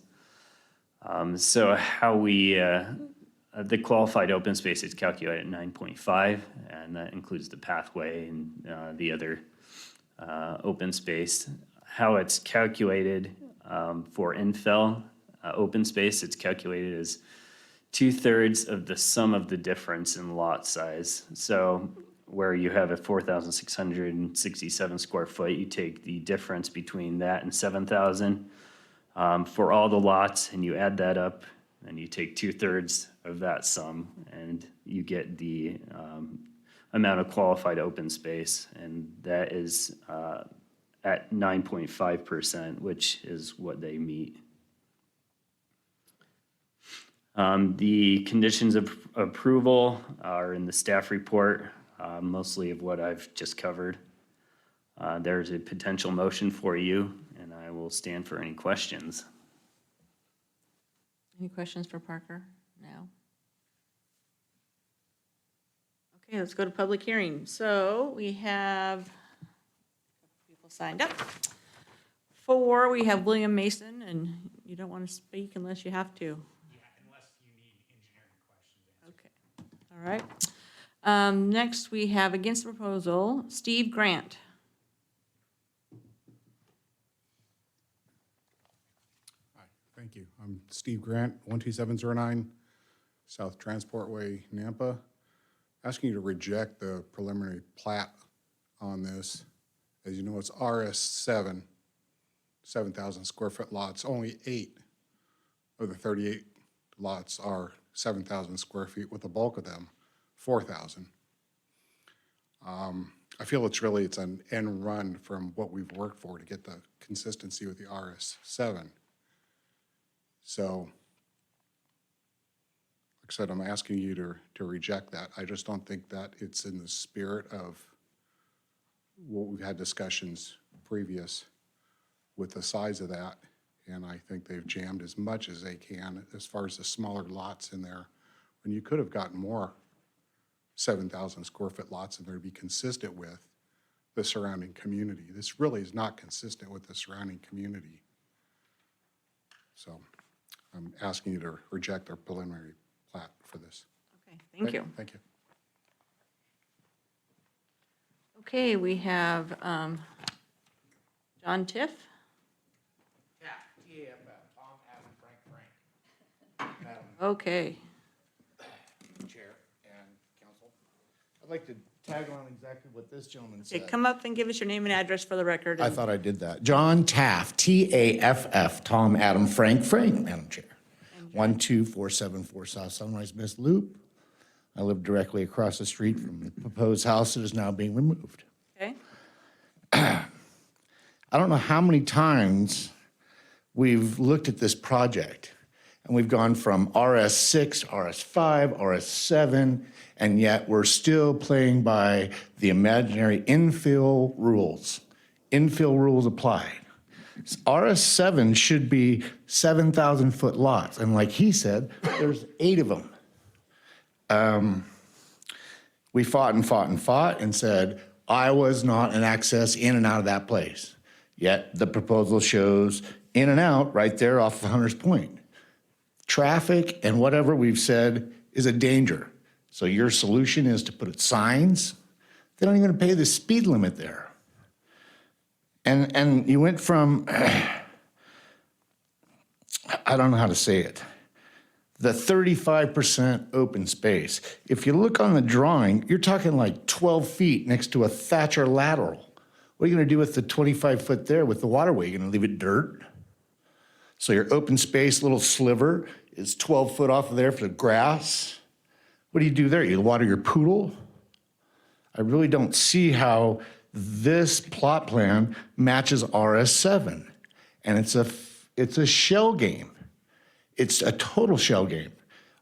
Speaker 6: So how the qualified open space is calculated at 9.5, and that includes the pathway and the other open space. How it's calculated for infill open space, it's calculated as 2/3 of the sum of the difference in lot size. So where you have a 4,667 square foot, you take the difference between that and 7,000 for all the lots, and you add that up, and you take 2/3 of that sum, and you get the amount of qualified open space, and that is at 9.5%, which is what they meet. The conditions of approval are in the staff report, mostly of what I've just covered. There's a potential motion for you, and I will stand for any questions.
Speaker 1: Any questions for Parker? No? Okay, let's go to public hearing. So we have people signed up. 4, we have William Mason, and you don't want to speak unless you have to. All right. Next, we have against the proposal, Steve Grant.
Speaker 21: Thank you. I'm Steve Grant, 12709 South Transportway, Nampa. Asking you to reject the preliminary plat on this. As you know, it's RS7, 7,000 square foot lots. Only 8 of the 38 lots are 7,000 square feet, with the bulk of them 4,000. I feel it's an end run from what we've worked for to get the consistency with the RS7. So, like I said, I'm asking you to reject that. I just don't think that it's in the spirit of what we've had discussions previous with the size of that. And I think they've jammed as much as they can as far as the smaller lots in there, when you could have gotten more 7,000 square foot lots in there to be consistent with the surrounding community. This really is not consistent with the surrounding community. So I'm asking you to reject our preliminary plat for this.
Speaker 1: Okay, thank you.
Speaker 21: Thank you.
Speaker 1: Okay, we have John Tiff. Okay.
Speaker 2: Chair and council. I'd like to tag on exactly what this gentleman
Speaker 1: Okay,
Speaker 2: said.
Speaker 1: come up and give us your name and address for the record.
Speaker 2: I thought I did that. John Taft, T-A-F-F, Tom, Adam, Frank, Madam Chair. 12474 South Sunrise Mist Loop. I live directly across the street from the proposed house that is now being removed.
Speaker 1: Okay.
Speaker 2: I don't know how many times we've looked at this project, and we've gone from RS6, RS5, RS7, and yet we're still playing by the imaginary infill rules. Infill rules applied. RS7 should be 7,000 foot lots, and like he said, there's 8 of them. We fought and said Iowa's not an access in and out of that place. Yet the proposal shows in and out right there off of Hunters Point. Traffic and whatever we've said is a danger. So your solution is to put signs. They don't even pay the speed limit there. And you went from, I don't know how to say it, the 35% open space. If you look on the drawing, you're talking like 12 feet next to a Thatcher lateral. What are you gonna do with the 25 foot there with the waterway? You're gonna leave it dirt? So your open space little sliver is 12 foot off of there for the grass. What do you do there? You water your poodle? I really don't see how this plot plan matches RS7. And it's a shell game. It's a total shell game.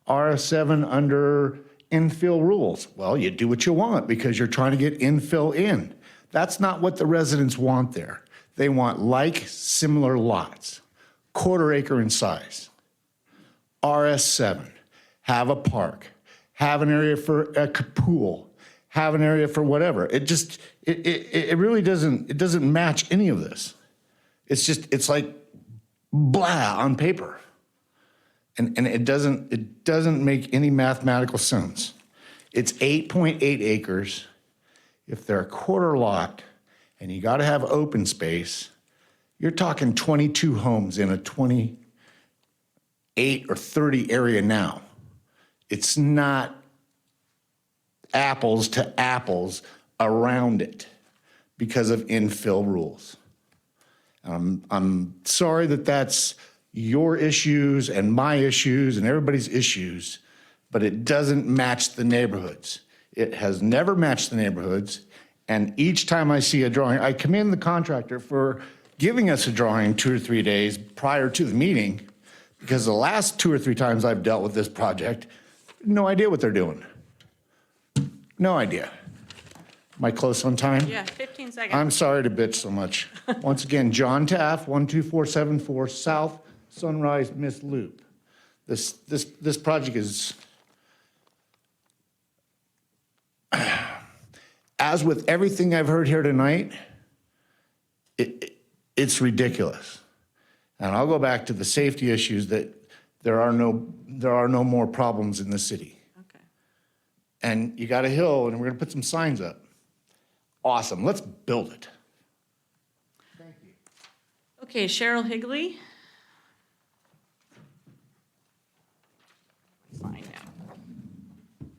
Speaker 2: RS7 under infill rules. Well, you do what you want because you're trying to get infill in. That's not what the residents want there. They want like similar lots, quarter acre in size.
Speaker 21: RS7, have a park, have an area for a pool, have an area for whatever. It really doesn't match any of this. It's like blah on paper. And it doesn't make any mathematical sense. It's 8.8 acres. If they're a quarter lot and you got to have open space, you're talking 22 homes in a 28 or 30 area now. It's not apples to apples around it because of infill rules. I'm sorry that that's your issues and my issues and everybody's issues, but it doesn't match the neighborhoods. It has never matched the neighborhoods. And each time I see a drawing, I commend the contractor for giving us a drawing 2 or 3 days prior to the meeting, because the last 2 or 3 times I've dealt with this project, no idea what they're doing. No idea. Am I close on time?
Speaker 1: Yeah, 15 seconds.
Speaker 21: I'm sorry to bitch so much. Once again, John Taft, 12474 South Sunrise Mist Loop. This project is, as with everything I've heard here tonight, it's ridiculous. And I'll go back to the safety issues that there are no more problems in the city.
Speaker 1: Okay.
Speaker 21: And you got a hill, and we're gonna put some signs up. Awesome, let's build it.
Speaker 1: Okay, Cheryl Higley. Fine now.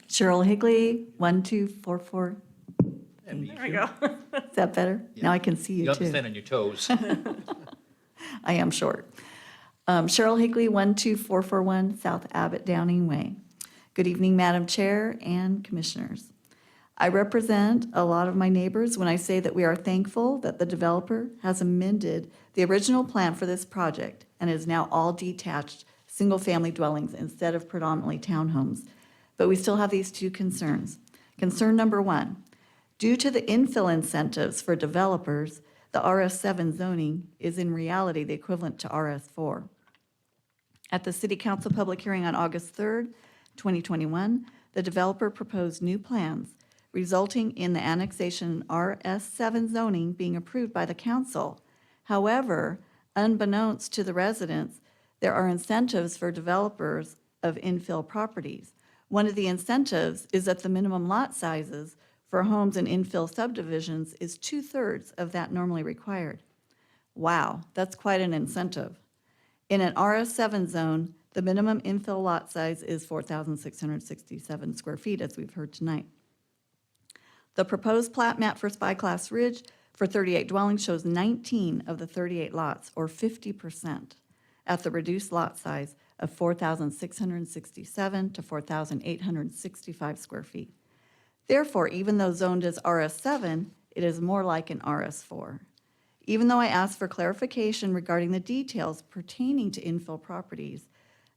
Speaker 5: Cheryl Higley, 1244.
Speaker 1: There we go.
Speaker 5: Is that better? Now I can see you
Speaker 9: You have to
Speaker 5: too.
Speaker 9: stand on your toes.
Speaker 5: I am short. Cheryl Higley, 12441 South Abbott Downing Way. Good evening, Madam Chair and Commissioners. I represent a lot of my neighbors when I say that we are thankful that the developer has amended the original plan for this project and is now all detached, single-family dwellings instead of predominantly townhomes. But we still have these 2 concerns. Concern number 1, due to the infill incentives for developers, the RS7 zoning is in reality the equivalent to RS4. At the City Council public hearing on August 3rd, 2021, the developer proposed new plans resulting in the annexation RS7 zoning being approved by the council. However, unbeknownst to the residents, there are incentives for developers of infill properties. One of the incentives is that the minimum lot sizes for homes in infill subdivisions is 2/3 of that normally required. Wow, that's quite an incentive. In an RS7 zone, the minimum infill lot size is 4,667 square feet, as we've heard tonight. The proposed plat map for Spyglass Ridge for 38 dwellings shows 19 of the 38 lots, or 50%, at the reduced lot size of 4,667 to 4,865 square feet. Therefore, even though zoned as RS7, it is more like an RS4. Even though I asked for clarification regarding the details pertaining to infill properties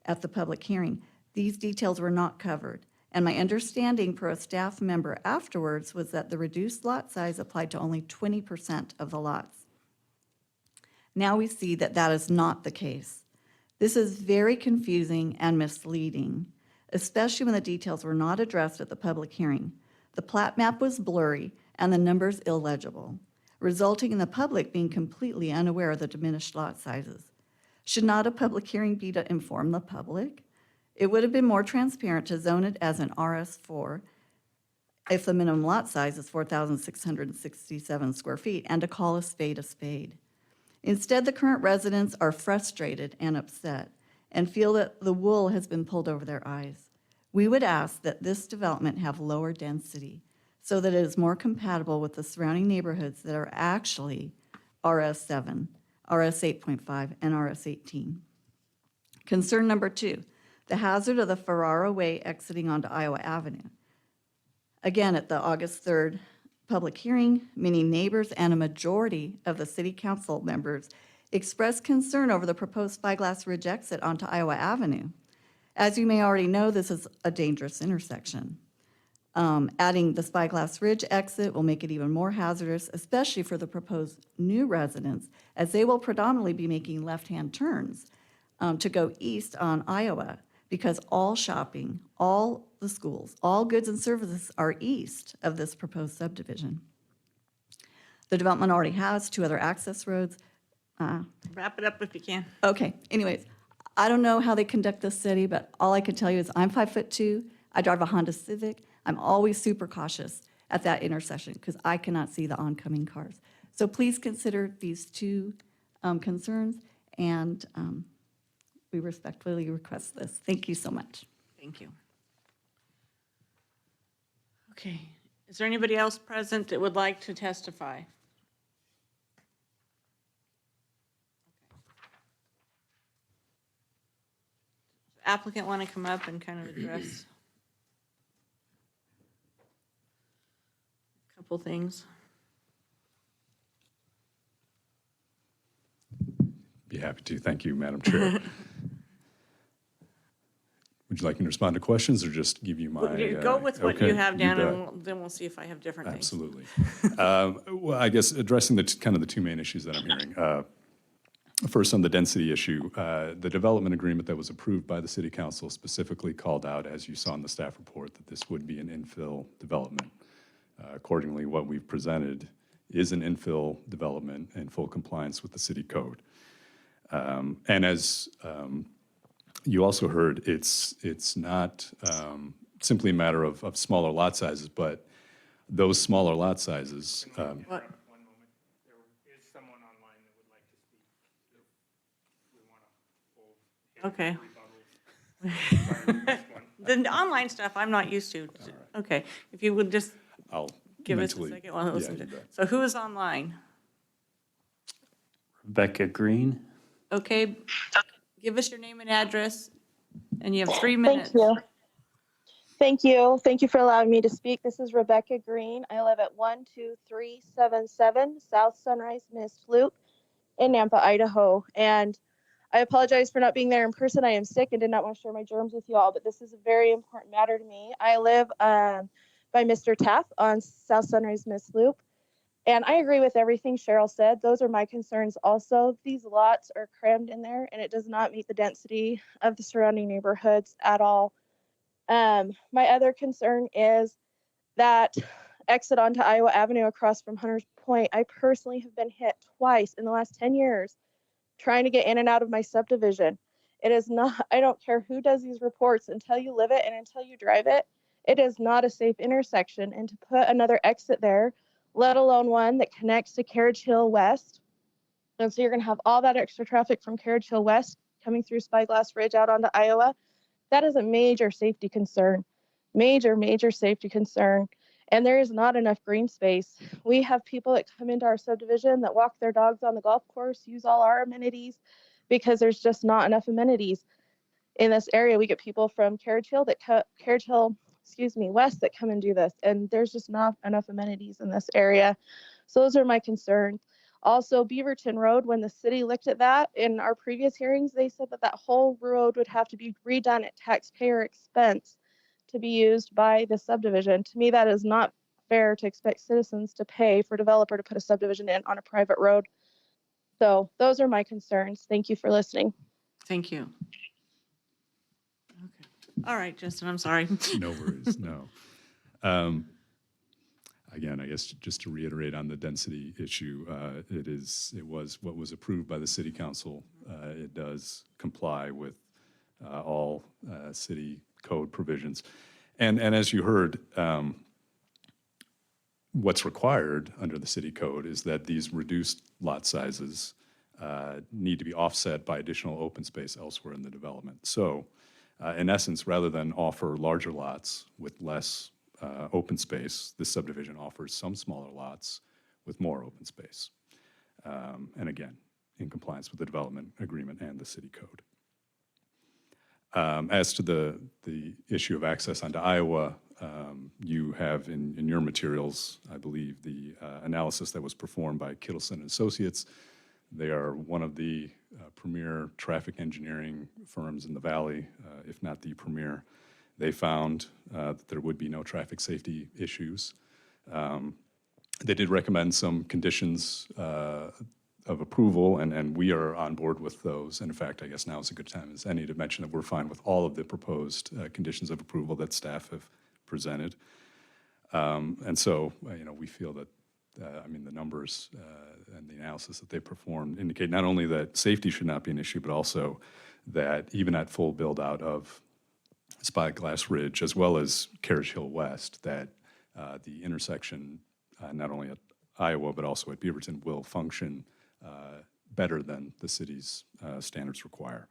Speaker 5: at the public hearing, these details were not covered. And my understanding per a staff member afterwards was that the reduced lot size applied to only 20% of the lots. Now we see that that is not the case. This is very confusing and misleading, especially when the details were not addressed at the public hearing. The plat map was blurry and the numbers illegible, resulting in the public being completely unaware of the diminished lot sizes. Should not a public hearing be to inform the public? It would have been more transparent to zone it as an RS4 if the minimum lot size is 4,667 square feet, and to call a spade a spade. Instead, the current residents are frustrated and upset and feel that the wool has been pulled over their eyes. We would ask that this development have lower density so that it is more compatible with the surrounding neighborhoods that are actually RS7, RS 8.5, and RS 18. Concern number 2, the hazard of the Ferrara Way exiting onto Iowa Avenue. Again, at the August 3rd public hearing, many neighbors and a majority of the city council members expressed concern over the proposed Spyglass Ridge exit onto Iowa Avenue. As you may already know, this is a dangerous intersection. Adding the Spyglass Ridge exit will make it even more hazardous, especially for the proposed new residents, as they will predominantly be making left-hand turns to go east on Iowa, because all shopping, all the schools, all goods and services are east of this proposed subdivision. The development already has 2 other access roads.
Speaker 1: Wrap it up if you can.
Speaker 5: Okay, anyways, I don't know how they conduct this city, but all I can tell you is I'm 5'2". I drive a Honda Civic. I'm always super cautious at that intersection because I cannot see the oncoming cars. So please consider these 2 concerns, and we respectfully request this. Thank you so much.
Speaker 1: Thank you. Okay, is there anybody else present that would like to testify? Applicant want to come up and kind of address a couple things?
Speaker 20: Be happy to. Thank you, Madam Chair. Would you like me to respond to questions or just give you my?
Speaker 1: Go with what
Speaker 20: okay,
Speaker 1: you have down,
Speaker 20: bet.
Speaker 1: and then we'll see if I have different things.
Speaker 20: Absolutely. Well, I guess addressing the kind of the 2 main issues that I'm hearing. First, on the density issue, the development agreement that was approved by the City Council specifically called out, as you saw in the staff report, that this would be an infill development. Accordingly, what we've presented is an infill development in full compliance with the city code. And as you also heard, it's not simply a matter of smaller lot sizes, but those smaller lot sizes.
Speaker 1: What? Okay. The online stuff, I'm not used to. Okay, if you would just
Speaker 20: I'll
Speaker 1: give us a
Speaker 20: mentally-
Speaker 1: second while I
Speaker 20: yeah,
Speaker 1: listen to
Speaker 20: you
Speaker 1: it.
Speaker 20: bet.
Speaker 1: So who is online?
Speaker 6: Rebecca Green.
Speaker 1: Okay, give us your name and address, and you have 3 minutes.
Speaker 12: Thank you. Thank you. Thank you for allowing me to speak. This is Rebecca Green. I live at 12377 South Sunrise Mist Loop in Nampa, Idaho. And I apologize for not being there in person. I am sick and did not want to share my germs with you all, but this is a very important matter to me. I live by Mr. Taff on South Sunrise Mist Loop. And I agree with everything Cheryl said. Those are my concerns also. These lots are crammed in there and it does not meet the density of the surrounding neighborhoods at all. My other concern is that exit onto Iowa Avenue across from Hunters Point. I personally have been hit twice in the last 10 years trying to get in and out of my subdivision. It is not, I don't care who does these reports, until you live it and until you drive it, it is not a safe intersection. And to put another exit there, let alone one that connects to Carriage Hill West. And so you're gonna have all that extra traffic from Carriage Hill West coming through Spyglass Ridge out onto Iowa. That is a major safety concern, major safety concern. And there is not enough green space. We have people that come into our subdivision that walk their dogs on the golf course, use all our amenities, because there's just not enough amenities in this area. We get people from Carriage Hill West that come and do this, and there's just not enough amenities in this area. So those are my concerns. Also, Beaverton Road, when the city looked at that in our previous hearings, they said that that whole road would have to be redone at taxpayer expense to be used by the subdivision. To me, that is not fair to expect citizens to pay for a developer to put a subdivision in on a private road. So those are my concerns. Thank you for listening.
Speaker 1: Thank you. Okay. All right, Justin, I'm sorry.
Speaker 20: No worries, no. Again, I guess just to reiterate on the density issue, it was what was approved by the city council. It does comply with all city code provisions. And as you heard, what's required under the city code is that these reduced lot sizes need to be offset by additional open space elsewhere in the development. So in essence, rather than offer larger lots with less open space, this subdivision offers some smaller lots with more open space. And again, in compliance with the development agreement and the city code. As to the issue of access onto Iowa, you have in your materials, I believe, the analysis that was performed by Kittleson Associates. They are one of the premier traffic engineering firms in the valley, if not the premier. They found that there would be no traffic safety issues. They did recommend some conditions of approval, and we are on board with those. And in fact, I guess now is a good time as any to mention that we're fine with all of the proposed conditions of approval that staff have presented. And so, we feel that, the numbers and the analysis that they performed indicate not only that safety should not be an issue, but also that even at full build-out of Spyglass Ridge, as well as Carriage Hill West, that the intersection, not only at Iowa, but also at Beaverton, will function better than the city's standards require.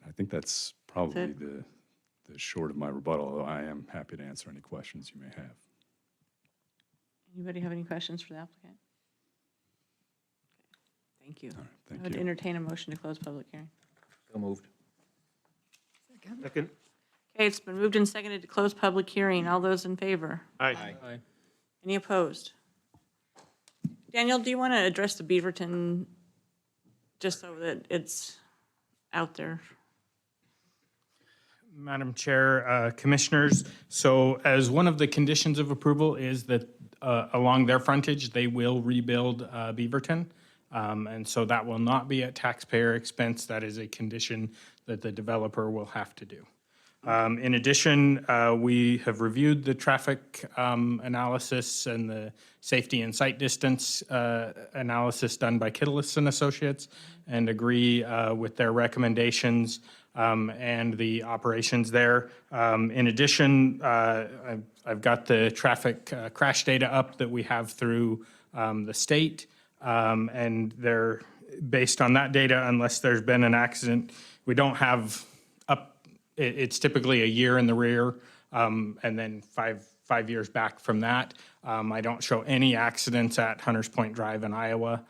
Speaker 20: And I think that's probably the short of my rebuttal, although I am happy to answer any questions you may have.
Speaker 1: Anybody have any questions for the applicant? Thank you.
Speaker 20: Thank
Speaker 1: I would
Speaker 20: you.
Speaker 1: entertain a motion to close public hearing.
Speaker 9: So moved.
Speaker 10: Second.
Speaker 1: Okay, it's been moved and seconded to close public hearing. All those in favor?
Speaker 10: Aye.
Speaker 13: Aye.
Speaker 1: Any opposed? Daniel, do you want to address the Beaverton, just so that it's out there?
Speaker 15: Madam Chair, Commissioners, so as one of the conditions of approval is that along their frontage, they will rebuild Beaverton. And so that will not be at taxpayer expense. That is a condition that the developer will have to do. In addition, we have reviewed the traffic analysis and the safety and sight distance analysis done by Kittless and Associates and agree with their recommendations and the operations there. In addition, I've got the traffic crash data up that we have through the state. And they're based on that data, unless there's been an accident, we don't have it's typically a year in the rear, and then five years back from that. I don't show any accidents at Hunters Point Drive in Iowa,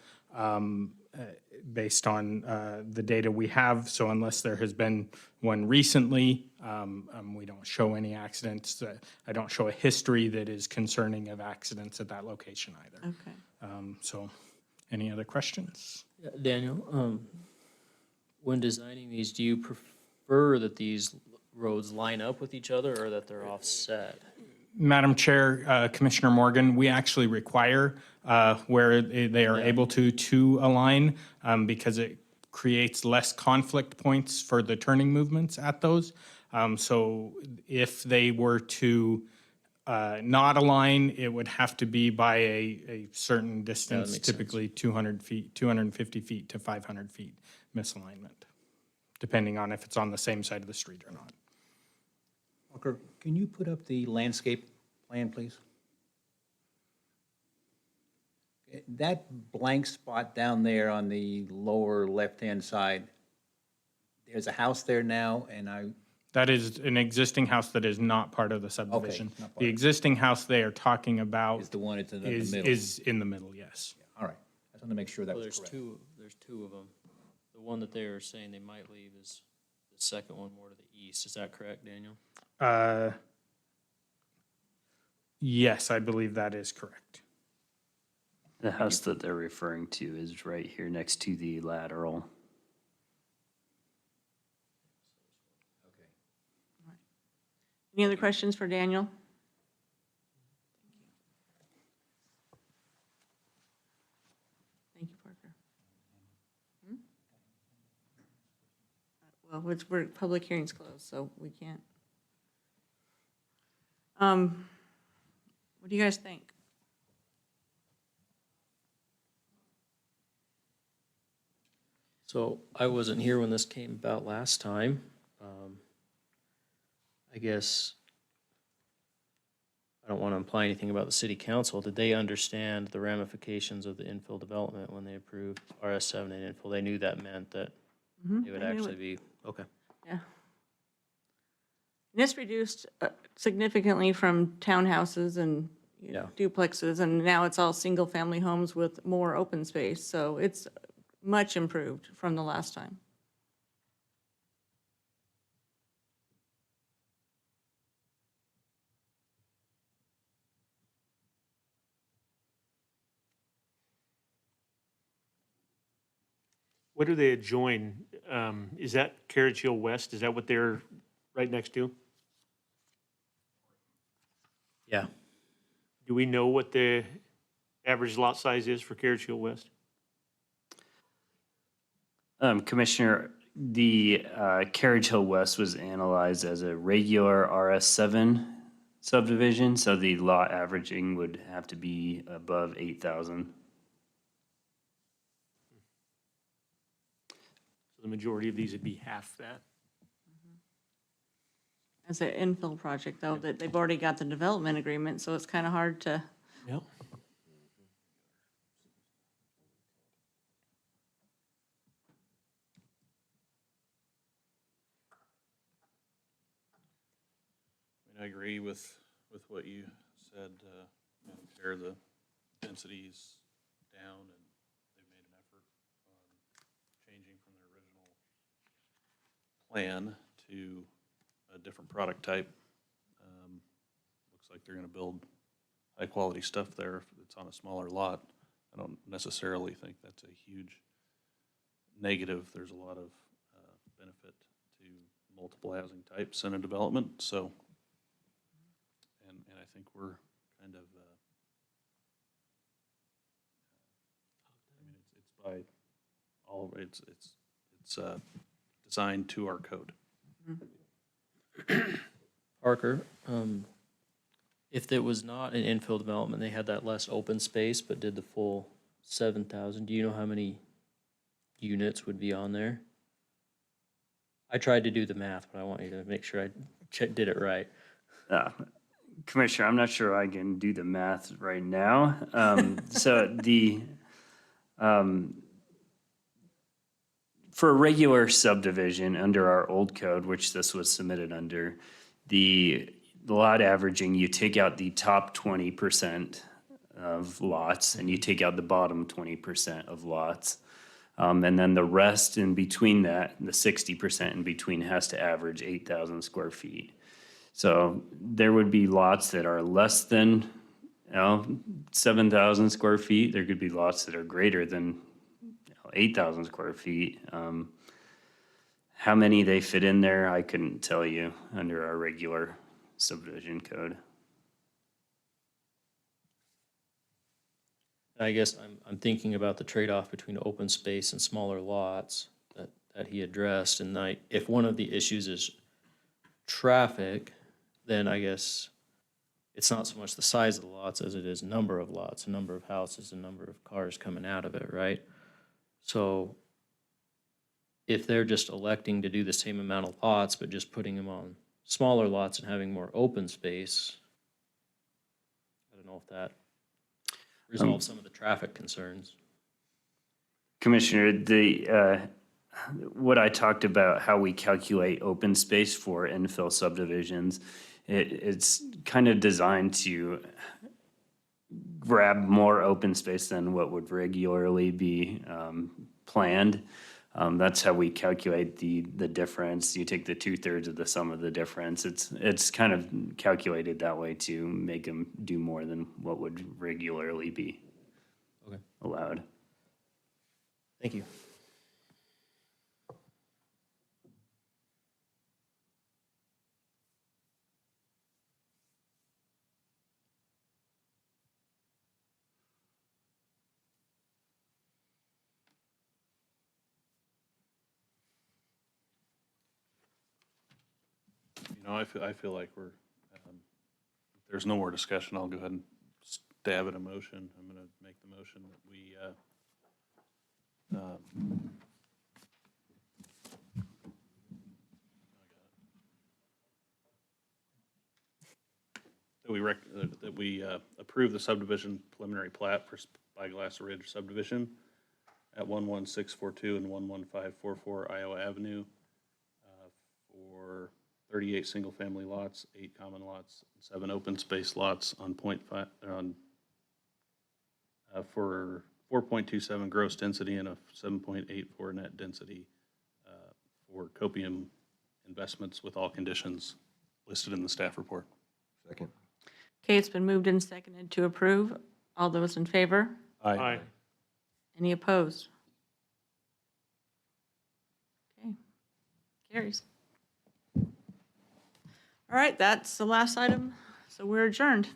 Speaker 15: based on the data we have. So unless there has been one recently, we don't show any accidents. I don't show a history that is concerning of accidents at that location either.
Speaker 1: Okay.
Speaker 15: So any other questions?
Speaker 13: Yeah, Daniel, when designing these, do you prefer that these roads line up with each other or that they're offset?
Speaker 15: Madam Chair, Commissioner Morgan, we actually require where they are able to align because it creates less conflict points for the turning movements at those. So if they were to not align, it would have to be by a certain distance,
Speaker 13: makes
Speaker 15: typically 200 feet, 250 feet to 500 feet misalignment, depending on if it's on the same side of the street or not.
Speaker 9: Walker, can you put up the landscape plan, please? That blank spot down there on the lower left-hand side, there's a house there now, and
Speaker 15: That is an existing house that is not part of the subdivision.
Speaker 9: not part
Speaker 15: The
Speaker 9: of it.
Speaker 15: existing house they are talking about
Speaker 9: is the one that's in the
Speaker 15: is
Speaker 9: middle.
Speaker 15: in the middle, yes.
Speaker 9: All right, I just want to make sure that
Speaker 13: Well,
Speaker 9: was correct.
Speaker 13: there's two of them. The one that they are saying they might leave is the second one more to the east. Is that correct, Daniel?
Speaker 15: Yes, I believe that is correct.
Speaker 6: The house that they're referring to is right here next to the lateral.
Speaker 1: Any other questions for Daniel? Thank you, Parker. Well, we're public hearing's closed, so we can't. What do you guys think?
Speaker 13: So I wasn't here when this came about last time. I guess I don't want to imply anything about the city council. Did they understand the ramifications of the infill development when they approved RS7 and infill? They knew that meant that it would
Speaker 1: they knew
Speaker 13: actually
Speaker 1: it.
Speaker 13: be, okay.
Speaker 1: Yeah. And this reduced significantly from townhouses and duplexes, and now it's all single-family homes with more open space. So it's much improved from the last time.
Speaker 10: What do they adjoin? Is that Carriage Hill West? Is that what they're right next to?
Speaker 13: Yeah.
Speaker 10: Do we know what the average lot size is for Carriage Hill West?
Speaker 6: Commissioner, the Carriage Hill West was analyzed as a regular RS7 subdivision, so the lot averaging would have to be above 8,000.
Speaker 10: So the majority of these would be half that.
Speaker 1: As an infill project, though, that they've already got the development agreement, so it's kind of hard to.
Speaker 10: Yep.
Speaker 3: I agree with what you said, Madam Chair, the density's down, and they've made an effort on changing from their original plan to a different product type. Looks like they're gonna build high-quality stuff there if it's on a smaller lot. I don't necessarily think that's a huge negative. There's a lot of benefit to multiple housing types in a development, so. And I think we're kind of, I mean, it's by all, it's designed to our code.
Speaker 13: Parker, if there was not an infill development, they had that less open space, but did the full 7,000, do you know how many units would be on there? I tried to do the math, but I want you to make sure I did it right.
Speaker 6: Commissioner, I'm not sure I can do the math right now. So for a regular subdivision under our old code, which this was submitted under, the lot averaging, you take out the top 20% of lots and you take out the bottom 20% of lots. And then the rest in between that, the 60% in between has to average 8,000 square feet. So there would be lots that are less than, 7,000 square feet. There could be lots that are greater than 8,000 square feet. How many they fit in there, I couldn't tell you under our regular subdivision code.
Speaker 13: I guess I'm thinking about the trade-off between open space and smaller lots that he addressed, and if one of the issues is traffic, then I guess it's not so much the size of the lots as it is number of lots, a number of houses, a number of cars coming out of it, right? So if they're just electing to do the same amount of lots, but just putting them on smaller lots and having more open space, I don't know if that resolves some of the traffic concerns.
Speaker 6: Commissioner, what I talked about, how we calculate open space for infill subdivisions, it's kind of designed to grab more open space than what would regularly be planned. That's how we calculate the difference. You take the 2/3 of the sum of the difference. It's kind of calculated that way to make them do more than what would regularly be allowed.
Speaker 13: Thank you.
Speaker 3: I feel like we're, if there's no more discussion, I'll go ahead and stab at a motion. I'm gonna make the motion that we, that we approve the subdivision preliminary plat for Spyglass Ridge subdivision at 11642 and 11544 Iowa Avenue for 38 single-family lots, 8 common lots, 7 open space lots on for 4.27 gross density and a 7.84 net density for copium investments with all conditions listed in the staff report.
Speaker 11: Second.
Speaker 1: Okay, it's been moved and seconded to approve. All those in favor?
Speaker 10: Aye.
Speaker 1: Any opposed? Okay, carries. All right, that's the last item, so we're adjourned.